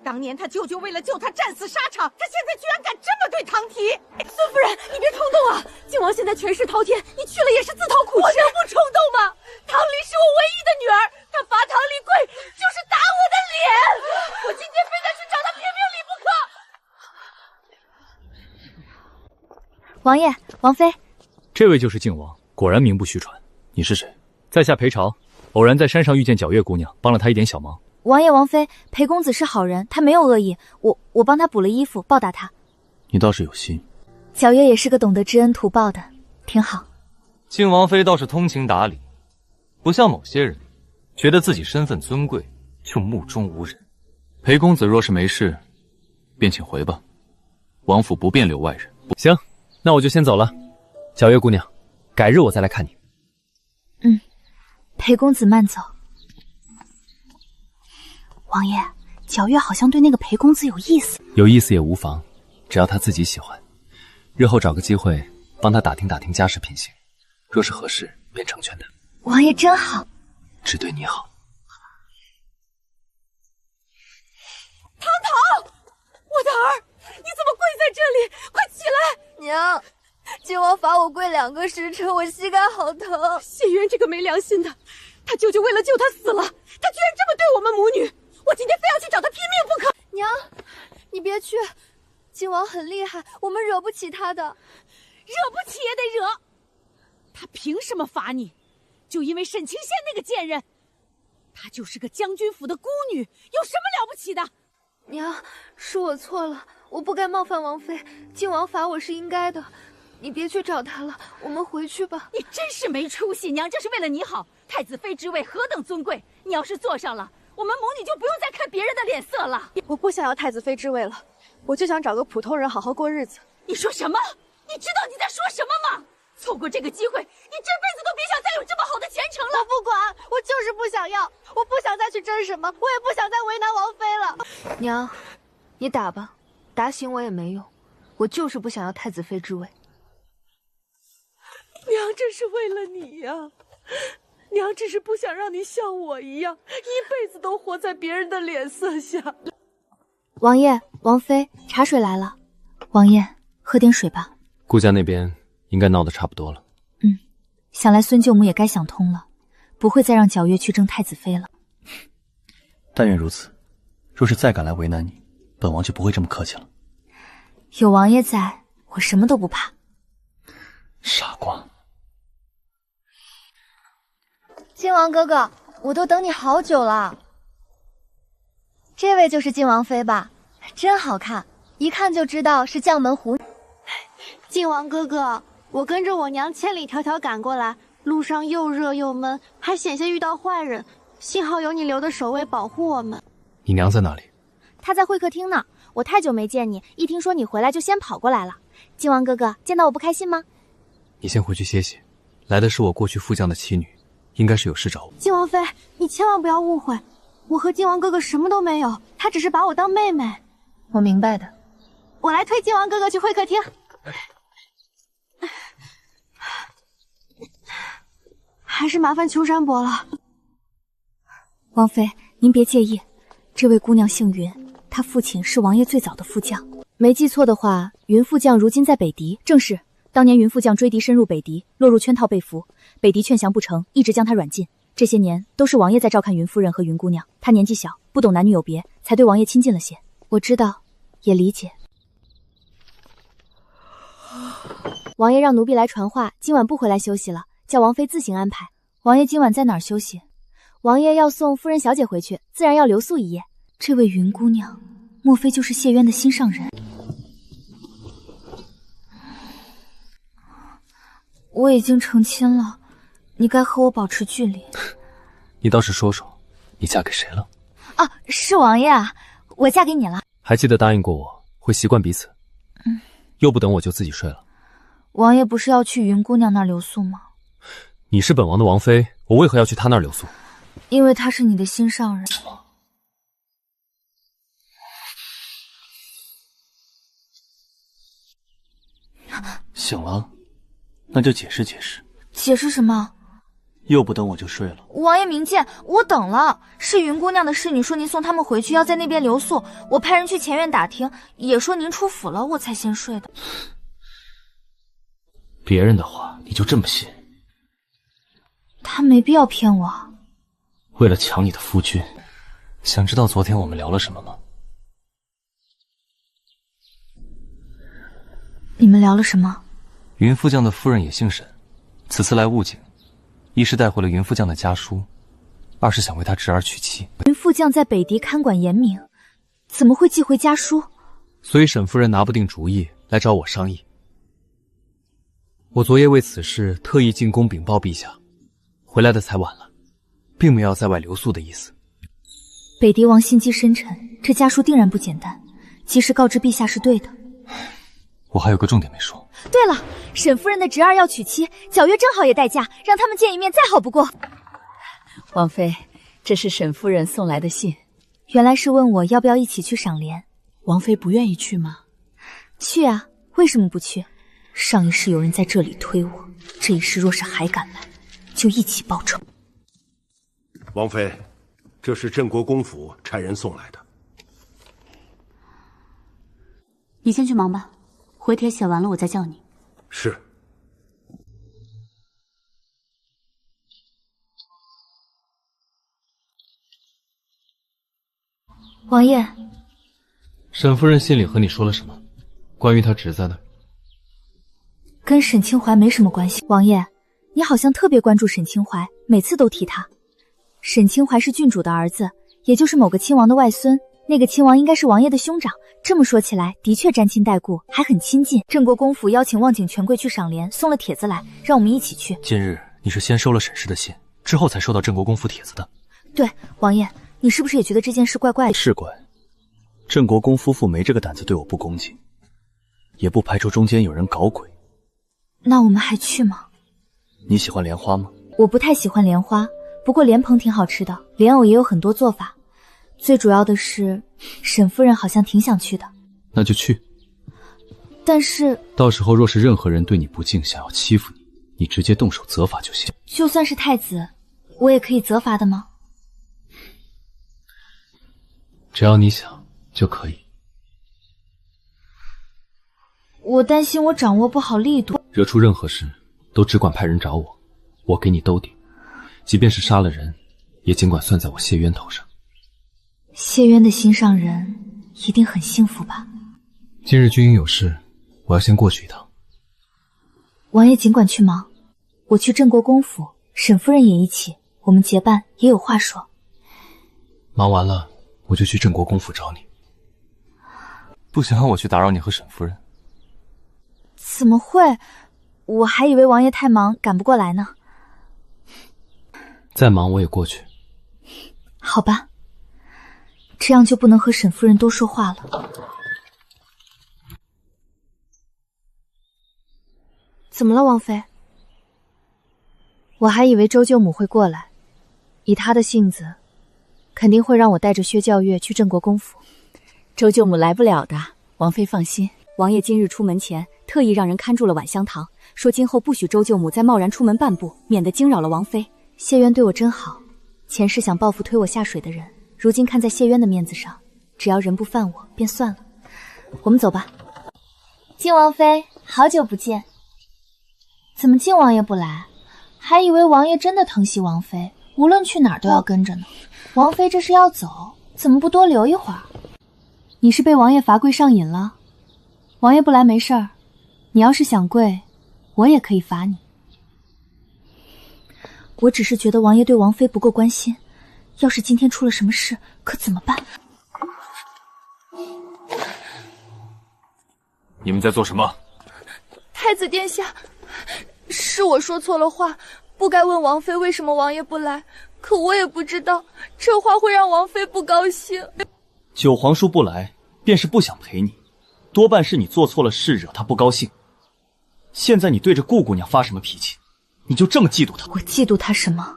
当年他舅舅为了救他战死沙场，他现在居然敢这么对唐提！孙夫人，你别冲动啊！靖王现在权势滔天，你去了也是自讨苦吃。我能不冲动吗？唐丽是我唯一的女儿，他罚唐丽跪就是打我的脸！我今天非得去找他评评理不可！王爷，王妃，这位就是靖王，果然名不虚传。你是谁？在下裴朝，偶然在山上遇见皎月姑娘，帮了她一点小忙。王爷王妃，裴公子是好人，他没有恶意，我帮他补了衣服，报答他。你倒是有心。皎月也是个懂得知恩图报的，挺好。靖王妃倒是通情达理，不像某些人，觉得自己身份尊贵就目中无人。裴公子若是没事，便请回吧，王府不便留外人。行，那我就先走了。皎月姑娘，改日我再来看你。裴公子慢走。王爷，皎月好像对那个裴公子有意思。有意思也无妨，只要他自己喜欢。日后找个机会帮他打听打听家世品行，若是合适，便成全他。王爷真好，只对你好。唐桃，我的儿，你怎么跪在这里？快起来！娘，靖王罚我跪2个时辰，我膝盖好疼。谢渊这个没良心的，他舅舅为了救他死了，他居然这么对我们母女，我今天非要去找他拼命不可。娘，你别去，靖王很厉害，我们惹不起他的。惹不起也得惹。他凭什么罚你？就因为沈清仙那个贱人，她就是个将军府的孤女，有什么了不起的？娘，是我错了，我不该冒犯王妃，靖王罚我是应该的。你别去找他了，我们回去吧。你真是没出息！娘这是为了你好，太子妃之位何等尊贵，你要是坐上了，我们母女就不用再看别人的脸色了。我不想要太子妃之位了，我就想找个普通人好好过日子。你说什么？你知道你在说什么吗？错过这个机会，你这辈子都别想再有这么好的前程了。我不管，我就是不想要，我不想再去争什么，我也不想再为难王妃了。娘，你打吧，打醒我也没用，我就是不想要太子妃之位。娘这是为了你呀，娘只是不想让你像我一样，一辈子都活在别人的脸色下。王爷、王妃，茶水来了。王爷，喝点水吧。顾家那边应该闹得差不多了。想来孙舅母也该想通了，不会再让皎月去争太子妃了。但愿如此。若是再敢来为难你，本王就不会这么客气了。有王爷在，我什么都不怕。傻瓜。靖王哥哥，我都等你好久了。这位就是靖王妃吧？真好看，一看就知道是将门虎女。靖王哥哥，我跟着我娘千里迢迢赶过来，路上又热又闷，还险些遇到坏人，幸好有你留的守卫保护我们。你娘在哪里？她在会客厅呢。我太久没见你，一听说你回来就先跑过来了。靖王哥哥，见到我不开心吗？你先回去歇歇，来的是我过去副将的妻女，应该是有事找我。靖王妃，你千万不要误会，我和靖王哥哥什么都没有，他只是把我当妹妹。我明白的。我来推靖王哥哥去会客厅。还是麻烦秋山伯了。王妃，您别介意，这位姑娘姓云，她父亲是王爷最早的副将。没记错的话，云副将如今在北狄。正是，当年云副将追敌深入北狄，落入圈套被俘，北狄劝降不成，一直将他软禁。这些年都是王爷在照看云夫人和云姑娘，她年纪小，不懂男女有别，才对王爷亲近了些。我知道，也理解。王爷让奴婢来传话，今晚不回来休息了，叫王妃自行安排。王爷今晚在哪儿休息？王爷要送夫人小姐回去，自然要留宿一夜。这位云姑娘，莫非就是谢渊的心上人？我已经成亲了，你该和我保持距离。你倒是说说，你嫁给谁了？啊，是王爷啊，我嫁给你了。还记得答应过我会习惯彼此。又不等我就自己睡了。王爷不是要去云姑娘那儿留宿吗？你是本王的王妃，我为何要去她那儿留宿？因为她是你的心上人。醒了，那就解释解释。解释什么？又不等我就睡了。王爷明鉴，我等了。是云姑娘的侍女说您送他们回去，要在那边留宿。我派人去前院打听，也说您出府了，我才先睡的。别人的话你就这么信？他没必要骗我。为了抢你的夫君。想知道昨天我们聊了什么吗？你们聊了什么？云副将的夫人也姓沈，此次来务景，一是带回了云副将的家书，二是想为他侄儿娶妻。云副将在北狄看管严明，怎么会寄回家书？所以沈夫人拿不定主意，来找我商议。我昨夜为此事特意进宫禀报陛下，回来的才晚了，并没有要在外留宿的意思。北狄王心机深沉，这家书定然不简单，及时告知陛下是对的。我还有个重点没说。对了，沈夫人的侄儿要娶妻，皎月正好也待嫁，让他们见一面再好不过。王妃，这是沈夫人送来的信，原来是问我要不要一起去赏莲。王妃不愿意去吗？去啊，为什么不去？上一世有人在这里推我，这一世若是还敢来，就一起报仇。王妃，这是镇国公府差人送来的。你先去忙吧，回帖写完了我再叫你。是。王爷，沈夫人信里和你说了什么？关于她侄子的？跟沈清怀没什么关系。王爷，你好像特别关注沈清怀，每次都提他。沈清怀是郡主的儿子，也就是某个亲王的外孙，那个亲王应该是王爷的兄长。这么说起来，的确沾亲带故，还很亲近。镇国公府邀请望景权贵去赏莲，送了帖子来，让我们一起去。今日你是先收了沈氏的信，之后才收到镇国公府帖子的。对，王爷，你是不是也觉得这件事怪怪的？是怪。镇国公夫妇没这个胆子对我不恭敬，也不排除中间有人搞鬼。那我们还去吗？你喜欢莲花吗？我不太喜欢莲花，不过莲蓬挺好吃的，莲藕也有很多做法。最主要的是，沈夫人好像挺想去的。那就去。但是到时候若是任何人对你不敬，想要欺负你，你直接动手责罚就行。就算是太子，我也可以责罚的吗？只要你想就可以。我担心我掌握不好力度，惹出任何事都只管派人找我，我给你兜底。即便是杀了人，也尽管算在我谢渊头上。谢渊的心上人一定很幸福吧？今日君营有事，我要先过去一趟。王爷尽管去忙，我去镇国公府，沈夫人也一起，我们结伴也有话说。忙完了，我就去镇国公府找你。不想让我去打扰你和沈夫人？怎么会？我还以为王爷太忙赶不过来呢。再忙我也过去。好吧，这样就不能和沈夫人多说话了。怎么了，王妃？我还以为周舅母会过来，以她的性子，肯定会让我带着薛教月去镇国公府。周舅母来不了的，王妃放心。王爷今日出门前特意让人看住了晚香堂，说今后不许周舅母再贸然出门半步，免得惊扰了王妃。谢渊对我真好，前世想报复推我下水的人，如今看在谢渊的面子上，只要人不犯我便算了。我们走吧。靖王妃，好久不见。怎么靖王爷不来？还以为王爷真的疼惜王妃，无论去哪儿都要跟着呢。王妃这是要走，怎么不多留一会儿？你是被王爷罚跪上瘾了？王爷不来没事儿，你要是想跪，我也可以罚你。我只是觉得王爷对王妃不够关心，要是今天出了什么事，可怎么办？你们在做什么？太子殿下，是我说错了话，不该问王妃为什么王爷不来，可我也不知道这话会让王妃不高兴。九皇叔不来，便是不想陪你，多半是你做错了事，惹他不高兴。现在你对着顾姑娘发什么脾气？你就这么嫉妒她？我嫉妒她什么？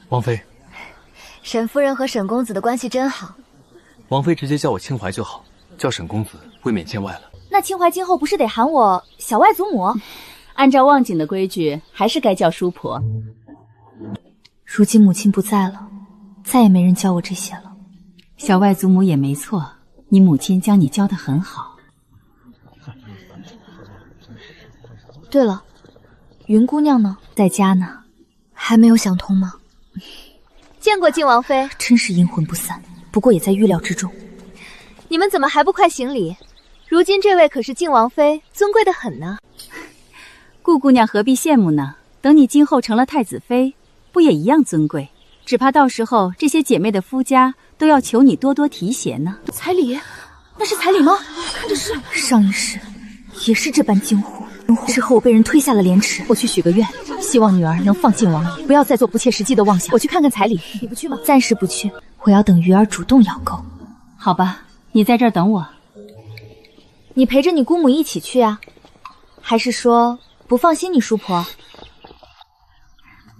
王妃，沈夫人和沈公子的关系真好。王妃直接叫我清怀就好，叫沈公子未免见外了。那清怀今后不是得喊我小外祖母？按照望景的规矩，还是该叫叔婆。如今母亲不在了，再也没人教我这些了。小外祖母也没错，你母亲将你教得很好。对了，云姑娘呢？在家呢，还没有想通吗？见过靖王妃，真是阴魂不散，不过也在预料之中。你们怎么还不快行礼？如今这位可是靖王妃，尊贵的很呢。顾姑娘何必羡慕呢？等你今后成了太子妃，不也一样尊贵？只怕到时候这些姐妹的夫家都要求你多多提携呢。彩礼，那是彩礼吗？看着是。上一世也是这般惊呼，之后我被人推下了莲池。我去许个愿，希望女儿能放进王爷，不要再做不切实际的妄想。我去看看彩礼，你不去吗？暂时不去，我要等鱼儿主动要购。好吧，你在这儿等我。你陪着你姑母一起去啊？还是说不放心你叔婆？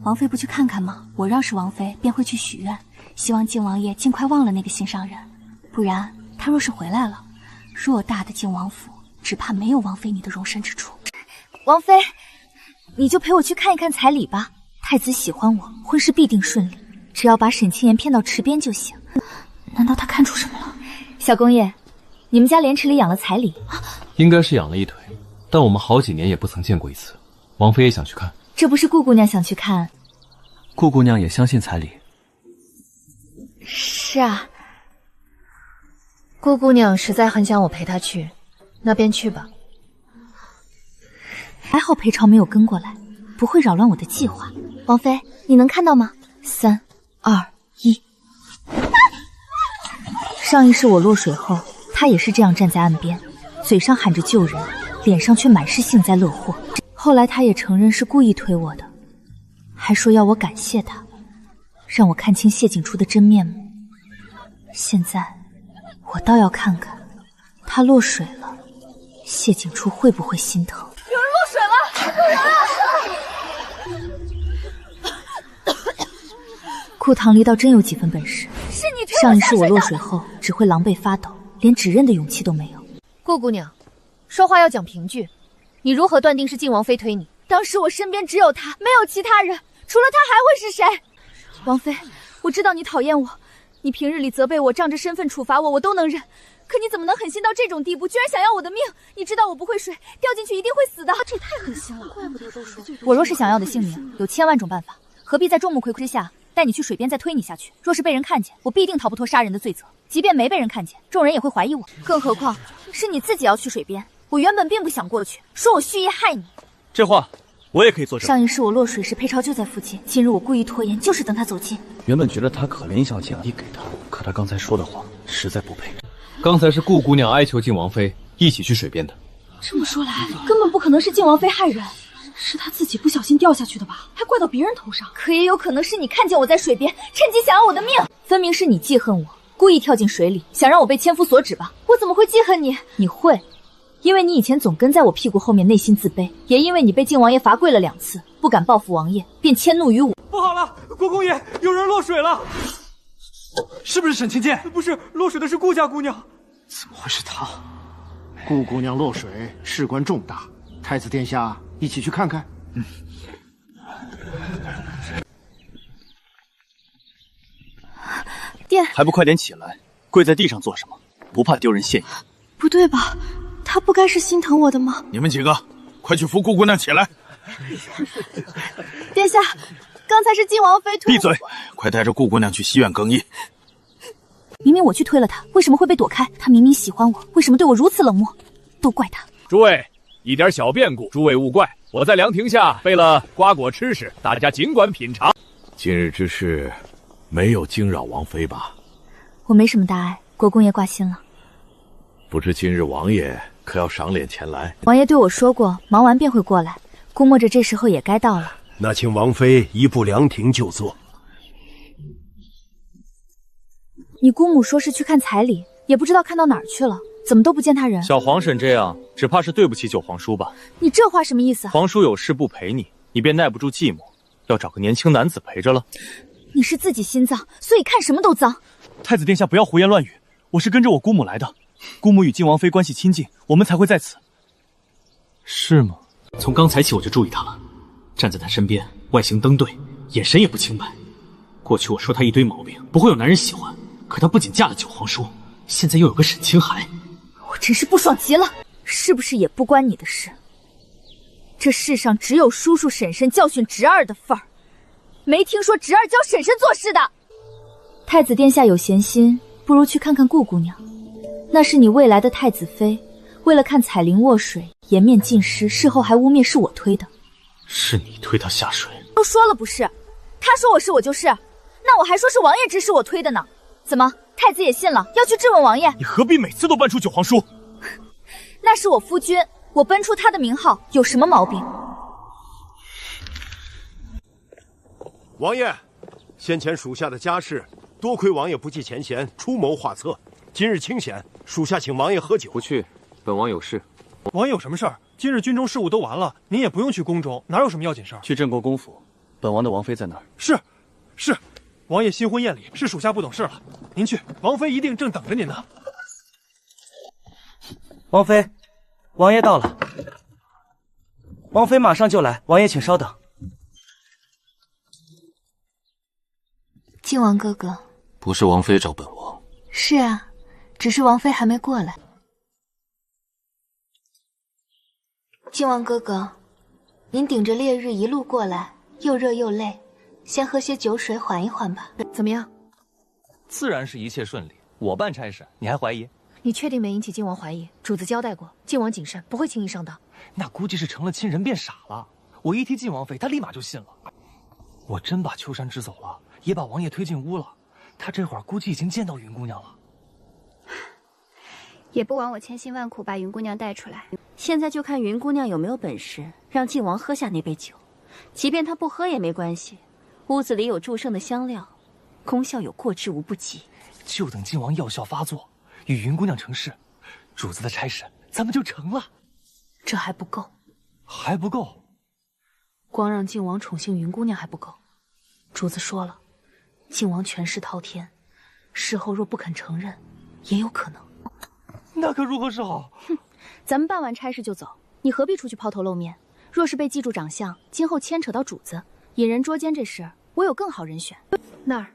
王妃不去看看吗？我让是王妃，便会去许愿，希望靖王爷尽快忘了那个心上人。不然他若是回来了，偌大的靖王府，只怕没有王妃你的容身之处。王妃，你就陪我去看一看彩礼吧。太子喜欢我，婚事必定顺利，只要把沈清言骗到池边就行。难道他看出什么了？小公爷，你们家莲池里养了彩礼？应该是养了一堆，但我们好几年也不曾见过一次。王妃也想去看。这不是顾姑娘想去看？顾姑娘也相信彩礼。是啊，顾姑娘实在很想我陪她去，那便去吧。还好裴朝没有跟过来，不会扰乱我的计划。王妃，你能看到吗？3、2、1。上一世我落水后，他也是这样站在岸边，嘴上喊着救人，脸上却满是幸灾乐祸。后来他也承认是故意推我的，还说要我感谢他，让我看清谢景初的真面目。现在我倒要看看他怕落水了，谢景初会不会心疼？有人落水了！顾唐离倒真有几分本事。是你推我上一世我下水的落水后只会狼狈发抖，连指认的勇气都没有。顾姑娘，说话要讲凭据。你如何断定是靖王妃推你？当时我身边只有他，没有其他人，除了他还会是谁？王妃，我知道你讨厌我，你平日里责备我，仗着身份处罚我，我都能忍。可你怎么能狠心到这种地步，居然想要我的命？你知道我不会水，掉进去一定会死的。这也太狠心了，怪不得都说我若是想要的性命，有千万种办法，何必在众目睽睽之下带你去水边再推你下去？若是被人看见，我必定逃不脱杀人的罪责。即便没被人看见，众人也会怀疑我。更何况是你自己要去水边，我原本并不想过去，说我蓄意害你。这话我也可以作证。上一世我落水时，裴超就在附近，今日我故意拖延，就是等他走近。原本觉得他可怜，想奖励给他，可他刚才说的话实在不配。刚才是顾姑娘哀求靖王妃一起去水边的。这么说来，根本不可能是靖王妃害人，是她自己不小心掉下去的吧？还怪到别人头上。可也有可能是你看见我在水边，趁机想要我的命。分明是你记恨我，故意跳进水里，想让我被千夫所指吧？我怎么会记恨你？你会，因为你以前总跟在我屁股后面，内心自卑；也因为你被靖王爷罚跪了2次，不敢报复王爷，便迁怒于我。不好了，国公爷，有人落水了！是不是沈清剑？不是，落水的是顾家姑娘。怎么会是她？顾姑娘落水，事关重大，太子殿下一起去看看。殿还不快点起来，跪在地上做什么？不怕丢人现眼？不对吧？他不该是心疼我的吗？你们几个，快去扶顾姑娘起来！殿下，刚才是靖王妃推。闭嘴！快带着顾姑娘去西院更衣。明明我去推了他，为什么会被躲开？他明明喜欢我，为什么对我如此冷漠？都怪他！诸位，一点小变故，诸位勿怪。我在凉亭下备了瓜果吃食，大家尽管品尝。今日之事，没有惊扰王妃吧？我没什么大碍，国公爷挂心了。不知今日王爷可要赏脸前来？王爷对我说过，忙完便会过来，估摸着这时候也该到了。那请王妃移步凉亭就坐。你姑母说是去看彩礼，也不知道看到哪儿去了，怎么都不见他人？小皇婶这样，只怕是对不起九皇叔吧？你这话什么意思？皇叔有事不陪你，你便耐不住寂寞，要找个年轻男子陪着了。你是自己心脏，所以看什么都脏。太子殿下不要胡言乱语，我是跟着我姑母来的，姑母与靖王妃关系亲近，我们才会在此。是吗？从刚才起我就注意他了，站在他身边，外形登对，眼神也不清白。过去我说他一堆毛病，不会有男人喜欢，可他不仅嫁了九皇叔，现在又有个沈清海，我真是不爽极了。是不是也不关你的事？这世上只有叔叔婶婶教训侄儿的份儿，没听说侄儿教婶婶做事的。太子殿下有闲心，不如去看看顾姑娘，那是你未来的太子妃，为了看彩铃卧水，颜面尽失，事后还污蔑是我推的。是你推他下水？都说了不是，他说我是我就是，那我还说是王爷指使我推的呢。怎么，太子也信了，要去质问王爷？你何必每次都搬出九皇叔？那是我夫君，我搬出他的名号有什么毛病？王爷，先前属下的家事，多亏王爷不计前嫌，出谋划策。今日清闲，属下请王爷喝酒。不去，本王有事。王爷有什么事儿？今日军中事务都完了，您也不用去宫中，哪有什么要紧事儿？去镇国公府，本王的王妃在那儿。是。王爷新婚宴礼是属下不懂事了，您去，王妃一定正等着您呢。王妃，王爷到了。王妃马上就来，王爷请稍等。靖王哥哥，不是王妃找本王。是啊，只是王妃还没过来。靖王哥哥，您顶着烈日一路过来，又热又累，先喝些酒水缓一缓吧。怎么样？自然是一切顺利。我办差事，你还怀疑？你确定没引起靖王怀疑？主子交代过，靖王谨慎，不会轻易上当。那估计是成了亲人变傻了。我一提靖王妃，他立马就信了。我真把秋山支走了，也把王爷推进屋了。他这会儿估计已经见到云姑娘了。也不枉我千辛万苦把云姑娘带出来。现在就看云姑娘有没有本事让靖王喝下那杯酒，即便他不喝也没关系。屋子里有祝圣的香料，功效有过之无不及。就等靖王药效发作，与云姑娘成事，主子的差事咱们就成了。这还不够，还不够。光让靖王宠幸云姑娘还不够。主子说了，靖王权势滔天，事后若不肯承认，也有可能。那可如何是好？哼，咱们办完差事就走，你何必出去抛头露面？若是被记住长相，今后牵扯到主子引人捉奸这事，我有更好人选。那儿，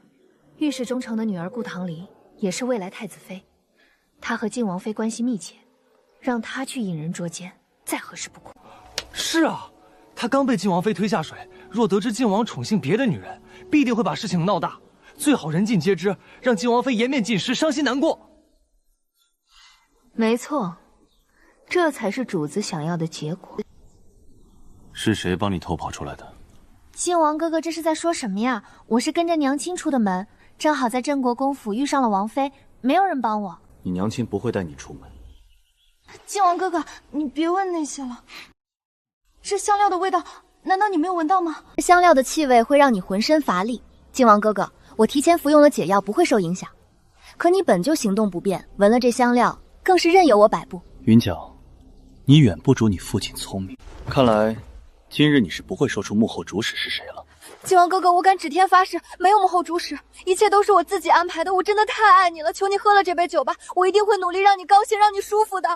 御史中丞的女儿顾唐离也是未来太子妃，她和靖王妃关系密切，让她去引人捉奸，再合适不过。是啊，她刚被靖王妃推下水，若得知靖王宠幸别的女人，必定会把事情闹大。最好人尽皆知，让靖王妃颜面尽失，伤心难过。没错，这才是主子想要的结果。是谁帮你偷跑出来的？靖王哥哥这是在说什么呀？我是跟着娘亲出的门，正好在镇国公府遇上了王妃，没有人帮我。你娘亲不会带你出门。靖王哥哥，你别问那些了。这香料的味道，难道你没有闻到吗？香料的气味会让你浑身乏力。靖王哥哥，我提前服用了解药，不会受影响。可你本就行动不便，闻了这香料，更是任由我摆布。云角，你远不如你父亲聪明。看来，今日你是不会说出幕后主使是谁了。靖王哥哥，我敢指天发誓，没有幕后主使，一切都是我自己安排的。我真的太爱你了，求你喝了这杯酒吧，我一定会努力让你高兴，让你舒服的。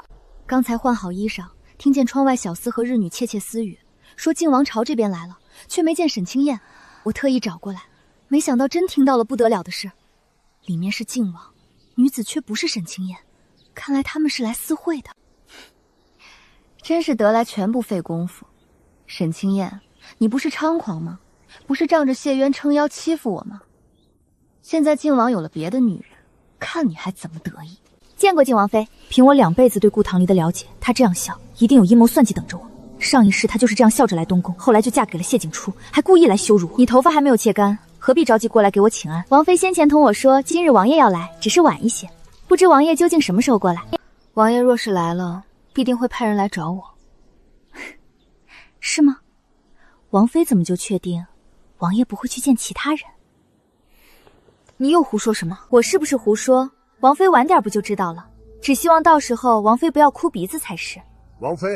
刚才换好衣裳，听见窗外小厮和日女窃窃私语，说靖王朝这边来了，却没见沈清燕。我特意找过来，没想到真听到了不得了的事。里面是靖王，女子却不是沈清燕，看来他们是来私会的。真是得来全不费功夫。沈清燕，你不是猖狂吗？不是仗着谢渊撑腰欺负我吗？现在靖王有了别的女人，看你还怎么得意。见过靖王妃，凭我2辈子对顾唐离的了解，她这样笑，一定有阴谋算计等着我。上一世她就是这样笑着来东宫，后来就嫁给了谢景初，还故意来羞辱我。你头发还没有切干，何必着急过来给我请安？王妃先前同我说，今日王爷要来，只是晚一些，不知王爷究竟什么时候过来？王爷若是来了，必定会派人来找我。是吗？王妃怎么就确定王爷不会去见其他人？你又胡说什么？我是不是胡说？王妃晚点不就知道了？只希望到时候王妃不要哭鼻子才是。王妃，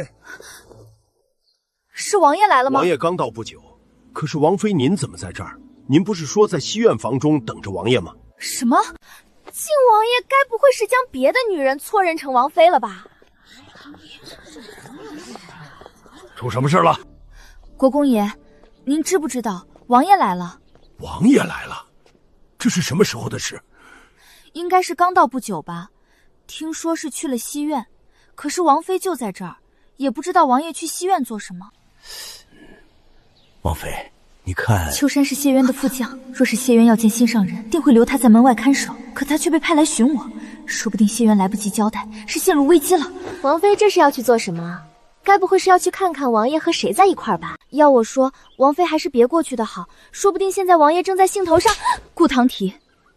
是王爷来了吗？王爷刚到不久，可是王妃您怎么在这儿？您不是说在西院房中等着王爷吗？什么？靖王爷该不会是将别的女人错认成王妃了吧？出什么事了？国公爷，您知不知道王爷来了？王爷来了？这是什么时候的事？应该是刚到不久吧。听说是去了西院，可是王妃就在这儿，也不知道王爷去西院做什么。王妃，你看，秋山是谢渊的副将，若是谢渊要见心上人，定会留他在门外看守。可他却被派来寻我，说不定谢渊来不及交代，是陷入危机了。王妃这是要去做什么？该不会是要去看看王爷和谁在一块儿吧？要我说，王妃还是别过去的好，说不定现在王爷正在兴头上。顾唐提，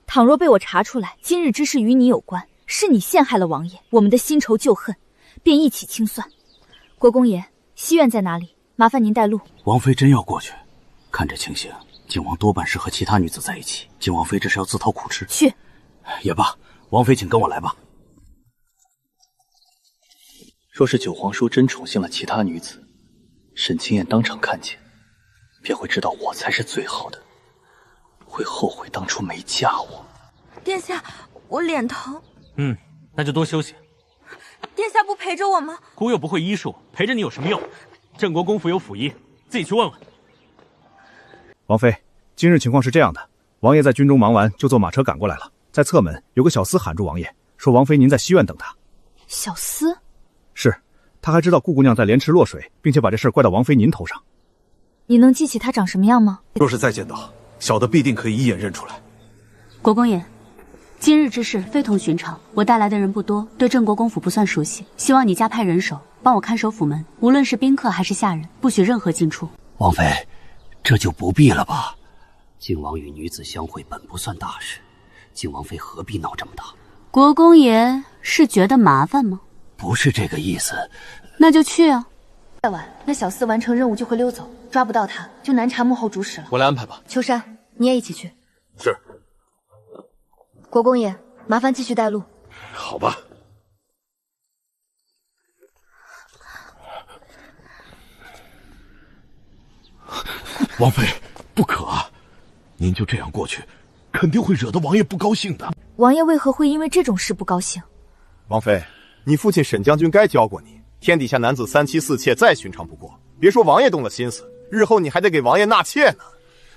倘若被我查出来，今日之事与你有关，是你陷害了王爷，我们的新仇旧恨便一起清算。国公爷，西院在哪里？麻烦您带路。王妃真要过去，看这情形，靖王多半是和其他女子在一起。靖王妃这是要自讨苦吃。去，也罢，王妃请跟我来吧。若是九皇叔真宠幸了其他女子，沈清燕当场看见，便会知道我才是最好的，会后悔当初没嫁我。殿下，我脸疼。那就多休息。殿下不陪着我吗？姑又不会医术，陪着你有什么用？镇国公府有府医，自己去问问。王妃，今日情况是这样的，王爷在军中忙完，就坐马车赶过来了。在侧门有个小厮喊住王爷，说王妃您在西院等他。小厮？是，他还知道顾姑娘在莲池落水，并且把这事怪到王妃您头上。你能记起他长什么样吗？若是再见到，小的必定可以一眼认出来。国公爷，今日之事非同寻常，我带来的人不多，对镇国公府不算熟悉，希望你加派人手帮我看守府门，无论是宾客还是下人，不许任何进出。王妃，这就不必了吧？靖王与女子相会本不算大事，靖王妃何必闹这么大？国公爷是觉得麻烦吗？不是这个意思。那就去啊。太晚，那小厮完成任务就会溜走，抓不到他就难查幕后主使了。我来安排吧。秋山，你也一起去。是。国公爷，麻烦继续带路。好吧。王妃，不可啊！您就这样过去，肯定会惹得王爷不高兴的。王爷为何会因为这种事不高兴？王妃，你父亲沈将军该教过你，天底下男子三妻四妾再寻常不过。别说王爷动了心思，日后你还得给王爷纳妾呢。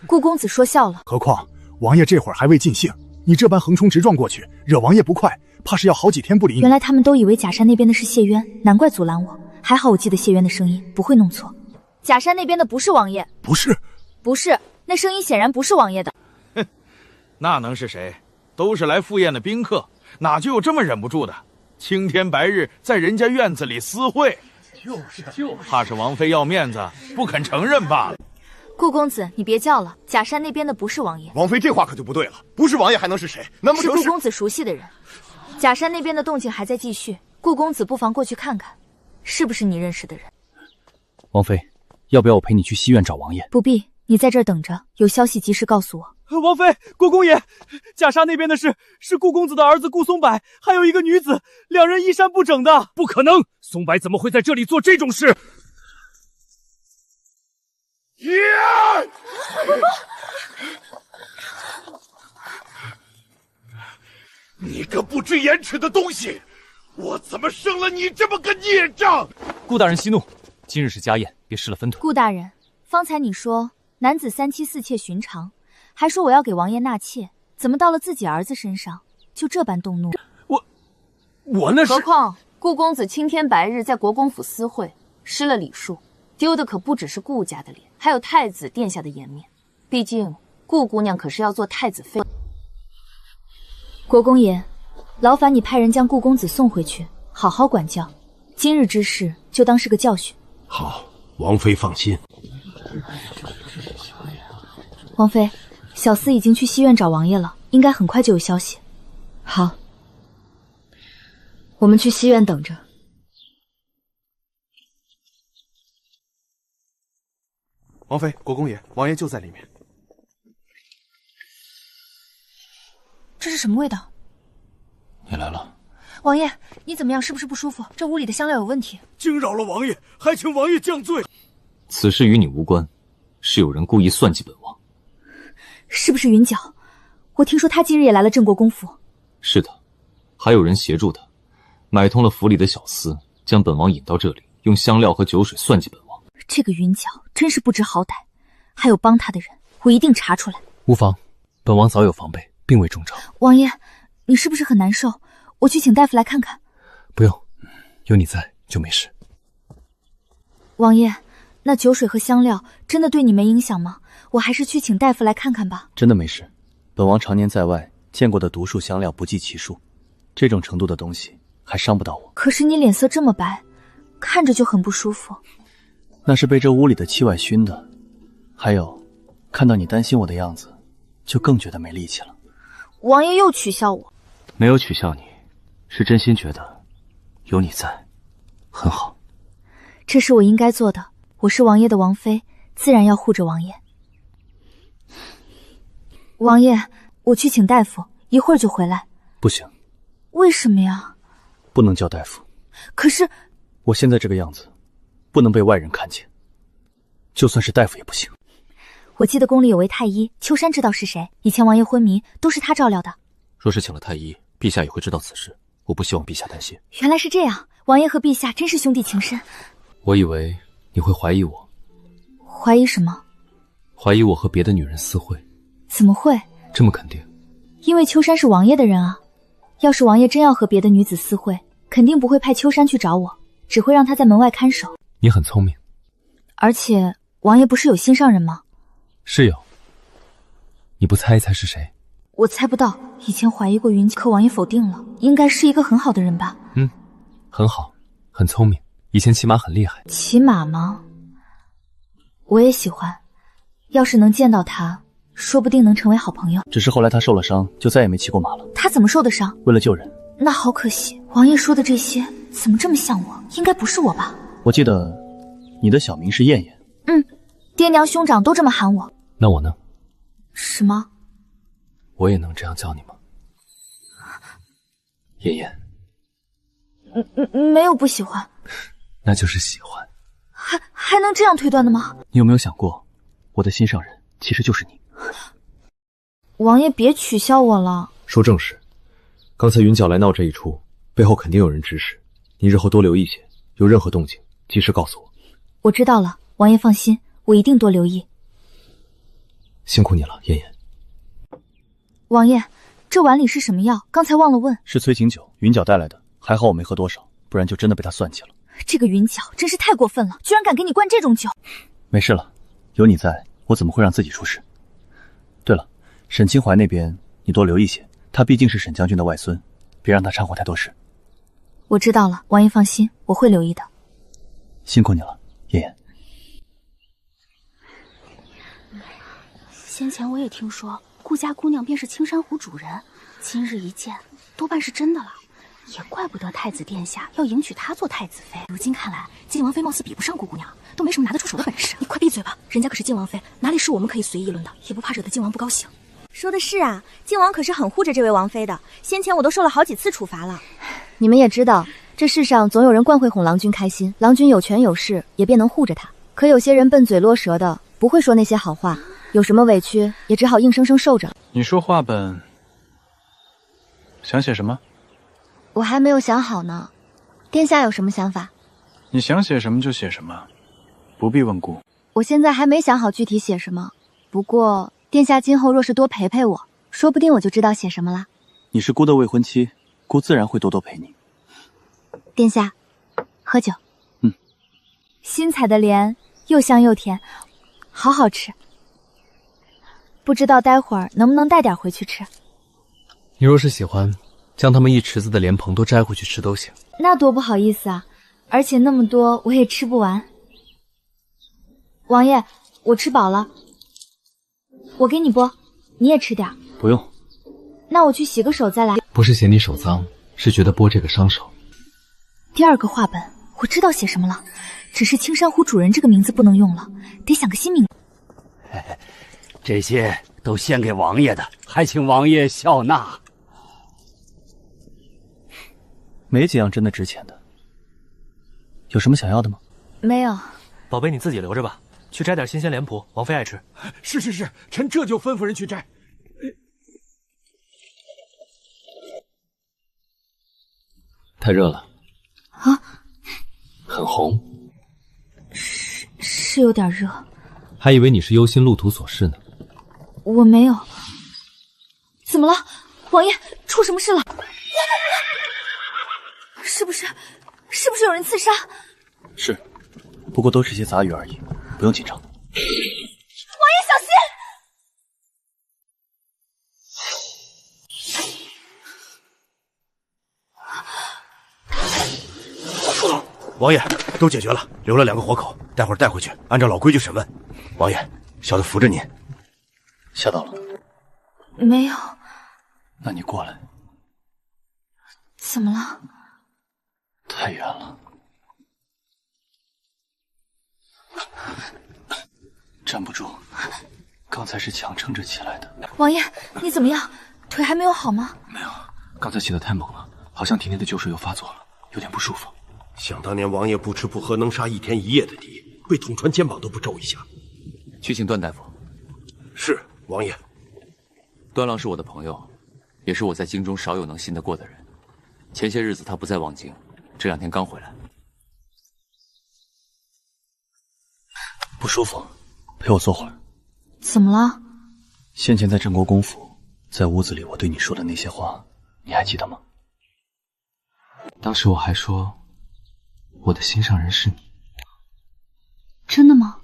顾公子说笑了。何况王爷这会儿还未尽兴，你这般横冲直撞过去，惹王爷不快，怕是要好几天不理你。原来他们都以为假山那边的是谢渊，难怪阻拦我。还好我记得谢渊的声音，不会弄错。假山那边的不是王爷。不是，不是，那声音显然不是王爷的。哼，那能是谁？都是来赴宴的宾客，哪就有这么忍不住的？青天白日在人家院子里私会，怕是王妃要面子，不肯承认罢了。顾公子，你别叫了，假山那边的不是王爷。王妃这话可就不对了，不是王爷还能是谁？难不成是顾公子熟悉的人？假山那边的动静还在继续，顾公子不妨过去看看，是不是你认识的人？王妃，要不要我陪你去西院找王爷？不必，你在这儿等着，有消息及时告诉我。王妃，国公爷，假杀那边的事是顾公子的儿子顾松柏，还有一个女子，两人衣衫不整的。不可能，松柏怎么会在这里做这种事？你个不知廉耻的东西，我怎么生了你这么个孽障？顾大人息怒，今日是家宴，别失了分寸。顾大人，方才你说男子三妻四妾寻常，还说我要给王爷纳妾，怎么到了自己儿子身上就这般动怒？我那是……何况顾公子青天白日在国公府私会，失了礼数，丢的可不只是顾家的脸，还有太子殿下的颜面。毕竟顾姑娘可是要做太子妃。国公爷，劳烦你派人将顾公子送回去，好好管教。今日之事就当是个教训。好，王妃放心。王妃，小厮已经去西院找王爷了，应该很快就有消息。好，我们去西院等着。王妃，国公爷，王爷就在里面。这是什么味道？你来了。王爷，你怎么样？是不是不舒服？这屋里的香料有问题。惊扰了王爷，还请王爷降罪。此事与你无关，是有人故意算计本王。是不是云角？我听说他今日也来了郑国公府。是的，还有人协助他，买通了府里的小厮，将本王引到这里，用香料和酒水算计本王。这个云角真是不知好歹，还有帮他的人，我一定查出来。无妨，本王早有防备，并未中招。王爷，你是不是很难受？我去请大夫来看看。不用，有你在就没事。王爷，那酒水和香料真的对你没影响吗？我还是去请大夫来看看吧。真的没事，本王常年在外，见过的毒树香料不计其数，这种程度的东西还伤不到我。可是你脸色这么白，看着就很不舒服。那是被这屋里的气味熏的，还有，看到你担心我的样子，就更觉得没力气了。王爷又取笑我？没有取笑你，是真心觉得有你在，很好。这是我应该做的，我是王爷的王妃，自然要护着王爷。王爷，我去请大夫，一会儿就回来。不行。为什么呀？不能叫大夫。可是我现在这个样子，不能被外人看见，就算是大夫也不行。我记得宫里有位太医，秋山知道是谁，以前王爷昏迷都是他照料的。若是请了太医，陛下也会知道此事，我不希望陛下担心。原来是这样，王爷和陛下真是兄弟情深。我以为你会怀疑我。怀疑什么？怀疑我和别的女人私会。怎么会？这么肯定？因为秋山是王爷的人啊。要是王爷真要和别的女子私会，肯定不会派秋山去找我，只会让他在门外看守。你很聪明。而且王爷不是有心上人吗？是有。你不猜一猜是谁？我猜不到，以前怀疑过云可王爷否定了，应该是一个很好的人吧。很好，很聪明，以前骑马很厉害。骑马吗？我也喜欢，要是能见到他，说不定能成为好朋友。只是后来他受了伤，就再也没骑过马了。他怎么受的伤？为了救人。那好可惜，王爷说的这些怎么这么像我？应该不是我吧？我记得你的小名是燕燕。爹娘兄长都这么喊我。那我呢？什么？我也能这样叫你吗？燕燕。没有不喜欢。那就是喜欢。还能这样推断的吗？你有没有想过，我的心上人其实就是你。王爷别取笑我了。说正事，刚才云角来闹这一出，背后肯定有人指使，你日后多留意些，有任何动静及时告诉我。我知道了，王爷放心，我一定多留意。辛苦你了，妍妍。王爷，这碗里是什么药？刚才忘了问。是催情酒，云角带来的，还好我没喝多少，不然就真的被他算计了。这个云角真是太过分了，居然敢给你灌这种酒。没事了，有你在，我怎么会让自己出事？对了，沈清淮那边你多留意些，他毕竟是沈将军的外孙，别让他掺和太多事。我知道了，王爷放心，我会留意的。辛苦你了，妍妍。先前我也听说顾家姑娘便是青山湖主人，今日一见，多半是真的了。也怪不得太子殿下要迎娶她做太子妃。如今看来，靖王妃貌似比不上顾姑娘，都没什么拿得出手的本事。你快闭嘴吧，人家可是靖王妃，哪里是我们可以随意议论的？也不怕惹得靖王不高兴。说的是啊，靖王可是很护着这位王妃的，先前我都受了好几次处罚了。你们也知道，这世上总有人惯会哄郎君开心，郎君有权有势，也便能护着他。可有些人笨嘴落舌的，不会说那些好话，有什么委屈也只好硬生生受着。你说话本想写什么？我还没有想好呢，殿下有什么想法？你想写什么就写什么，不必问顾。我现在还没想好具体写什么，不过殿下今后若是多陪陪我，说不定我就知道写什么啦。你是姑的未婚妻，姑自然会多多陪你。殿下，喝酒。新采的莲又香又甜，好好吃。不知道待会儿能不能带点回去吃？你若是喜欢，将他们一池子的莲蓬都摘回去吃都行。那多不好意思啊，而且那么多我也吃不完。王爷，我吃饱了，我给你剥，你也吃点。不用。那我去洗个手再来。不是嫌你手脏，是觉得剥这个伤手。第二个话本我知道写什么了，只是青山湖主人这个名字不能用了，得想个新名。这些都献给王爷的，还请王爷笑纳。没几样真的值钱的，有什么想要的吗？没有。宝贝，你自己留着吧，去摘点新鲜莲蒲，王妃爱吃。是，臣这就吩咐人去摘。太热了啊，很红，是有点热，还以为你是忧心路途所示呢。我没有。怎么了，王爷？出什么事了？是不是有人刺杀？是，不过都是些杂鱼而已，不用紧张。王爷小心！王爷，都解决了，留了2个活口，待会儿带回去，按照老规矩审问。王爷，小的扶着您。吓到了？没有。那你过来。怎么了？太远了，站不住，刚才是强撑着起来的。王爷，你怎么样？腿还没有好吗？没有，刚才起得太猛了，好像体内的旧水又发作了，有点不舒服。想当年王爷不吃不喝能杀1天1夜的敌，被捅穿肩膀都不皱一下。去请段大夫。是，王爷。段浪是我的朋友，也是我在京中少有能信得过的人。前些日子他不在望京，这2天刚回来。不舒服，陪我坐会儿。怎么了？先前在镇国公府，在屋子里我对你说的那些话，你还记得吗？当时我还说，我的心上人是你。真的吗？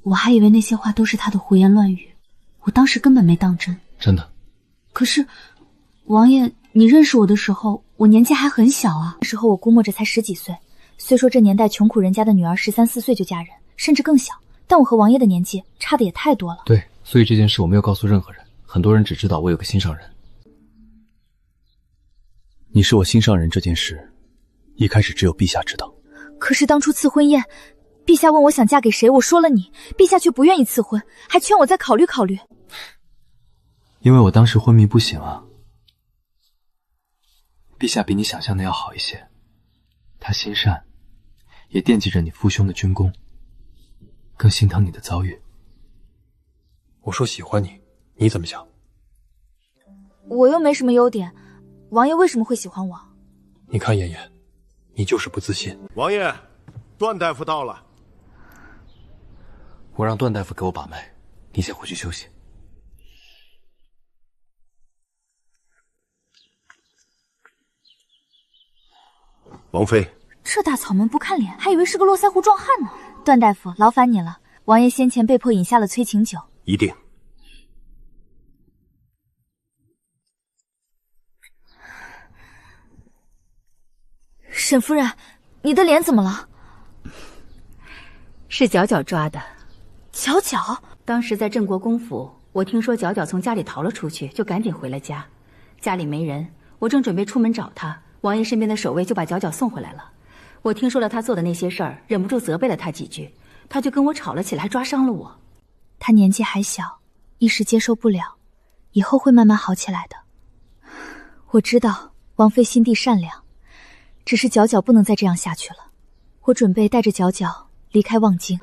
我还以为那些话都是他的胡言乱语，我当时根本没当真。真的。可是，王爷，你认识我的时候，我年纪还很小啊。那时候我估摸着才10几岁，虽说这年代穷苦人家的女儿13、14岁就嫁人，甚至更小，但我和王爷的年纪差的也太多了。对，所以这件事我没有告诉任何人，很多人只知道我有个心上人。你是我心上人这件事，一开始只有陛下知道。可是当初赐婚宴，陛下问我想嫁给谁，我说了你，陛下却不愿意赐婚，还劝我再考虑考虑。因为我当时昏迷不醒啊。陛下比你想象的要好一些，他心善，也惦记着你父兄的军功，更心疼你的遭遇。我说喜欢你，你怎么想？我又没什么优点，王爷为什么会喜欢我？你看妍妍，你就是不自信。王爷，段大夫到了。我让段大夫给我把脉，你先回去休息。王妃，这大草门不看脸，还以为是个络腮胡壮汉呢。段大夫，劳烦你了，王爷先前被迫饮下了催情酒。一定。沈夫人，你的脸怎么了？是角角抓的。角角？当时在镇国公府，我听说角角从家里逃了出去，就赶紧回了家。家里没人，我正准备出门找他，王爷身边的守卫就把角角送回来了。我听说了他做的那些事儿，忍不住责备了他几句，他就跟我吵了起来，还抓伤了我。他年纪还小，一时接受不了，以后会慢慢好起来的。我知道王妃心地善良，只是角角不能再这样下去了。我准备带着角角离开望京。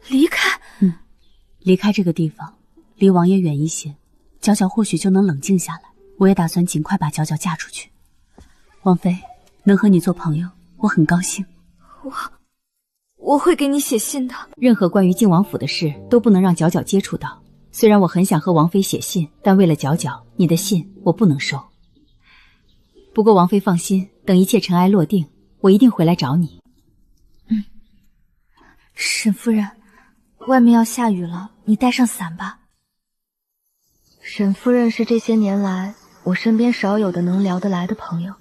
离开？离开这个地方，离王爷远一些，角角或许就能冷静下来。我也打算尽快把角角嫁出去。王妃，能和你做朋友，我很高兴。我会给你写信的。任何关于靖王府的事都不能让角角接触到。虽然我很想和王妃写信，但为了角角，你的信我不能收。不过王妃放心，等一切尘埃落定，我一定回来找你。沈夫人，外面要下雨了，你带上伞吧。沈夫人是这些年来我身边少有的能聊得来的朋友，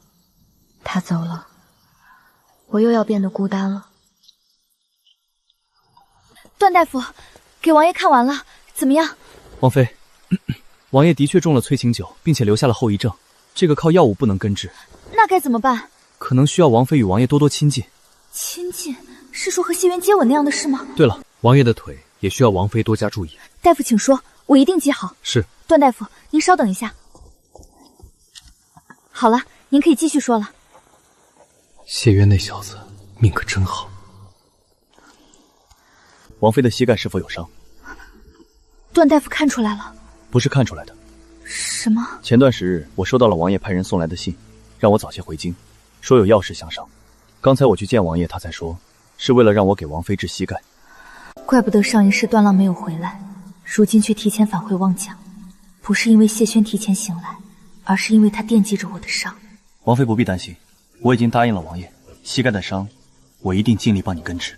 她走了，我又要变得孤单了。段大夫，给王爷看完了，怎么样？王妃，王爷的确中了催情酒，并且留下了后遗症，这个靠药物不能根治。那该怎么办？可能需要王妃与王爷多多亲近。亲近？是说和谢渊接吻那样的事吗？对了，王爷的腿也需要王妃多加注意。大夫请说，我一定记好。是。段大夫，您稍等一下。好了，您可以继续说了。谢渊那小子命可真好。王妃的膝盖是否有伤？段大夫看出来了。不是看出来的。什么？前段时日我收到了王爷派人送来的信，让我早些回京，说有要事相商。刚才我去见王爷，他才说是为了让我给王妃治膝盖。怪不得上一世段浪没有回来，如今却提前返回望江，不是因为谢轩提前醒来，而是因为他惦记着我的伤。王妃不必担心，我已经答应了王爷，膝盖的伤我一定尽力帮你根治。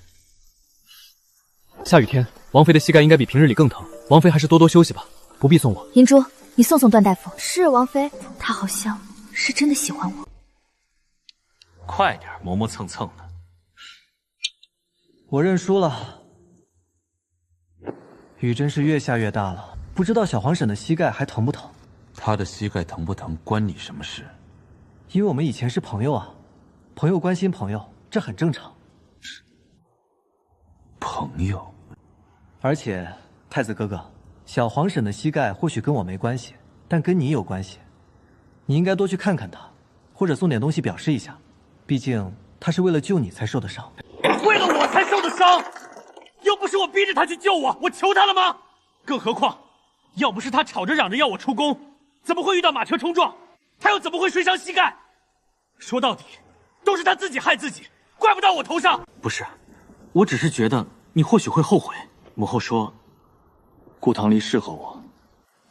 下雨天，王妃的膝盖应该比平日里更疼，王妃还是多多休息吧，不必送我。银珠，你送送段大夫。是王妃，他好像是真的喜欢我。快点，磨磨蹭蹭的。我认输了。雨真是越下越大了，不知道小皇婶的膝盖还疼不疼？他的膝盖疼不疼关你什么事？因为我们以前是朋友啊，朋友关心朋友，这很正常。朋友。而且，太子哥哥，小皇婶的膝盖或许跟我没关系，但跟你有关系。你应该多去看看她，或者送点东西表示一下。毕竟她是为了救你才受的伤。为了我才受的伤，又不是我逼着他去救我，我求他了吗？更何况，要不是他吵着嚷着要我出宫，怎么会遇到马车冲撞？他又怎么会摔伤膝盖？说到底，都是他自己害自己，怪不到我头上。不是，我只是觉得你或许会后悔。母后说，顾唐离适合我，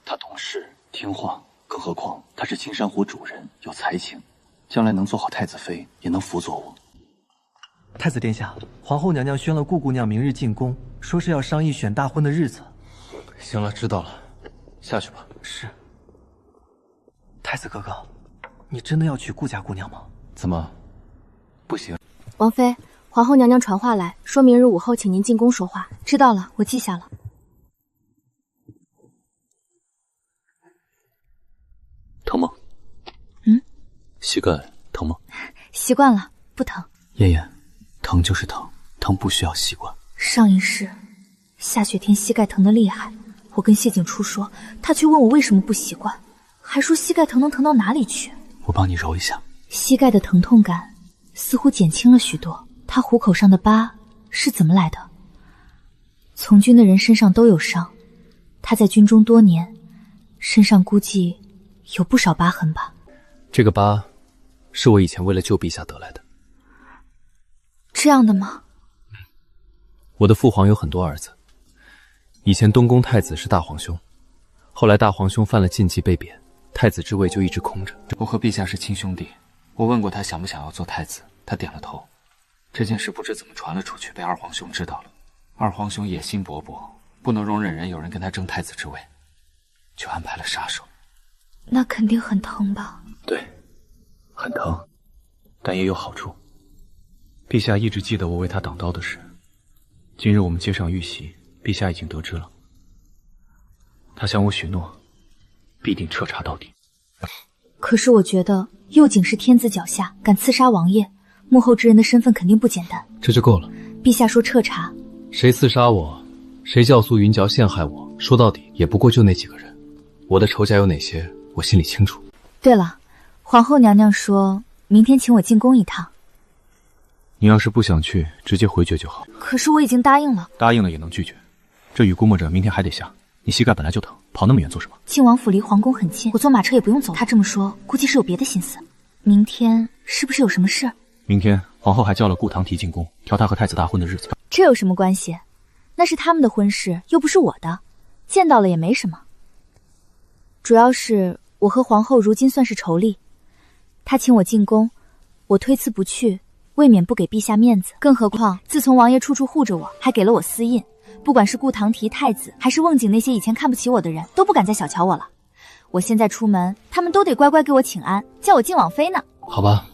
他懂事听话，更何况他是青山湖主人，有才情，将来能做好太子妃，也能辅佐我。太子殿下，皇后娘娘宣了顾姑娘明日进宫，说是要商议选大婚的日子。行了，知道了，下去吧。是。太子哥哥，你真的要娶顾家姑娘吗？怎么，不行？王妃，皇后娘娘传话来说，明日午后请您进宫说话。知道了，我记下了。疼吗？膝盖疼吗？习惯了，不疼。妍妍，疼就是疼，疼不需要习惯。上一世下雪天膝盖疼得厉害，我跟谢景初说，他却问我为什么不习惯，还说膝盖疼能疼到哪里去。我帮你揉一下。膝盖的疼痛感似乎减轻了许多。他虎口上的疤是怎么来的？从军的人身上都有伤，他在军中多年，身上估计有不少疤痕吧。这个疤是我以前为了救陛下得来的。这样的吗？我的父皇有很多儿子，以前东宫太子是大皇兄，后来大皇兄犯了禁忌被贬，太子之位就一直空着。我和陛下是亲兄弟，我问过他想不想要做太子，他点了头。这件事不知怎么传了出去，被二皇兄知道了。二皇兄野心勃勃，不能容忍有人跟他争太子之位，就安排了杀手。那肯定很疼吧？对，很疼，但也有好处。陛下一直记得我为他挡刀的事。今日我们接上玉玺，陛下已经得知了。他向我许诺，必定彻查到底。可是我觉得右景是天子脚下，敢刺杀王爷，幕后之人的身份肯定不简单。这就够了。陛下说彻查，谁刺杀我，谁教唆云皎陷害我，说到底也不过就那几个人。我的仇家有哪些，我心里清楚。对了，皇后娘娘说明天请我进宫一趟。你要是不想去，直接回绝就好。可是我已经答应了。答应了也能拒绝。这雨估摸着明天还得下，你膝盖本来就疼，跑那么远做什么？靖王府离皇宫很近，我坐马车也不用走。他这么说，估计是有别的心思。明天是不是有什么事？明天皇后还叫了顾堂提进宫，挑他和太子大婚的日子。这有什么关系？那是他们的婚事，又不是我的，见到了也没什么。主要是我和皇后如今算是仇力，她请我进宫，我推辞不去，未免不给陛下面子。更何况自从王爷处处护着我，还给了我私印，不管是顾堂提太子，还是瓮景那些以前看不起我的人，都不敢再小瞧我了。我现在出门，他们都得乖乖给我请安，叫我靖王妃呢。好吧，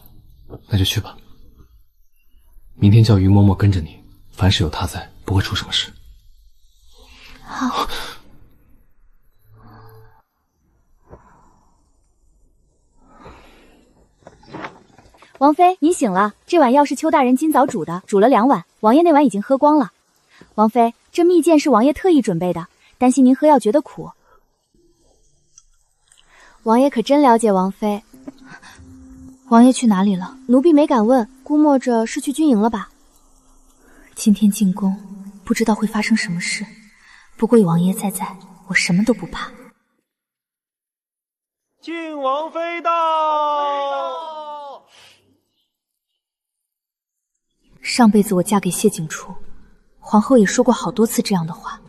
那就去吧。明天叫于嬷嬷跟着你，凡是有她在，不会出什么事。好。王妃，您醒了。这碗药是邱大人今早煮的，煮了2碗，王爷那碗已经喝光了。王妃，这蜜饯是王爷特意准备的，担心您喝药觉得苦。王爷可真了解王妃。王爷去哪里了？奴婢没敢问，估摸着是去军营了吧。今天进宫，不知道会发生什么事。不过有王爷在，我什么都不怕。靖王妃到！上辈子我嫁给谢景初，皇后也说过好多次这样的话，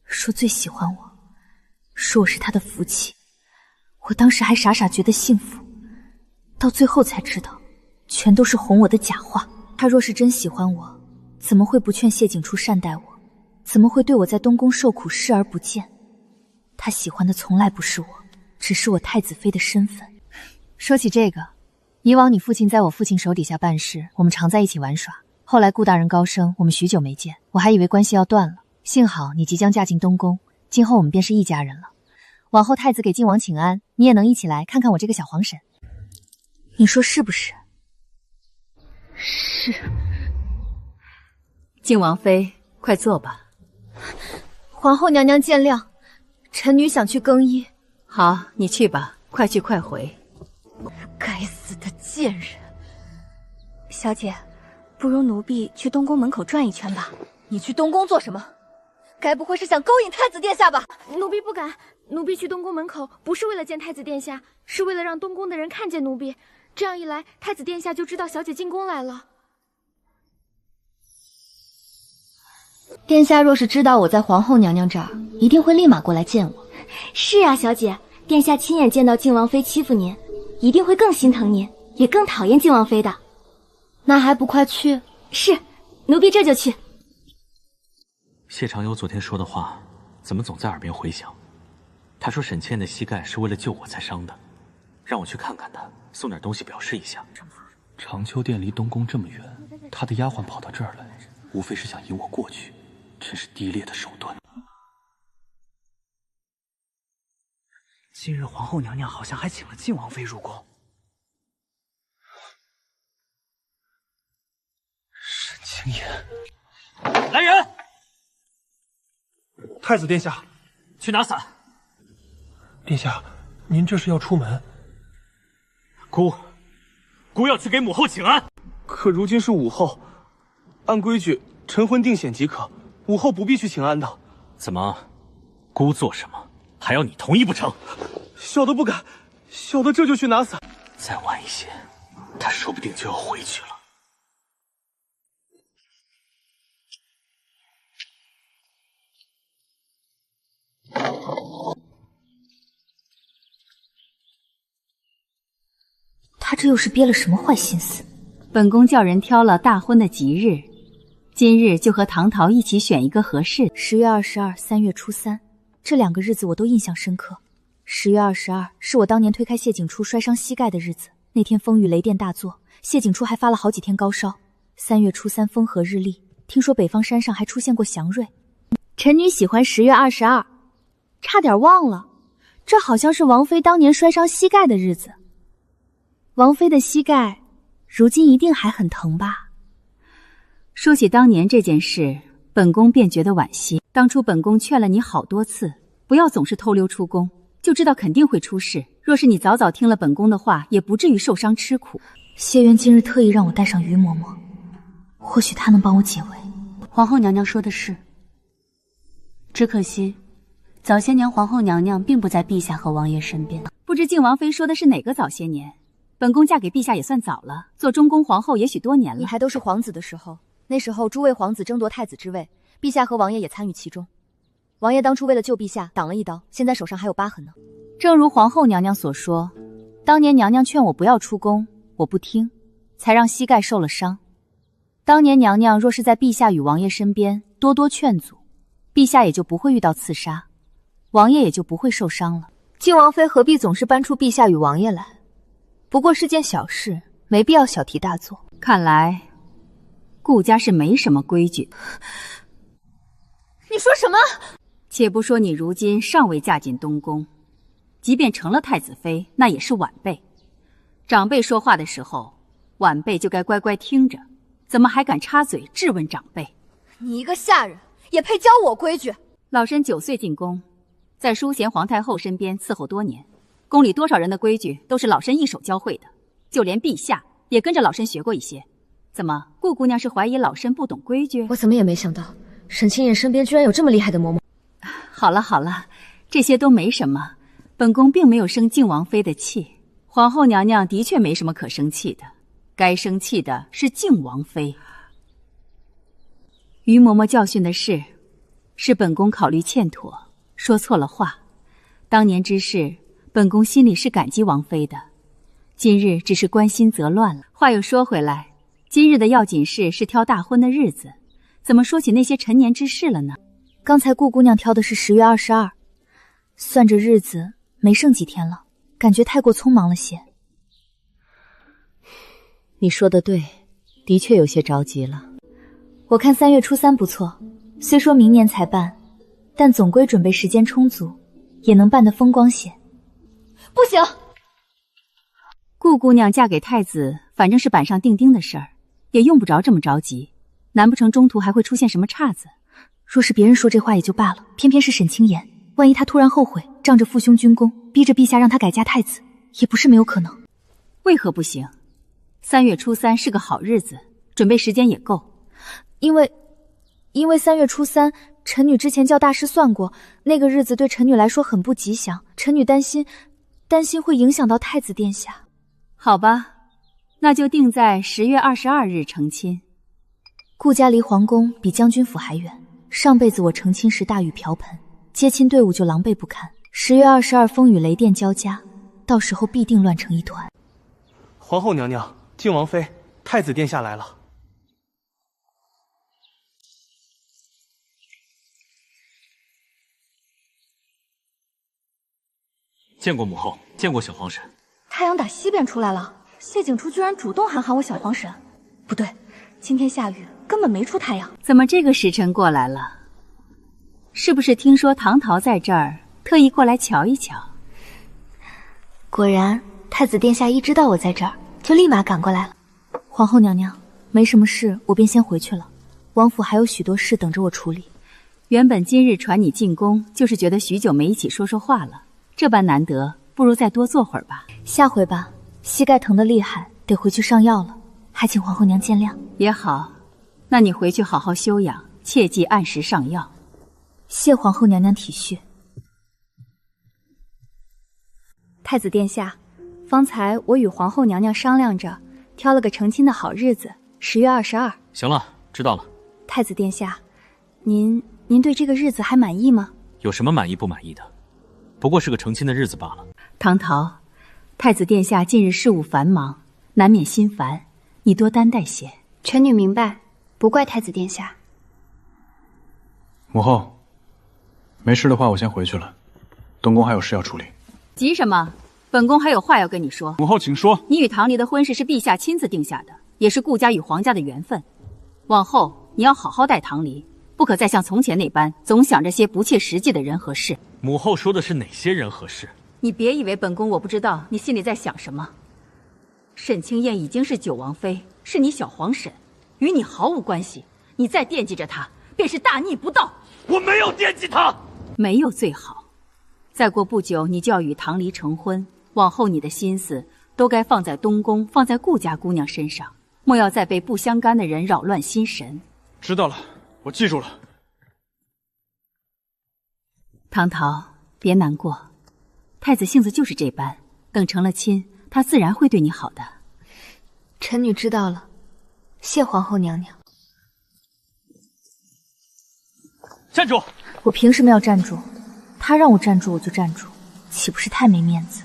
说最喜欢我，说我是她的福气。我当时还傻傻觉得幸福，到最后才知道，全都是哄我的假话。她若是真喜欢我，怎么会不劝谢景初善待我？怎么会对我在东宫受苦视而不见？她喜欢的从来不是我，只是我太子妃的身份。说起这个，以往你父亲在我父亲手底下办事，我们常在一起玩耍。后来顾大人高升，我们许久没见，我还以为关系要断了。幸好你即将嫁进东宫，今后我们便是一家人了。往后太子给靖王请安，你也能一起来看看我这个小皇婶。你说是不是？是。靖王妃，快坐吧。皇后娘娘见谅，臣女想去更衣。好，你去吧，快去快回。该死的贱人！小姐，不如奴婢去东宫门口转一圈吧。你去东宫做什么？该不会是想勾引太子殿下吧？奴婢不敢，奴婢去东宫门口不是为了见太子殿下，是为了让东宫的人看见奴婢。这样一来，太子殿下就知道小姐进宫来了。殿下若是知道我在皇后娘娘这儿，一定会立马过来见我。是啊，小姐，殿下亲眼见到靖王妃欺负您，一定会更心疼您，也更讨厌靖王妃的。那还不快去？是，奴婢这就去。谢长友昨天说的话，怎么总在耳边回响？他说沈倩的膝盖是为了救我才伤的，让我去看看他，送点东西表示一下。长秋殿离东宫这么远，他的丫鬟跑到这儿来，无非是想引我过去，真是低劣的手段。今日皇后娘娘好像还请了靖王妃入宫。沈清言，来人！太子殿下，去拿伞。殿下，您这是要出门？姑要去给母后请安。可如今是午后，按规矩晨昏定显即可，午后不必去请安的。怎么，姑做什么，还要你同意不成？小的不敢，小的这就去拿伞。再晚一些，他说不定就要回去了。他这又是憋了什么坏心思？本宫叫人挑了大婚的吉日，今日就和唐桃一起选一个合适。10月22、3月初3，这2个日子我都印象深刻。10月22是我当年推开谢景初摔伤膝盖的日子，那天风雨雷电大作，谢景初还发了好几天高烧。3月初3风和日丽，听说北方山上还出现过祥瑞。臣女喜欢10月22，差点忘了，这好像是王妃当年摔伤膝盖的日子。王妃的膝盖如今一定还很疼吧？说起当年这件事，本宫便觉得惋惜。当初本宫劝了你好多次，不要总是偷溜出宫，就知道肯定会出事。若是你早早听了本宫的话，也不至于受伤吃苦。谢渊今日特意让我带上于嬷嬷，或许她能帮我解围。皇后娘娘说的是，只可惜早些年皇后娘娘并不在陛下和王爷身边。不知靖王妃说的是哪个早些年？本宫嫁给陛下也算早了，做中宫皇后也许多年了。你还都是皇子的时候，那时候诸位皇子争夺太子之位，陛下和王爷也参与其中。王爷当初为了救陛下挡了一刀，现在手上还有疤痕呢。正如皇后娘娘所说，当年娘娘劝我不要出宫，我不听，才让膝盖受了伤。当年娘娘若是在陛下与王爷身边多多劝阻，陛下也就不会遇到刺杀，王爷也就不会受伤了。靖王妃何必总是搬出陛下与王爷来？不过是件小事，没必要小题大做。看来顾家是没什么规矩。你说什么？且不说你如今尚未嫁进东宫，即便成了太子妃，那也是晚辈。长辈说话的时候，晚辈就该乖乖听着，怎么还敢插嘴质问长辈？你一个下人也配教我规矩？老身9岁进宫，在淑贤皇太后身边伺候多年，宫里多少人的规矩都是老身一手教会的，就连陛下也跟着老身学过一些。怎么，顾姑娘是怀疑老身不懂规矩？我怎么也没想到，沈清言身边居然有这么厉害的嬷嬷。好了好了，这些都没什么，本宫并没有生靖王妃的气。皇后娘娘的确没什么可生气的，该生气的是靖王妃。于嬷嬷教训的是本宫考虑欠妥，说错了话。当年之事，本宫心里是感激王妃的，今日只是关心则乱了。话又说回来，今日的要紧事是挑大婚的日子，怎么说起那些陈年之事了呢？刚才顾姑娘挑的是10月22，算着日子没剩几天了，感觉太过匆忙了些。你说的对，的确有些着急了。我看3月初3不错，虽说明年才办，但总归准备时间充足，也能办得风光些。不行，顾姑娘嫁给太子，反正是板上钉钉的事儿，也用不着这么着急。难不成中途还会出现什么岔子？若是别人说这话也就罢了，偏偏是沈清言，万一他突然后悔，仗着父兄军功，逼着陛下让他改嫁太子，也不是没有可能。为何不行？3月初3是个好日子，准备时间也够。因为3月初3，臣女之前叫大师算过，那个日子对臣女来说很不吉祥，臣女担心会影响到太子殿下。好吧，那就定在10月22日成亲。顾家离皇宫比将军府还远，上辈子我成亲时大雨瓢盆，接亲队伍就狼狈不堪。10月22风雨雷电交加，到时候必定乱成一团。皇后娘娘，靖王妃，太子殿下来了。见过母后，见过小皇婶。太阳打西边出来了，谢景初居然主动喊我小皇婶。不对，今天下雨，根本没出太阳。怎么这个时辰过来了？是不是听说唐桃在这儿，特意过来瞧一瞧？果然，太子殿下一知道我在这儿，就立马赶过来了。皇后娘娘，没什么事，我便先回去了。王府还有许多事等着我处理。原本今日传你进宫，就是觉得许久没一起说说话了，这般难得，不如再多坐会儿吧。下回吧，膝盖疼得厉害，得回去上药了，还请皇后娘见谅。也好，那你回去好好休养，切记按时上药。谢皇后娘娘体恤。太子殿下，方才我与皇后娘娘商量着，挑了个成亲的好日子，10月22。行了，知道了。太子殿下，您对这个日子还满意吗？有什么满意不满意的？不过是个成亲的日子罢了。唐桃，太子殿下近日事务繁忙，难免心烦，你多担待些。臣女明白，不怪太子殿下。母后，没事的话，我先回去了。东宫还有事要处理。急什么？本宫还有话要跟你说。母后，请说。你与唐离的婚事是陛下亲自定下的，也是顾家与皇家的缘分。往后你要好好待唐离，不可再像从前那般总想着些不切实际的人和事。母后说的是哪些人和事？你别以为本宫我不知道你心里在想什么。沈清燕已经是九王妃，是你小皇婶，与你毫无关系。你再惦记着她，便是大逆不道。我没有惦记她，没有最好。再过不久，你就要与唐离成婚，往后你的心思都该放在东宫，放在顾家姑娘身上，莫要再被不相干的人扰乱心神。知道了，我记住了。唐桃，别难过，太子性子就是这般，等成了亲，他自然会对你好的。臣女知道了，谢皇后娘娘。站住！我凭什么要站住？他让我站住我就站住，岂不是太没面子？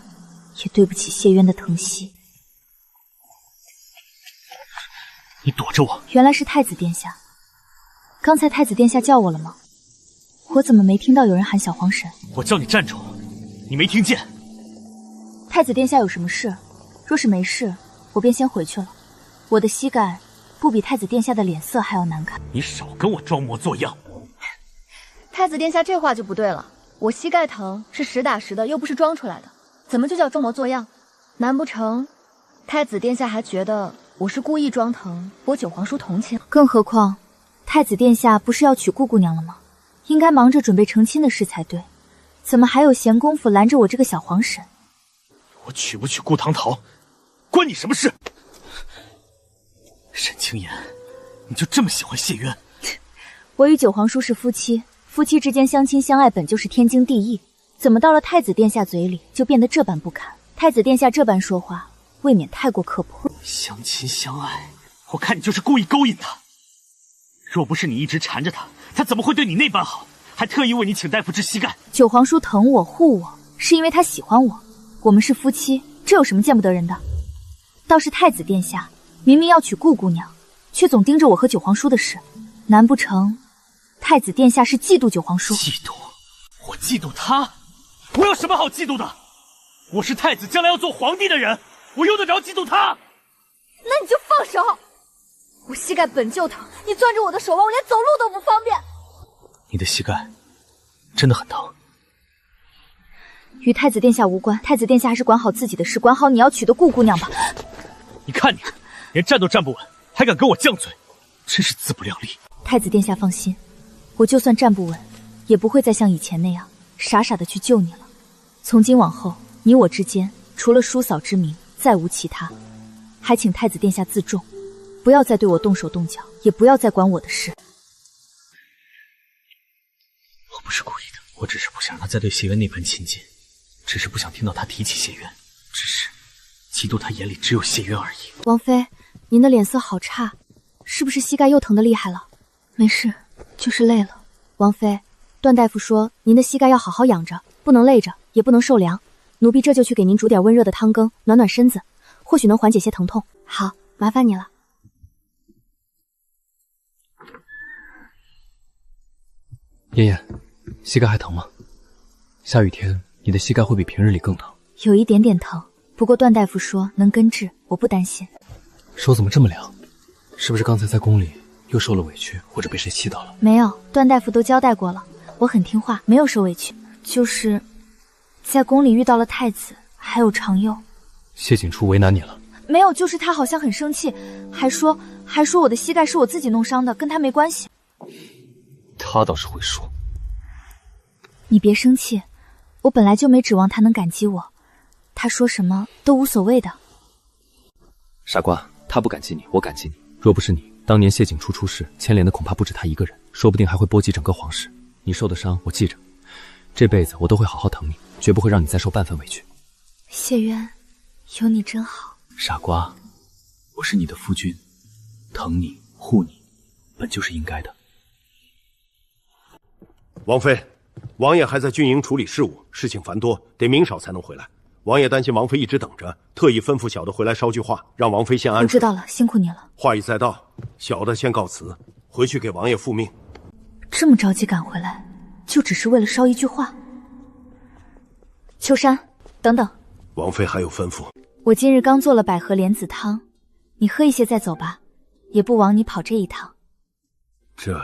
也对不起谢渊的疼惜。你躲着我！原来是太子殿下。刚才太子殿下叫我了吗？我怎么没听到有人喊小皇婶？我叫你站住，你没听见。太子殿下有什么事？若是没事，我便先回去了。我的膝盖不比太子殿下的脸色还要难看。你少跟我装模作样。太子殿下这话就不对了，我膝盖疼是实打实的，又不是装出来的，怎么就叫装模作样？难不成太子殿下还觉得我是故意装疼博九皇叔同情？更何况太子殿下不是要娶顾姑娘了吗？应该忙着准备成亲的事才对，怎么还有闲工夫拦着我这个小皇婶？我娶不娶顾唐桃，关你什么事？沈清言，你就这么喜欢谢渊？我与九皇叔是夫妻，夫妻之间相亲相爱本就是天经地义，怎么到了太子殿下嘴里就变得这般不堪？太子殿下这般说话，未免太过刻薄。相亲相爱，我看你就是故意勾引他。若不是你一直缠着他，他怎么会对你那般好，还特意为你请大夫治膝盖？九皇叔疼我护我，是因为他喜欢我，我们是夫妻，这有什么见不得人的？倒是太子殿下明明要娶顾姑娘，却总盯着我和九皇叔的事，难不成太子殿下是嫉妒九皇叔？嫉妒？我嫉妒他？我有什么好嫉妒的？我是太子将来要做皇帝的人，我用得着嫉妒他？那你就放手！我膝盖本就疼，你攥着我的手腕，我连走路都不方便。你的膝盖真的很疼？与太子殿下无关，太子殿下还是管好自己的事，管好你要娶的顾姑娘吧。你看你，连站都站不稳，还敢跟我犟嘴，真是自不量力。太子殿下放心，我就算站不稳，也不会再像以前那样傻傻的去救你了。从今往后，你我之间除了叔嫂之名，再无其他。还请太子殿下自重，不要再对我动手动脚，也不要再管我的事。我不是故意的，我只是不想让他再对谢渊那般亲近，只是不想听到他提起谢渊，只是嫉妒他眼里只有谢渊而已。王妃，您的脸色好差，是不是膝盖又疼得厉害了？没事，就是累了。王妃，段大夫说您的膝盖要好好养着，不能累着，也不能受凉。奴婢这就去给您煮点温热的汤羹，暖暖身子，或许能缓解些疼痛。好，麻烦你了。妍妍，膝盖还疼吗？下雨天你的膝盖会比平日里更疼。有一点点疼，不过段大夫说能根治，我不担心。手怎么这么凉？是不是刚才在宫里又受了委屈，或者被谁气到了？没有，段大夫都交代过了，我很听话，没有受委屈，就是在宫里遇到了太子，还有常佑。谢景初为难你了？没有，就是他好像很生气，还说我的膝盖是我自己弄伤的，跟他没关系。他倒是会说。你别生气，我本来就没指望他能感激我，他说什么都无所谓的。傻瓜，他不感激你，我感激你。若不是你，当年谢景初出事，牵连的恐怕不止他一个人，说不定还会波及整个皇室。你受的伤我记着，这辈子我都会好好疼你，绝不会让你再受半分委屈。谢渊，有你真好。傻瓜，我是你的夫君，疼你护你，本就是应该的。王妃，王爷还在军营处理事务，事情繁多，得明少才能回来。王爷担心王妃一直等着，特意吩咐小的回来捎句话，让王妃先安。我知道了，辛苦你了。话已在到，小的先告辞，回去给王爷复命。这么着急赶回来，就只是为了捎一句话？秋山，等等。王妃还有吩咐？我今日刚做了百合莲子汤，你喝一些再走吧，也不枉你跑这一趟。这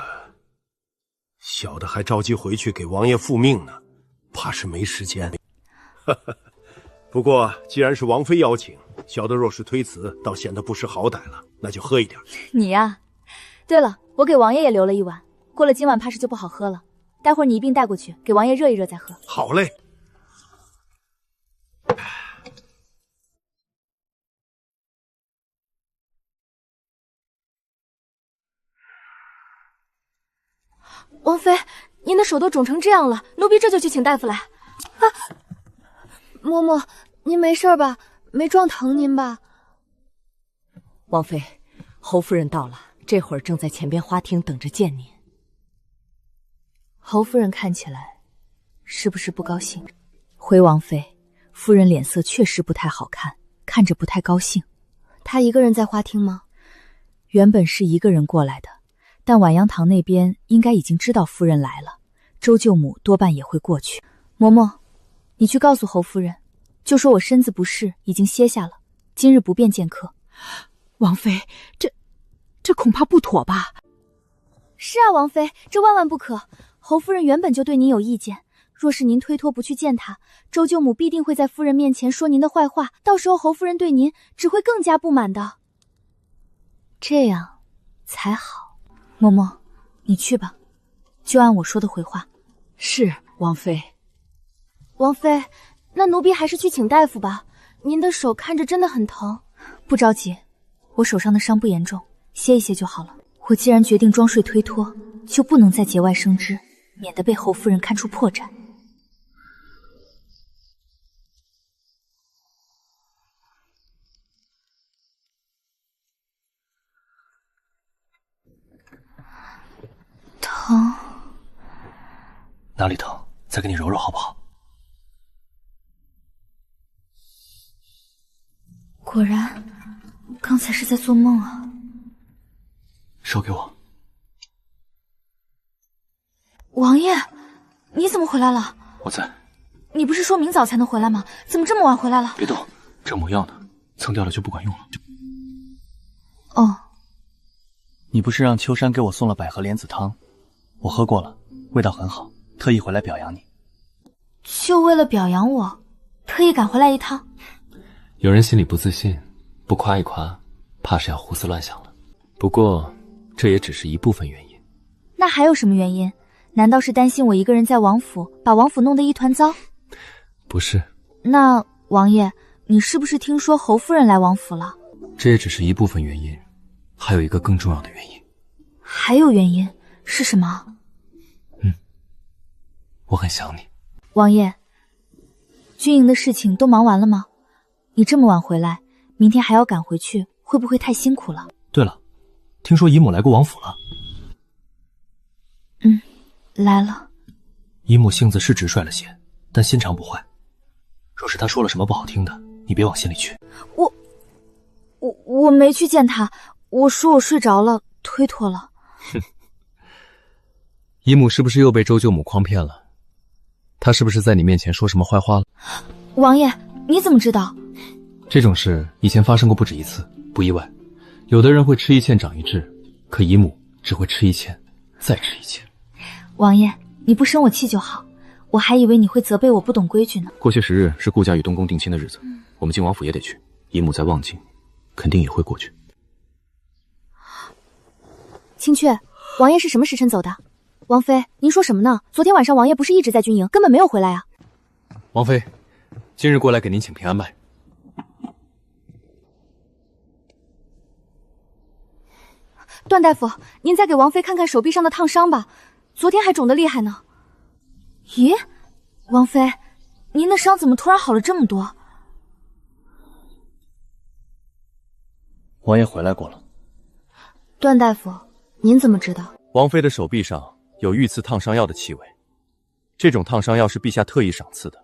小的还着急回去给王爷复命呢，怕是没时间。不过既然是王妃邀请，小的若是推辞，倒显得不识好歹了。那就喝一点。你呀，对了，我给王爷也留了一碗，过了今晚怕是就不好喝了。待会儿你一并带过去，给王爷热一热再喝。好嘞。王妃，您的手都肿成这样了，奴婢这就去请大夫来。啊，嬷嬷，您没事吧？没撞疼您吧？王妃，侯夫人到了，这会儿正在前边花厅等着见您。侯夫人看起来是不是不高兴？回王妃，夫人脸色确实不太好看，看着不太高兴。她一个人在花厅吗？原本是一个人过来的，但晚阳堂那边应该已经知道夫人来了，周舅母多半也会过去。嬷嬷，你去告诉侯夫人，就说我身子不适，已经歇下了，今日不便见客。王妃，这恐怕不妥吧？是啊，王妃，这万万不可。侯夫人原本就对您有意见，若是您推脱不去见她，周舅母必定会在夫人面前说您的坏话，到时候侯夫人对您只会更加不满的。这样才好。嬷嬷，你去吧，就按我说的回话。是，王妃。王妃，那奴婢还是去请大夫吧。您的手看着真的很疼。不着急，我手上的伤不严重，歇一歇就好了。我既然决定装睡推脱，就不能再节外生枝，免得被侯夫人看出破绽。疼？哪里疼？再给你揉揉好不好？果然，刚才是在做梦啊。手给我。王爷，你怎么回来了？我在。你不是说明早才能回来吗？怎么这么晚回来了？别动，这抹药呢，蹭掉了就不管用了。哦。你不是让秋山给我送了百合莲子汤，我喝过了，味道很好，特意回来表扬你。就为了表扬我，特意赶回来一趟？有人心里不自信，不夸一夸，怕是要胡思乱想了。不过，这也只是一部分原因。那还有什么原因？难道是担心我一个人在王府，把王府弄得一团糟？不是。那王爷，你是不是听说侯夫人来王府了？这也只是一部分原因，还有一个更重要的原因。还有原因是什么？我很想你。王爷，军营的事情都忙完了吗？你这么晚回来，明天还要赶回去，会不会太辛苦了？对了，听说姨母来过王府了。来了。姨母性子是直率了些，但心肠不坏。若是她说了什么不好听的，你别往心里去。我没去见她，我说我睡着了，推脱了。哼，姨母是不是又被周舅母诓骗了？她是不是在你面前说什么坏话了？王爷，你怎么知道？这种事以前发生过不止一次，不意外。有的人会吃一堑长一智，可姨母只会吃一堑再吃一堑。王爷，你不生我气就好，我还以为你会责备我不懂规矩呢。过些时日是顾家与东宫定亲的日子，我们靖王府也得去。姨母在望京，肯定也会过去。青雀，王爷是什么时辰走的？王妃，您说什么呢？昨天晚上王爷不是一直在军营，根本没有回来啊。王妃，今日过来给您请平安脉。段大夫，您再给王妃看看手臂上的烫伤吧，昨天还肿得厉害呢。咦，王妃，您的伤怎么突然好了这么多？王爷回来过了。段大夫，您怎么知道？王妃的手臂上有御赐烫伤药的气味，这种烫伤药是陛下特意赏赐的，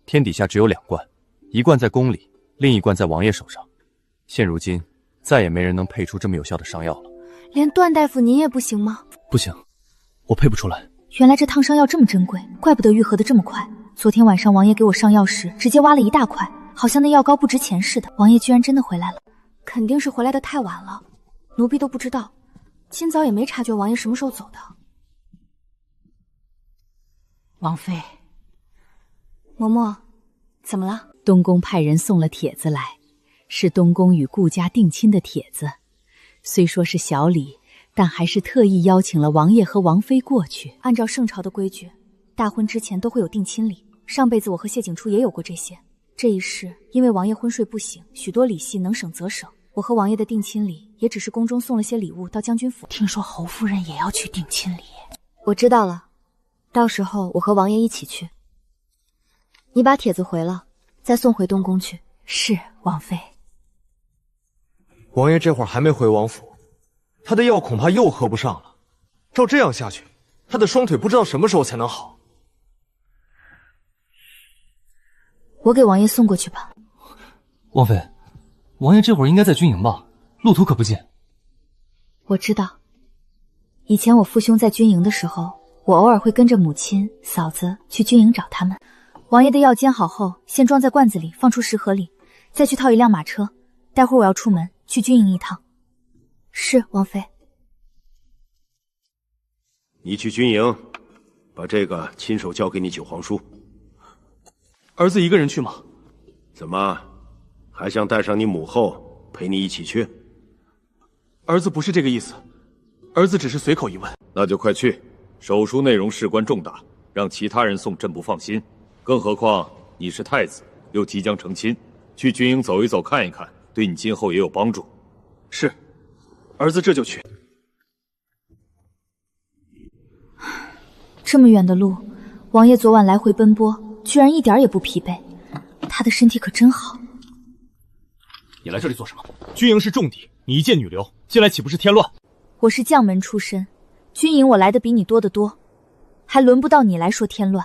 天底下只有2罐，一罐在宫里，另一罐在王爷手上。现如今，再也没人能配出这么有效的伤药了。连段大夫您也不行吗？不行，我配不出来。原来这烫伤药这么珍贵，怪不得愈合的这么快。昨天晚上王爷给我上药时，直接挖了一大块，好像那药膏不值钱似的。王爷居然真的回来了，肯定是回来的太晚了，奴婢都不知道。今早也没察觉王爷什么时候走的。王妃，嬷嬷，怎么了？东宫派人送了帖子来，是东宫与顾家定亲的帖子。虽说是小礼，但还是特意邀请了王爷和王妃过去。按照圣朝的规矩，大婚之前都会有定亲礼。上辈子我和谢景初也有过这些。这一世因为王爷昏睡不醒，许多礼系能省则省。我和王爷的定亲礼也只是宫中送了些礼物到将军府。听说侯夫人也要去定亲礼。我知道了，到时候我和王爷一起去。你把帖子回了，再送回东宫去。是，王妃。王爷这会儿还没回王府，他的药恐怕又喝不上了。照这样下去，他的双腿不知道什么时候才能好。我给王爷送过去吧。王妃，王爷这会儿应该在军营吧？路途可不近。我知道，以前我父兄在军营的时候，我偶尔会跟着母亲、嫂子去军营找他们。王爷的药煎好后，先装在罐子里，放出食盒里，再去套一辆马车。待会儿我要出门去军营一趟。是，王妃。你去军营，把这个亲手交给你九皇叔。儿子一个人去吗？怎么，还想带上你母后陪你一起去？儿子不是这个意思，儿子只是随口一问。那就快去，手书内容事关重大，让其他人送朕不放心。更何况你是太子，又即将成亲，去军营走一走看一看，对你今后也有帮助。是，儿子这就去。这么远的路，王爷昨晚来回奔波，居然一点也不疲惫，他的身体可真好。你来这里做什么？军营是重地，你一介女流进来岂不是添乱？我是将门出身，军营我来的比你多得多，还轮不到你来说添乱。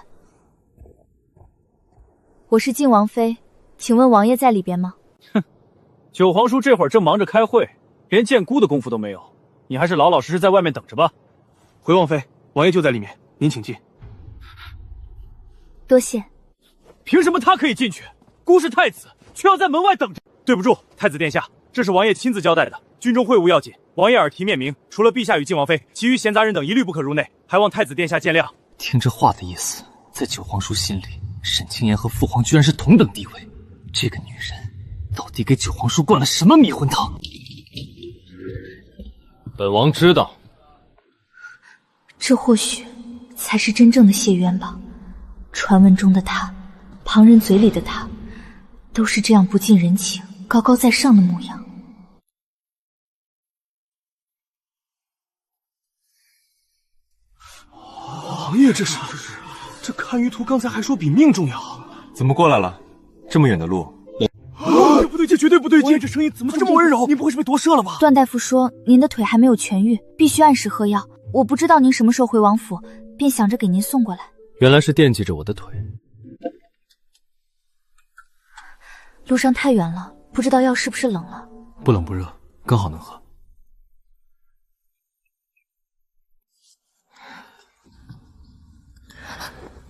我是靖王妃，请问王爷在里边吗？哼，九皇叔这会儿正忙着开会，连见姑的功夫都没有，你还是老老实实在外面等着吧。回王妃，王爷就在里面，您请进。多谢。凭什么他可以进去？姑是太子，却要在门外等着。对不住，太子殿下，这是王爷亲自交代的。军中会务要紧，王爷耳提面命，除了陛下与靖王妃，其余闲杂人等一律不可入内，还望太子殿下见谅。听这话的意思，在九皇叔心里，沈清言和父皇居然是同等地位。这个女人到底给九皇叔灌了什么迷魂汤？本王知道，这或许才是真正的谢渊吧。传闻中的他，旁人嘴里的他，都是这样不近人情、高高在上的模样。王爷，这是这看舆图刚才还说比命重要，怎么过来了？这么远的路。这不对劲，绝对不对劲！这声音怎么这么温柔？您不会是被夺舍了吧？段大夫说您的腿还没有痊愈，必须按时喝药。我不知道您什么时候回王府，便想着给您送过来。原来是惦记着我的腿。路上太远了，不知道药是不是冷了。不冷不热，刚好能喝。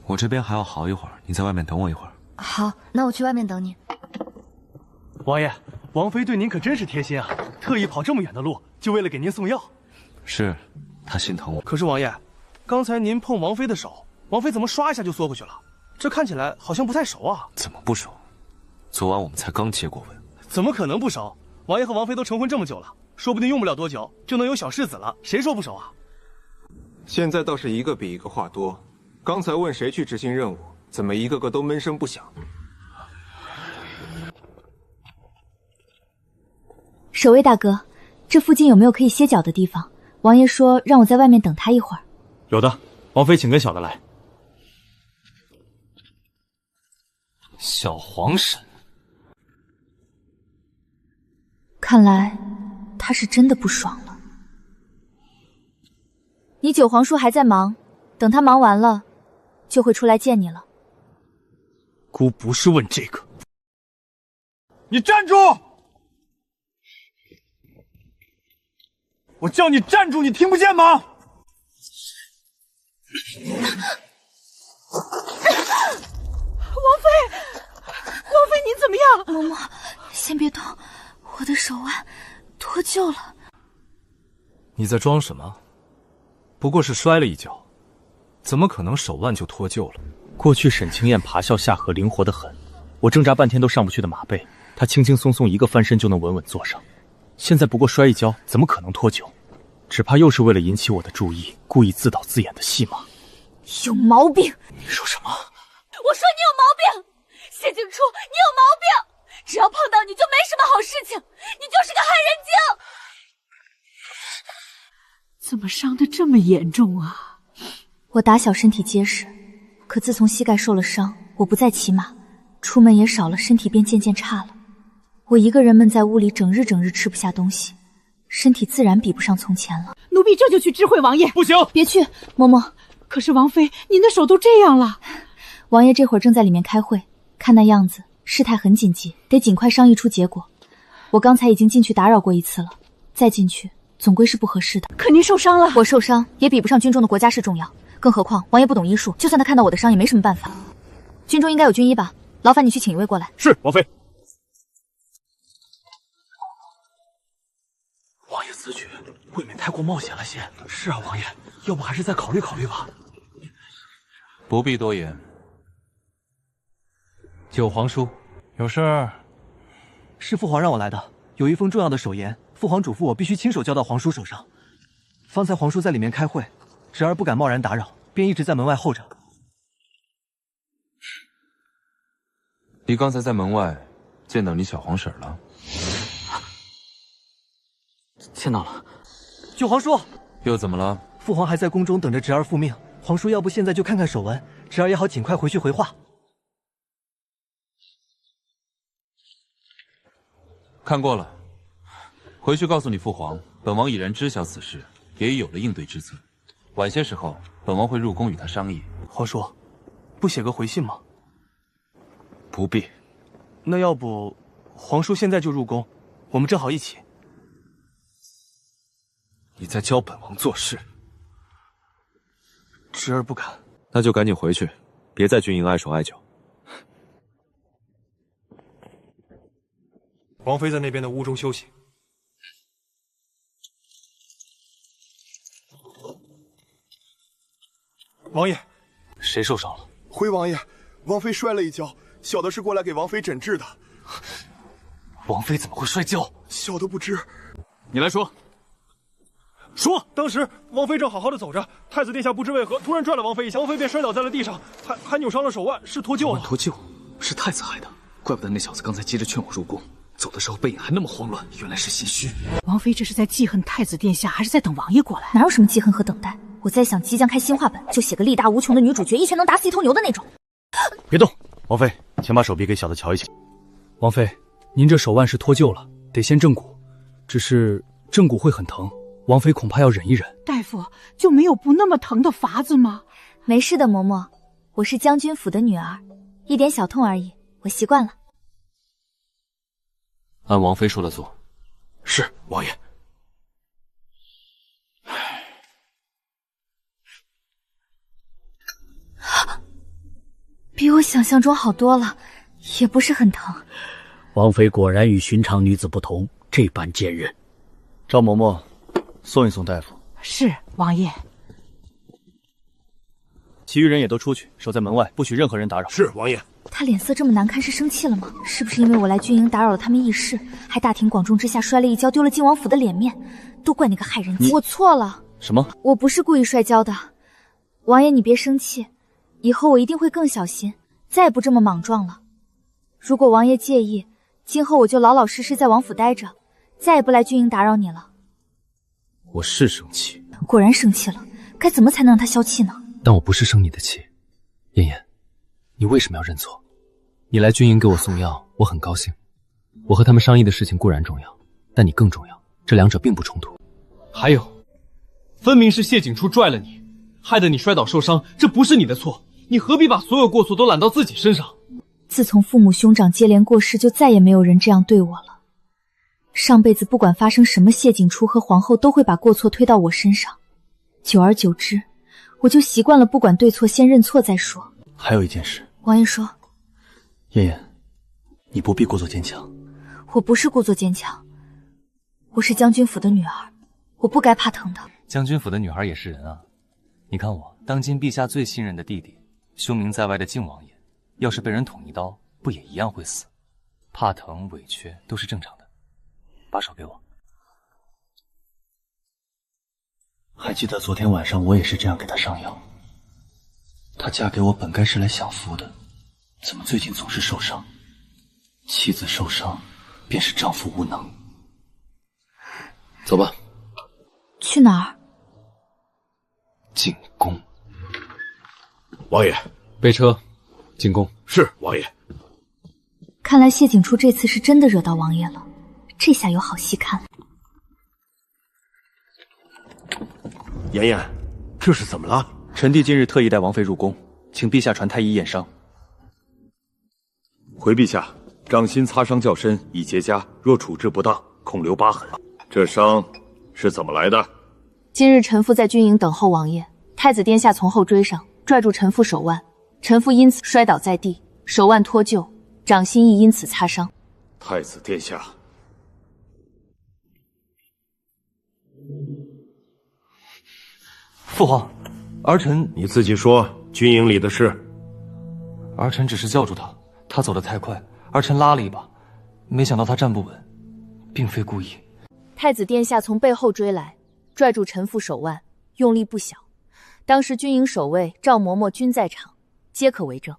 我这边还要好一会儿，你在外面等我一会儿。好，那我去外面等你。王爷，王妃对您可真是贴心啊，特意跑这么远的路，就为了给您送药。是，她心疼我。可是王爷，刚才您碰王妃的手，王妃怎么唰一下就缩回去了？这看起来好像不太熟啊。怎么不熟？昨晚我们才刚接过吻。怎么可能不熟？王爷和王妃都成婚这么久了，说不定用不了多久就能有小世子了，谁说不熟啊？现在倒是一个比一个话多。刚才问谁去执行任务，怎么一个个都闷声不响？守卫大哥，这附近有没有可以歇脚的地方？王爷说让我在外面等他一会儿。有的，王妃请跟小的来。小皇婶，看来他是真的不爽了。你九皇叔还在忙，等他忙完了，就会出来见你了。姑不是问这个。你站住！我叫你站住，你听不见吗？王妃，你怎么样？嬷嬷，先别动，我的手腕脱臼了。你在装什么？不过是摔了一跤，怎么可能手腕就脱臼了？过去沈清燕爬啸下河灵活得很，我挣扎半天都上不去的马背，她轻轻松松一个翻身就能稳稳坐上。现在不过摔一跤，怎么可能脱臼？只怕又是为了引起我的注意，故意自导自演的戏码。有毛病！你说什么？我说你有毛病！谢景初，你有毛病！只要碰到你就没什么好事情，你就是个害人精！怎么伤得这么严重啊？我打小身体结实，可自从膝盖受了伤，我不再骑马，出门也少了，身体便渐渐差了。我一个人闷在屋里，整日吃不下东西，身体自然比不上从前了。奴婢这就去知会王爷。不行，别去，嬷嬷。可是王妃，您的手都这样了。王爷这会儿正在里面开会，看那样子事态很紧急，得尽快商议出结果。我刚才已经进去打扰过一次了，再进去总归是不合适的。可您受伤了。我受伤也比不上军中的国家事重要，更何况王爷不懂医术，就算他看到我的伤也没什么办法。军中应该有军医吧？劳烦你去请一位过来。是，王妃。王爷此举未免太过冒险了些。是啊，王爷，要不还是再考虑考虑吧。不必多言。九皇叔，有事？是父皇让我来的，有一封重要的手言，父皇嘱咐我必须亲手交到皇叔手上。方才皇叔在里面开会，侄儿不敢贸然打扰，便一直在门外候着。你刚才在门外见到你小皇婶了？见到了。九皇叔，又怎么了？父皇还在宫中等着侄儿复命，皇叔要不现在就看看手纹，侄儿也好尽快回去回话。看过了，回去告诉你父皇，本王已然知晓此事，也已有了应对之策。晚些时候，本王会入宫与他商议。皇叔，不写个回信吗？不必。那要不，皇叔现在就入宫，我们正好一起。你在教本王做事？侄儿不敢。那就赶紧回去，别在军营碍手碍脚。王妃在那边的屋中休息。王爷，谁受伤了？回王爷，王妃摔了一跤，小的是过来给王妃诊治的。王妃怎么会摔跤？小的不知。你来说。说，当时王妃正好好的走着，太子殿下不知为何突然拽了王妃一下，王妃便摔倒在了地上，还扭伤了手腕，是脱臼了。脱臼，是太子害的，怪不得那小子刚才急着劝我入宫，走的时候背影还那么慌乱，原来是心虚。王妃这是在记恨太子殿下，还是在等王爷过来？哪有什么记恨和等待？我在想，即将开新画本，就写个力大无穷的女主角，一拳能打死一头牛的那种。别动，王妃，请把手臂给小的瞧一瞧。王妃，您这手腕是脱臼了，得先正骨，只是正骨会很疼。王妃恐怕要忍一忍。大夫就没有不那么疼的法子吗？没事的，嬷嬷，我是将军府的女儿，一点小痛而已，我习惯了。按王妃说的做。是，王爷。比我想象中好多了，也不是很疼。王妃果然与寻常女子不同，这般坚韧。赵嬷嬷，送一送大夫。是，王爷。其余人也都出去，守在门外，不许任何人打扰。是，王爷。他脸色这么难看，是生气了吗？是不是因为我来军营打扰了他们议事，还大庭广众之下摔了一跤，丢了靖王府的脸面？都怪那个害人精！我错了。什么？我不是故意摔跤的。王爷，你别生气，以后我一定会更小心，再也不这么莽撞了。如果王爷介意，今后我就老老实实在王府待着，再也不来军营打扰你了。我是生气，果然生气了，该怎么才能让他消气呢？但我不是生你的气。妍妍，你为什么要认错？你来军营给我送药，我很高兴。我和他们商议的事情固然重要，但你更重要。这两者并不冲突。还有，分明是谢景初拽了你，害得你摔倒受伤，这不是你的错，你何必把所有过错都揽到自己身上？自从父母兄长接连过世，就再也没有人这样对我了。上辈子不管发生什么，谢景初和皇后都会把过错推到我身上，久而久之，我就习惯了不管对错，先认错再说。还有一件事，王爷说。妍妍，你不必故作坚强。我不是故作坚强，我是将军府的女儿，我不该怕疼的。将军府的女孩也是人啊，你看我，当今陛下最信任的弟弟，凶名在外的靖王爷，要是被人捅一刀，不也一样会死？怕疼、委屈都是正常的。把手给我。还记得昨天晚上我也是这样给她上药。她嫁给我本该是来享福的，怎么最近总是受伤？妻子受伤，便是丈夫无能。走吧。去哪儿？进宫。王爷，备车，进宫。是王爷。看来谢景初这次是真的惹到王爷了，这下有好戏看了。妍妍，这是怎么了？臣弟今日特意带王妃入宫，请陛下传太医验伤。回陛下，掌心擦伤较深，已结痂，若处置不当，恐留疤痕。这伤是怎么来的？今日臣妇在军营等候王爷，太子殿下从后追上，拽住臣妇手腕，臣妇因此摔倒在地，手腕脱臼，掌心亦因此擦伤。太子殿下，父皇，儿臣你自己说，军营里的事。儿臣只是叫住他，他走得太快，儿臣拉了一把，没想到他站不稳，并非故意。太子殿下从背后追来，拽住臣妇手腕，用力不小。当时军营守卫赵嬷嬷均在场，皆可为证。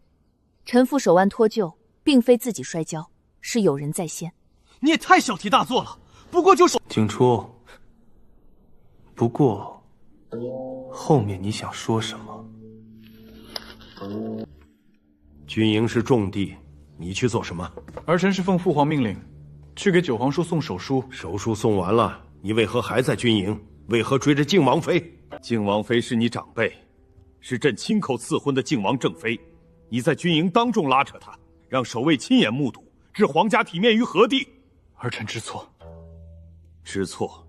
臣妇手腕脱臼，并非自己摔跤，是有人在先。你也太小题大做了，不过就是景初，不过后面你想说什么？军营是重地，你去做什么？儿臣是奉父皇命令，去给九皇叔送手书。手书送完了，你为何还在军营？为何追着靖王妃？靖王妃是你长辈，是朕亲口赐婚的靖王正妃，你在军营当众拉扯她，让守卫亲眼目睹，置皇家体面于何地？儿臣知错。知错？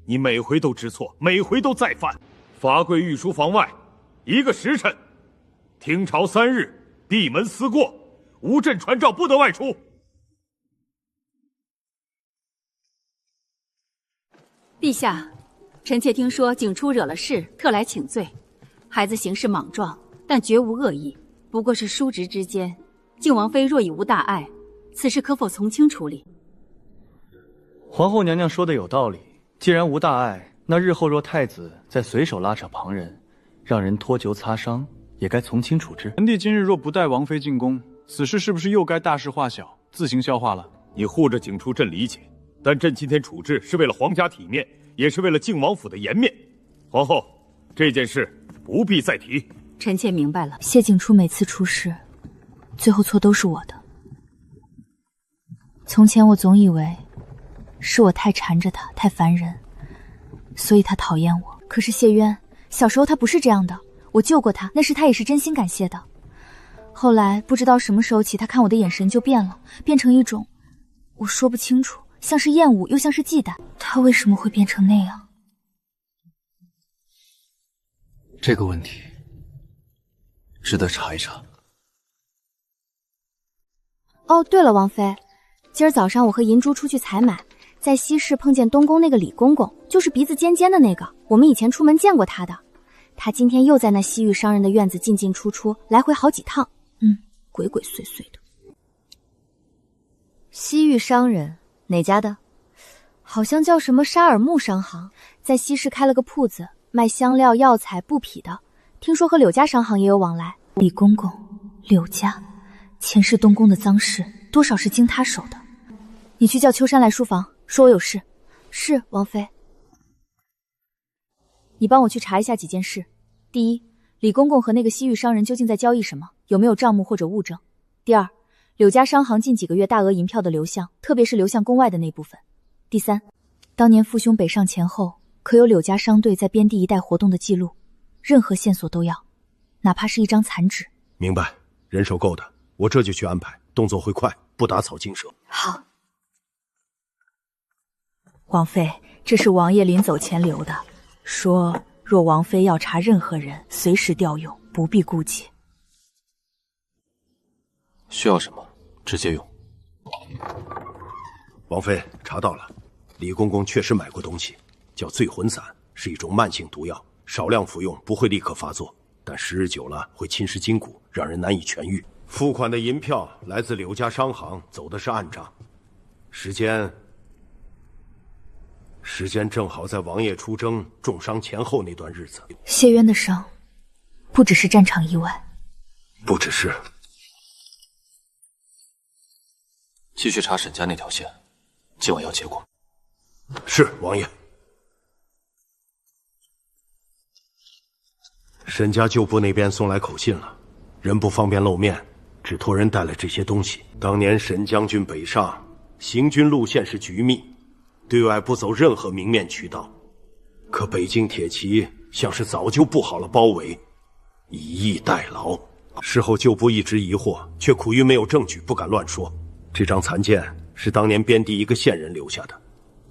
你每回都知错，每回都再犯。罚跪御书房外1个时辰，听朝3日，闭门思过，无朕传诏不得外出。陛下，臣妾听说景初惹了事，特来请罪。孩子行事莽撞，但绝无恶意，不过是叔侄之间。靖王妃若已无大碍，此事可否从轻处理？皇后娘娘说的有道理，既然无大碍，那日后若太子再随手拉扯旁人，让人脱臼擦伤，也该从轻处置。臣弟今日若不带王妃进宫，此事是不是又该大事化小，自行消化了？你护着景初，朕理解，但朕今天处置是为了皇家体面，也是为了靖王府的颜面。皇后，这件事不必再提。臣妾明白了。谢景初每次出事，最后错都是我的。从前我总以为是我太缠着他，太烦人，所以他讨厌我。可是谢渊小时候他不是这样的，我救过他，那时他也是真心感谢的。后来不知道什么时候起，他看我的眼神就变了，变成一种我说不清楚，像是厌恶又像是忌惮。他为什么会变成那样？这个问题值得查一查。哦，对了，王妃，今儿早上我和银珠出去采买，在西市碰见东宫那个李公公，就是鼻子尖尖的那个，我们以前出门见过他的。他今天又在那西域商人的院子进进出出，来回好几趟，鬼鬼祟祟的。西域商人哪家的？好像叫什么沙尔木商行，在西市开了个铺子，卖香料、药材、布匹的。听说和柳家商行也有往来。李公公，柳家，前世东宫的脏事，多少是经他手的。你去叫秋山来书房，说我有事。是，王妃。你帮我去查一下几件事。第一，李公公和那个西域商人究竟在交易什么？有没有账目或者物证？第二，柳家商行近几个月大额银票的流向，特别是流向宫外的那部分。第三，当年父兄北上前后，可有柳家商队在边地一带活动的记录？任何线索都要，哪怕是一张残纸。明白，人手够的，我这就去安排，动作会快，不打草惊蛇。好。王妃，这是王爷临走前留的，说若王妃要查任何人，随时调用，不必顾忌。需要什么，直接用。王妃查到了，李公公确实买过东西，叫醉魂散，是一种慢性毒药，少量服用不会立刻发作，但时日久了会侵蚀筋骨，让人难以痊愈。付款的银票来自柳家商行，走的是暗账，时间正好在王爷出征重伤前后那段日子。谢渊的伤，不只是战场意外，不只是。继续查沈家那条线，今晚要结果。是，王爷。沈家旧部那边送来口信了，人不方便露面，只托人带了这些东西。当年沈将军北上，行军路线是局密，对外不走任何明面渠道。可北境铁骑像是早就布好了包围，以逸待劳。事后旧部一直疑惑，却苦于没有证据，不敢乱说。这张残剑是当年边地一个县人留下的。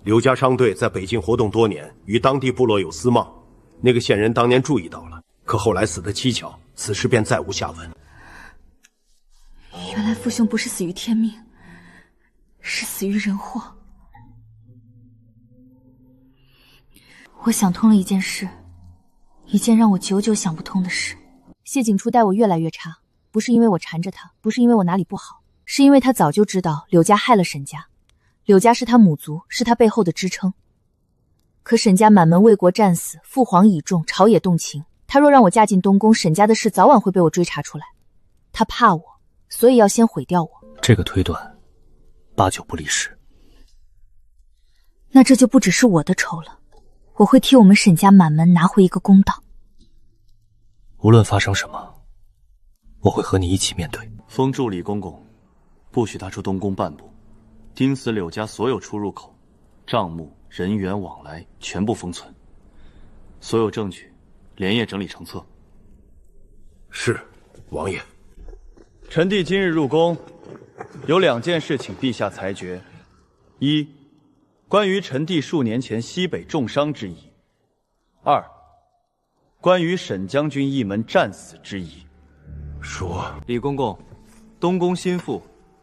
柳家商队在北境活动多年，与当地部落有私贸，那个县人当年注意到了，可后来死得蹊跷，此事便再无下文。原来父兄不是死于天命，是死于人祸。我想通了一件事，一件让我久久想不通的事。谢景初待我越来越差，不是因为我缠着他，不是因为我哪里不好，是因为他早就知道柳家害了沈家，柳家是他母族，是他背后的支撑。可沈家满门为国战死，父皇倚重，朝野动情，他若让我嫁进东宫，沈家的事早晚会被我追查出来。他怕我，所以要先毁掉我。这个推断八九不离十。那这就不只是我的仇了，我会替我们沈家满门拿回一个公道。无论发生什么，我会和你一起面对。封住李公公，不许他出东宫半步，盯死柳家所有出入口、账目、人员往来全部封存，所有证据连夜整理成册。是，王爷。臣弟今日入宫，有2件事请陛下裁决：一，关于臣弟数年前西北重伤之疑；二，关于沈将军一门战死之疑。说，李公公，东宫心腹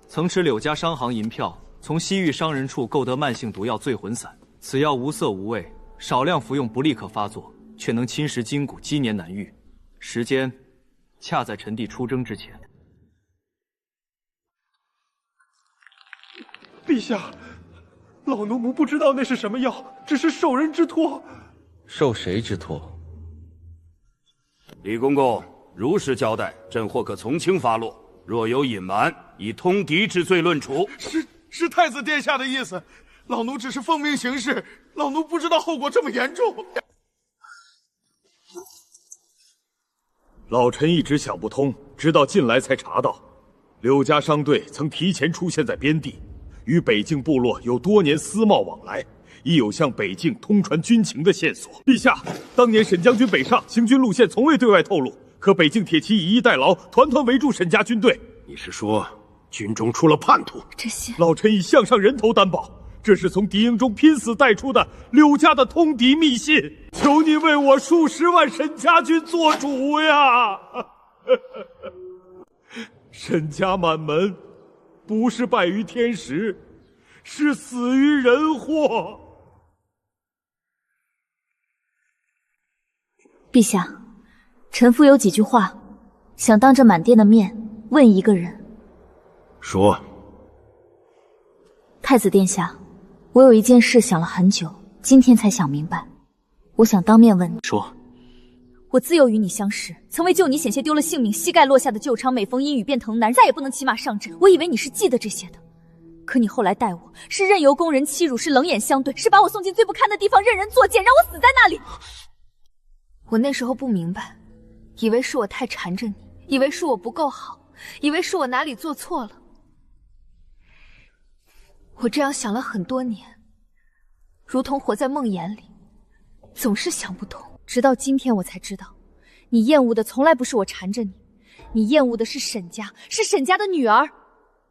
曾持柳家商行银票，从西域商人处购得慢性毒药醉魂散。此药无色无味，少量服用不立刻发作，却能侵蚀筋骨，积年难愈。时间恰在臣弟出征之前。陛下，老奴们不知道那是什么药，只是受人之托。受谁之托？李公公，如实交代，朕或可从轻发落；若有隐瞒，以通敌之罪论处。是太子殿下的意思，老奴只是奉命行事，老奴不知道后果这么严重。老臣一直想不通，直到近来才查到，柳家商队曾提前出现在边地，与北境部落有多年私贸往来，亦有向北境通传军情的线索。陛下，当年沈将军北上，行军路线从未对外透露，可北境铁骑以逸待劳，团团围住沈家军队。你是说军中出了叛徒？这些老臣以项上人头担保，这是从敌营中拼死带出的柳家的通敌密信。求你为我数10万沈家军做主呀！沈家满门不是败于天时，是死于人祸。陛下，臣妇有几句话，想当着满殿的面问一个人。说。太子殿下，我有一件事想了很久，今天才想明白，我想当面问你。说。我自幼与你相识，曾为救你险些丢了性命，膝盖落下的旧疮，每逢阴雨便疼难，再也不能骑马上阵。我以为你是记得这些的，可你后来待我是任由宫人欺辱，是冷眼相对，是把我送进最不堪的地方，任人作践，让我死在那里。我那时候不明白，以为是我太缠着你，以为是我不够好，以为是我哪里做错了。我这样想了很多年，如同活在梦魇里，总是想不通。直到今天我才知道，你厌恶的从来不是我缠着你，你厌恶的是沈家，是沈家的女儿，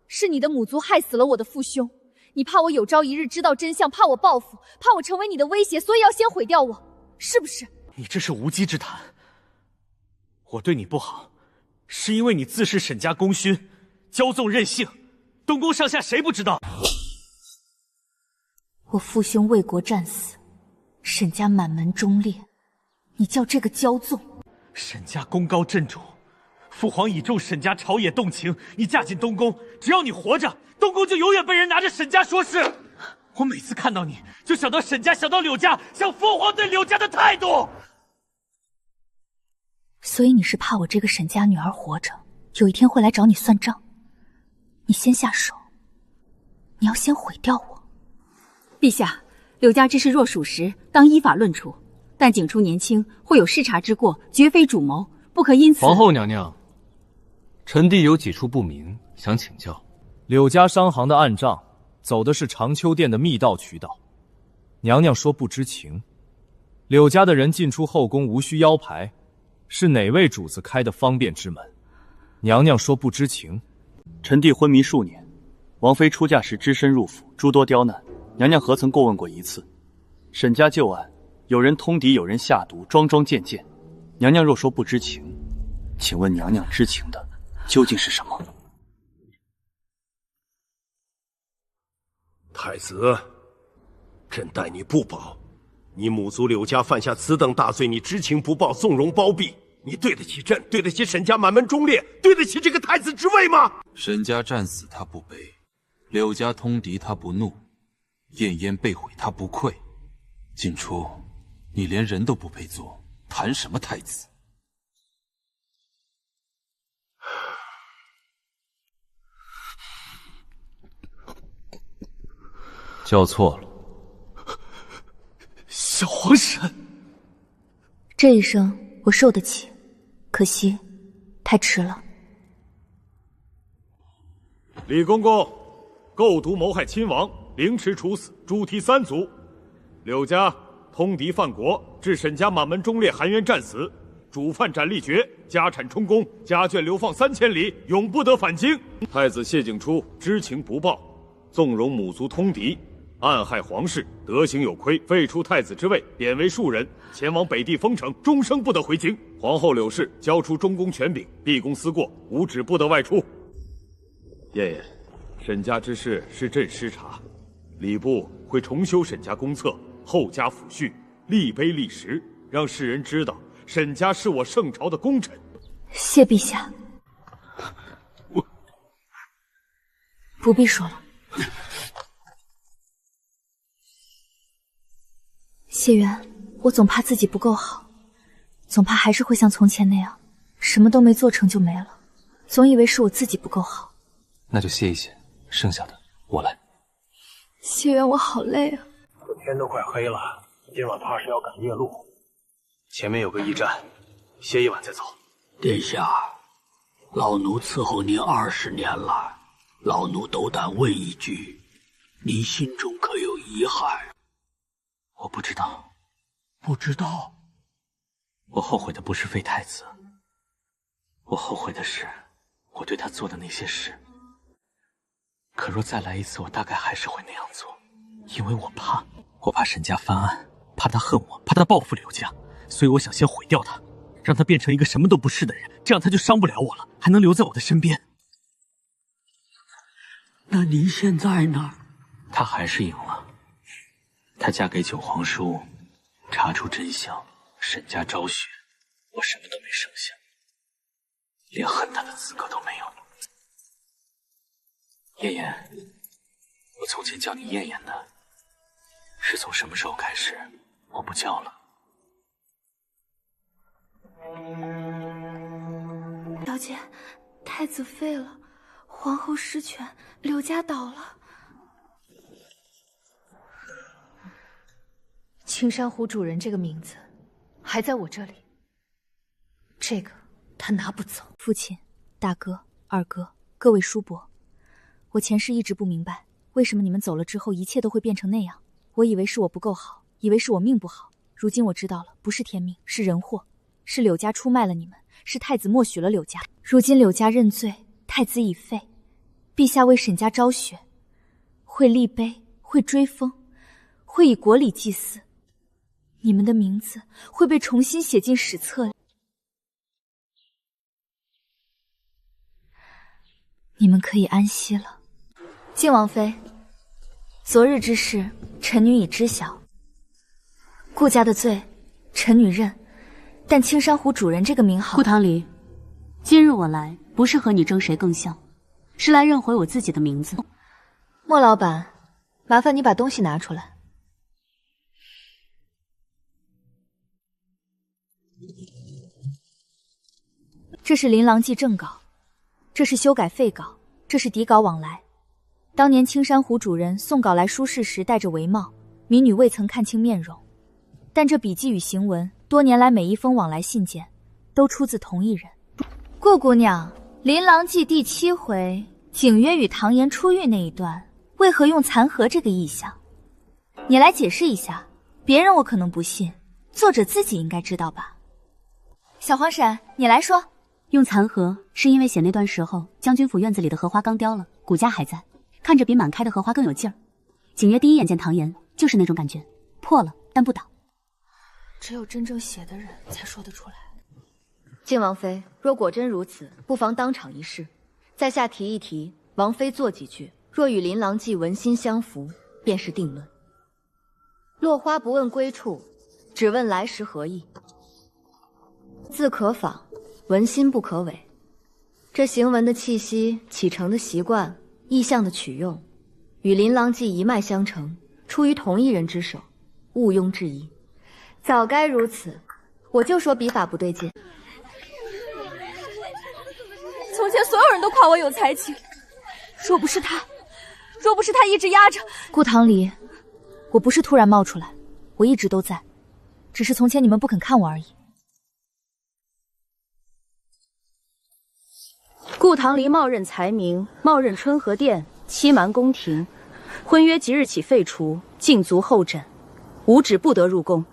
是你的母族害死了我的父兄。你怕我有朝一日知道真相，怕我报复，怕我成为你的威胁，所以要先毁掉我，是不是？你这是无稽之谈。我对你不好，是因为你自恃沈家功勋，骄纵任性，东宫上下谁不知道？我父兄为国战死，沈家满门忠烈，你叫这个骄纵？沈家功高震主，父皇倚重沈家朝野动情，你嫁进东宫，只要你活着，东宫就永远被人拿着沈家说事。我每次看到你，就想到沈家，想到柳家，想父皇对柳家的态度。所以你是怕我这个沈家女儿活着，有一天会来找你算账。你先下手，你要先毁掉我。陛下，柳家之事若属实，当依法论处。但景初年轻，会有失察之过，绝非主谋，不可因此。皇后娘娘，臣弟有几处不明，想请教。柳家商行的暗账走的是长秋殿的密道渠道，娘娘说不知情。柳家的人进出后宫无需腰牌，是哪位主子开的方便之门？娘娘说不知情。臣弟昏迷数年，王妃出嫁时只身入府，诸多刁难，娘娘何曾过问过一次？沈家旧案，有人通敌，有人下毒，桩桩件件。娘娘若说不知情，请问娘娘知情的究竟是什么？太子，朕待你不薄，你母族柳家犯下此等大罪，你知情不报，纵容包庇，你对得起朕，对得起沈家满门忠烈，对得起这个太子之位吗？沈家战死他不悲，柳家通敌他不怒，燕燕被毁他不愧。景初，你连人都不配做，谈什么太子？叫错了。小皇婶，这一生我受得起，可惜太迟了。李公公，构图谋害亲王，凌迟处死，诛踢3族。柳家通敌犯国，致沈家满门忠烈含冤战死，主犯斩立决，家产充公，家眷流放3000里，永不得返京。太子谢景初知情不报，纵容母族通敌，暗害皇室，德行有亏，废除太子之位，贬为庶人，前往北地封城，终生不得回京。皇后柳氏交出中宫权柄，毕公思过，无旨不得外出。燕燕，沈家之事是朕失察，礼部会重修沈家公册，后加抚恤，立碑立实，让世人知道沈家是我圣朝的功臣。谢陛下，不必说了。谢元，我总怕自己不够好，总怕还是会像从前那样，什么都没做成就没了，总以为是我自己不够好。那就歇一歇，剩下的我来。谢元，我好累啊。天都快黑了，今晚怕是要赶夜路。前面有个驿站，歇一晚再走。殿下，老奴伺候您20年了，老奴斗胆问一句，您心中可有遗憾？我不知道。不知道？我后悔的不是废太子，我后悔的是我对他做的那些事。可若再来一次，我大概还是会那样做，因为我怕沈家翻案，怕他恨我，怕他报复柳家，所以我想先毁掉他，让他变成一个什么都不是的人，这样他就伤不了我了，还能留在我的身边。那您现在呢？他还是赢了，他嫁给九皇叔，查出真相，沈家昭雪，我什么都没剩下，连恨他的资格都没有。燕燕，我从前叫你燕燕的，是从什么时候开始我不叫了？小姐，太子废了，皇后失权，柳家倒了。青山湖主人这个名字还在我这里，这个他拿不走。父亲、大哥、二哥，各位叔伯，我前世一直不明白，为什么你们走了之后，一切都会变成那样。我以为是我不够好，以为是我命不好，如今我知道了，不是天命，是人祸，是柳家出卖了你们，是太子默许了柳家。如今柳家认罪，太子已废，陛下为沈家昭雪，会立碑，会追封，会以国礼祭祀，你们的名字会被重新写进史册里。你们可以安息了。靖王妃，昨日之事，臣女已知晓。顾家的罪，臣女认，但青山湖主人这个名号……顾堂离，今日我来不是和你争谁更像，是来认回我自己的名字。莫老板，麻烦你把东西拿出来。这是琳琅记正稿，这是修改废稿，这是底稿往来。当年青山湖主人送稿来书市时戴着帷帽，民女未曾看清面容，但这笔记与行文，多年来每一封往来信件，都出自同一人。顾姑娘，琳琅记第7回景约与唐言出狱那一段，为何用残荷这个意象？你来解释一下，别人我可能不信，作者自己应该知道吧？小黄婶，你来说。用残荷是因为写那段时候，将军府院子里的荷花刚凋了，谷家还在，看着比满开的荷花更有劲儿。景约第一眼见唐言，就是那种感觉，破了但不倒。只有真正写的人才说得出来。靖王妃，若果真如此，不妨当场一试，在下提一提，王妃做几句，若与琳琅记文心相符，便是定论。落花不问归处，只问来时何意。字可仿，文心不可违。这行文的气息、启程的习惯、意象的取用，与琳琅记一脉相承，出于同一人之手，毋庸置疑。早该如此，我就说笔法不对劲。从前所有人都夸我有才情，若不是他一直压着。顾堂离，我不是突然冒出来，我一直都在，只是从前你们不肯看我而已。顾堂离冒认才名，冒认春和殿，欺瞒宫廷，婚约即日起废除，禁足候诊，无旨不得入宫。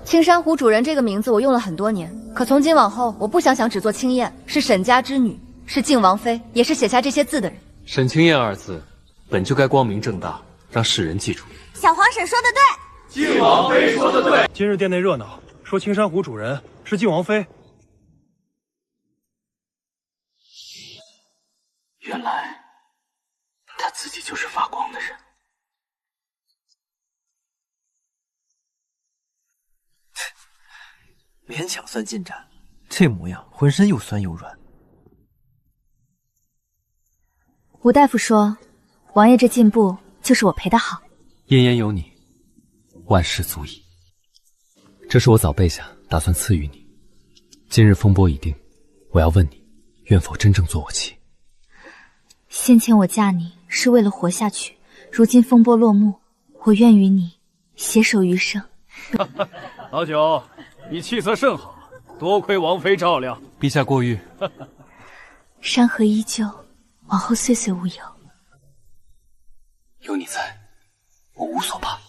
青山湖主人这个名字我用了很多年，可从今往后，我不想只做青燕，是沈家之女，是靖王妃，也是写下这些字的人。沈清燕二字，本就该光明正大，让世人记住。小皇婶说的对，靖王妃说的对。今日殿内热闹，说青山湖主人是靖王妃。原来他自己就是发光的人。勉强算进展，这模样浑身又酸又软。吴大夫说，王爷这进步就是我陪的好。燕燕有你，万事足矣。这是我早备下，打算赐予你。今日风波已定，我要问你，愿否真正做我妻？先前我嫁你是为了活下去，如今风波落幕，我愿与你携手余生。老九，你气色甚好，多亏王妃照料。陛下过誉。山河依旧，往后岁岁无忧。有你在，我无所怕。